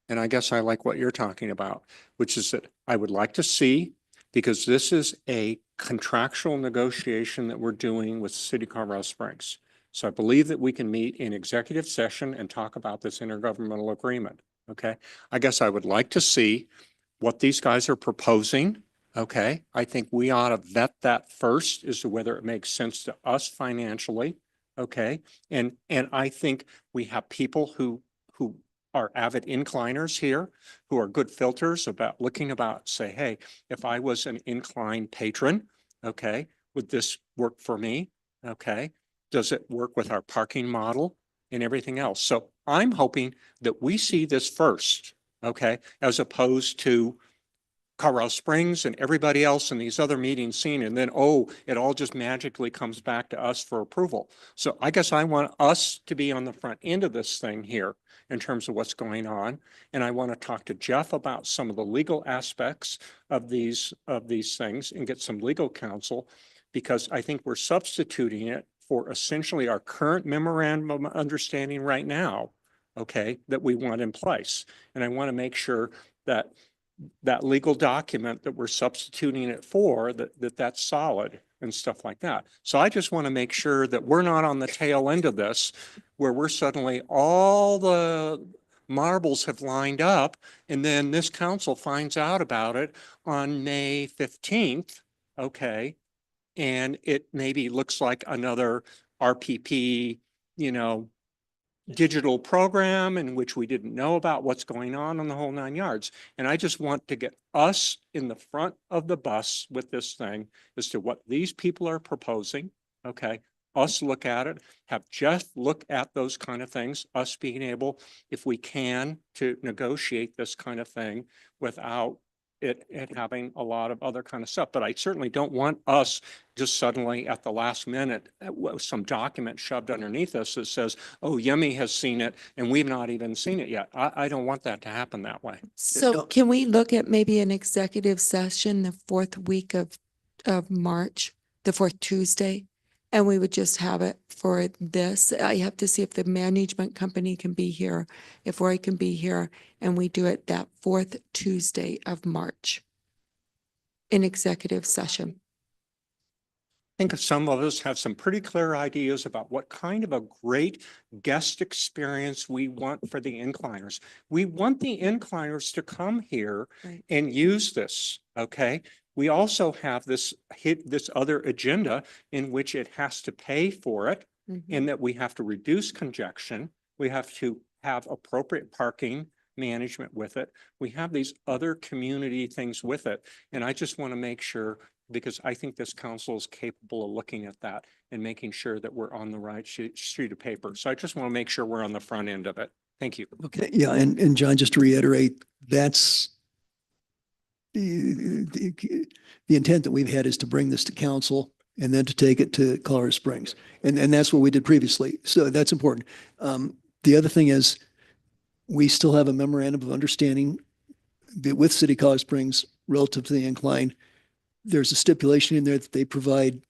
And I guess I like what you're talking about, which is that I would like to see, because this is a contractual negotiation that we're doing with City of Colorado Springs. So I believe that we can meet in executive session and talk about this intergovernmental agreement. Okay. I guess I would like to see what these guys are proposing. Okay. I think we ought to vet that first as to whether it makes sense to us financially. Okay. And I think we have people who are avid incliners here, who are good filters about say, hey, if I was an incline patron, okay, would this work for me? Okay. Does it work with our parking model and everything else? So I'm hoping that we see this first, okay, as opposed to Colorado Springs and everybody else in these other meetings seen, and then, oh, it all just magically comes back to us for approval. So I guess I want us to be on the front end of this thing here in terms of what's going on. And I want to talk to Jeff about some of the legal aspects of these things and get some legal counsel, because I think we're substituting it for essentially our current memorandum of understanding right now, okay, that we want in place. And I want to make sure that that legal document that we're substituting it for, that's solid and stuff like that. So I just want to make sure that we're not on the tail end of this, where we're suddenly all the marbles have lined up, and then this council finds out about it on May 15th, okay, and it maybe looks like another RPP, digital program in which we didn't know about what's going on the whole 9 yards. And I just want to get us in the front of the bus with this thing as to what these people are proposing. Okay. Us look at it, have Jeff look at those kind of things, us being able, if we can, to negotiate this kind of thing without it having a lot of other kind of stuff. But I certainly don't want us just suddenly at the last minute, some document shoved underneath us that says, oh, Yemi has seen it and we've not even seen it yet. I don't want that to happen that way. So can we look at maybe an executive session the fourth week of March, the fourth Tuesday? And we would just have it for this. I have to see if the management company can be here, if Roy can be here, and we do it that fourth Tuesday of March in executive session. I think some of us have some pretty clear ideas about what kind of a great guest experience we want for the incliners. We want the incliners to come here and use this, okay? We also have this other agenda in which it has to pay for it, and that we have to reduce congestion. We have to have appropriate parking management with it. We have these other community things with it. And I just want to make sure, because I think this council is capable of looking at that and making sure that we're on the right sheet of paper. So I just want to make sure we're on the front end of it. Thank you. Okay, yeah, and John, just to reiterate, that's the intent that we've had is to bring this to council and then to take it to Colorado Springs. And that's what we did previously. So that's important. The other thing is we still have a memorandum of understanding with City of Colorado Springs relative to the incline. There's a stipulation in there that they provide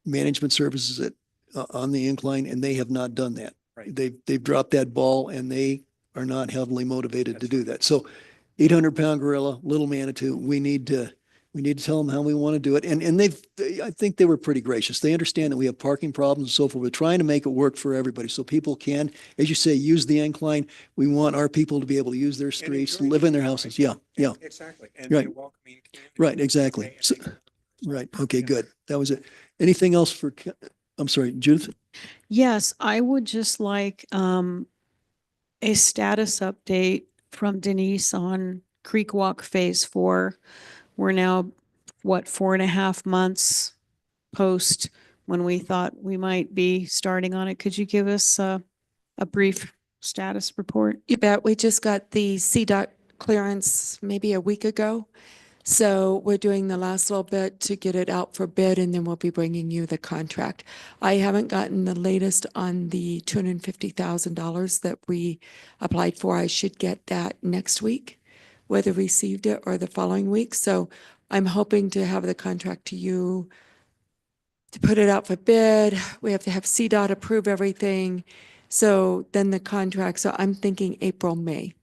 management services on the incline, and they have not done that. Right. They've dropped that ball, and they are not heavily motivated to do that. So 800-pound gorilla, little Manitou, we need to tell them how we want to do it. And I think they were pretty gracious. They understand that we have parking problems and so forth. We're trying to make it work for everybody so people can, as you say, use the incline. We want our people to be able to use their streets, live in their houses. Yeah, yeah. Exactly. And Right. be a welcoming community. Right, exactly. So, right. Okay, good. That was it. Anything else for, I'm sorry, Judith? Yes, I would just like a status update from Denise on Creek Walk Phase 4. We're now, 4.5 months post when we thought we might be starting on it. Could you give us a brief status report? You bet. We just got the CDOT clearance maybe a week ago. So we're doing the last little bit to get it out for bid, and then we'll be bringing you the contract. I haven't gotten the latest on the $250,000 that we applied for. I should get that next week, whether received it or the following week. So I'm hoping to have the contract to you to put it out for bid. We have to have CDOT approve everything. So then the contract, so I'm thinking April, May,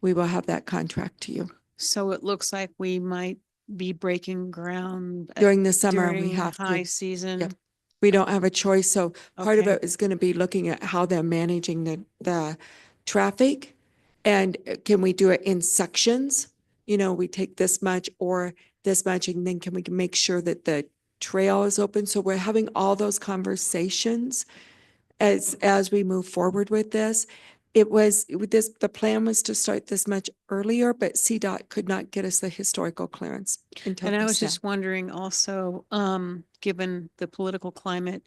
we will have that contract to you. So it looks like we might be breaking ground During the summer, we during have high to. season. Yep. We don't have a choice. So part of Okay. it is going to be looking at how they're managing the traffic. And can we do it in sections? You know, we take this much or this much, and then can we make sure that the trail is open? So we're having all those conversations as we move forward with this. The plan was to start this much earlier, but CDOT could not get us the historical clearance until And I was this just wondering also, given the political climate,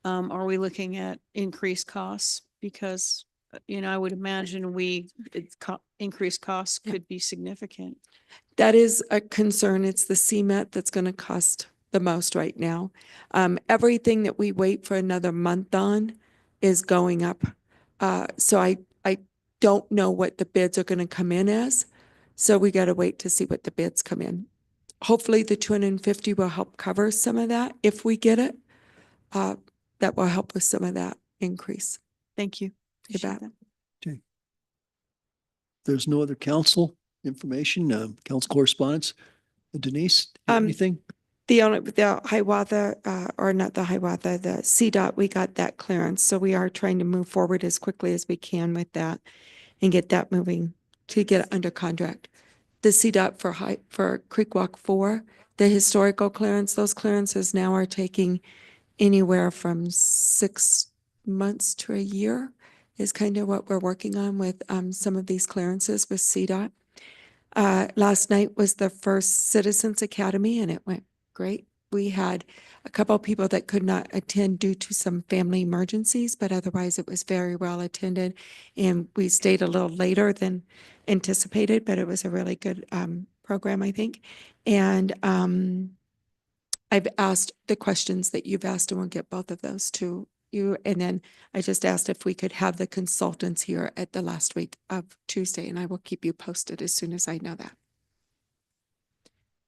are we looking at increased costs? Because, I would imagine increased costs Yeah. could be significant. That is a concern. It's the CMET that's going to cost the most right now. Everything that we wait for another month on is going up. So I don't know what the bids are going to come in as. So we got to wait to see what the bids come in. Hopefully the 250 will help cover some of that if we get it. That will help with some of that increase. Thank you. You Appreciate bet. that. There's no other council information, council correspondence. Denise, you have anything? The Hiawatha, or not the Hiawatha, the CDOT, we got that clearance. So we are trying to move forward as quickly as we can with that and get that moving to get it under contract. The CDOT for Creek Walk 4, the historical clearance, those clearances now are taking anywhere from 6 months to a year is kind of what we're working on with some of these clearances with CDOT. Last night was the first Citizens Academy, and it went great. We had a couple of people that could not attend due to some family emergencies, but otherwise it was very well attended. And we stayed a little later than anticipated, but it was a really good program, I think. And I've asked the questions that you've asked, and we'll get both of those to you. And then I just asked if we could have the consultants here at the last week of Tuesday, and I will keep you posted as soon as I know that.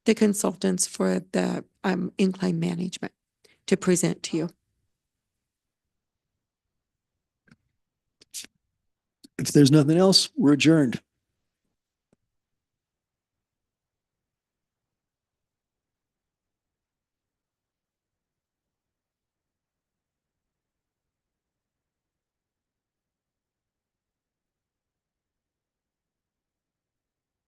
The consultants for the incline management to present to you. If there's nothing else, we're adjourned.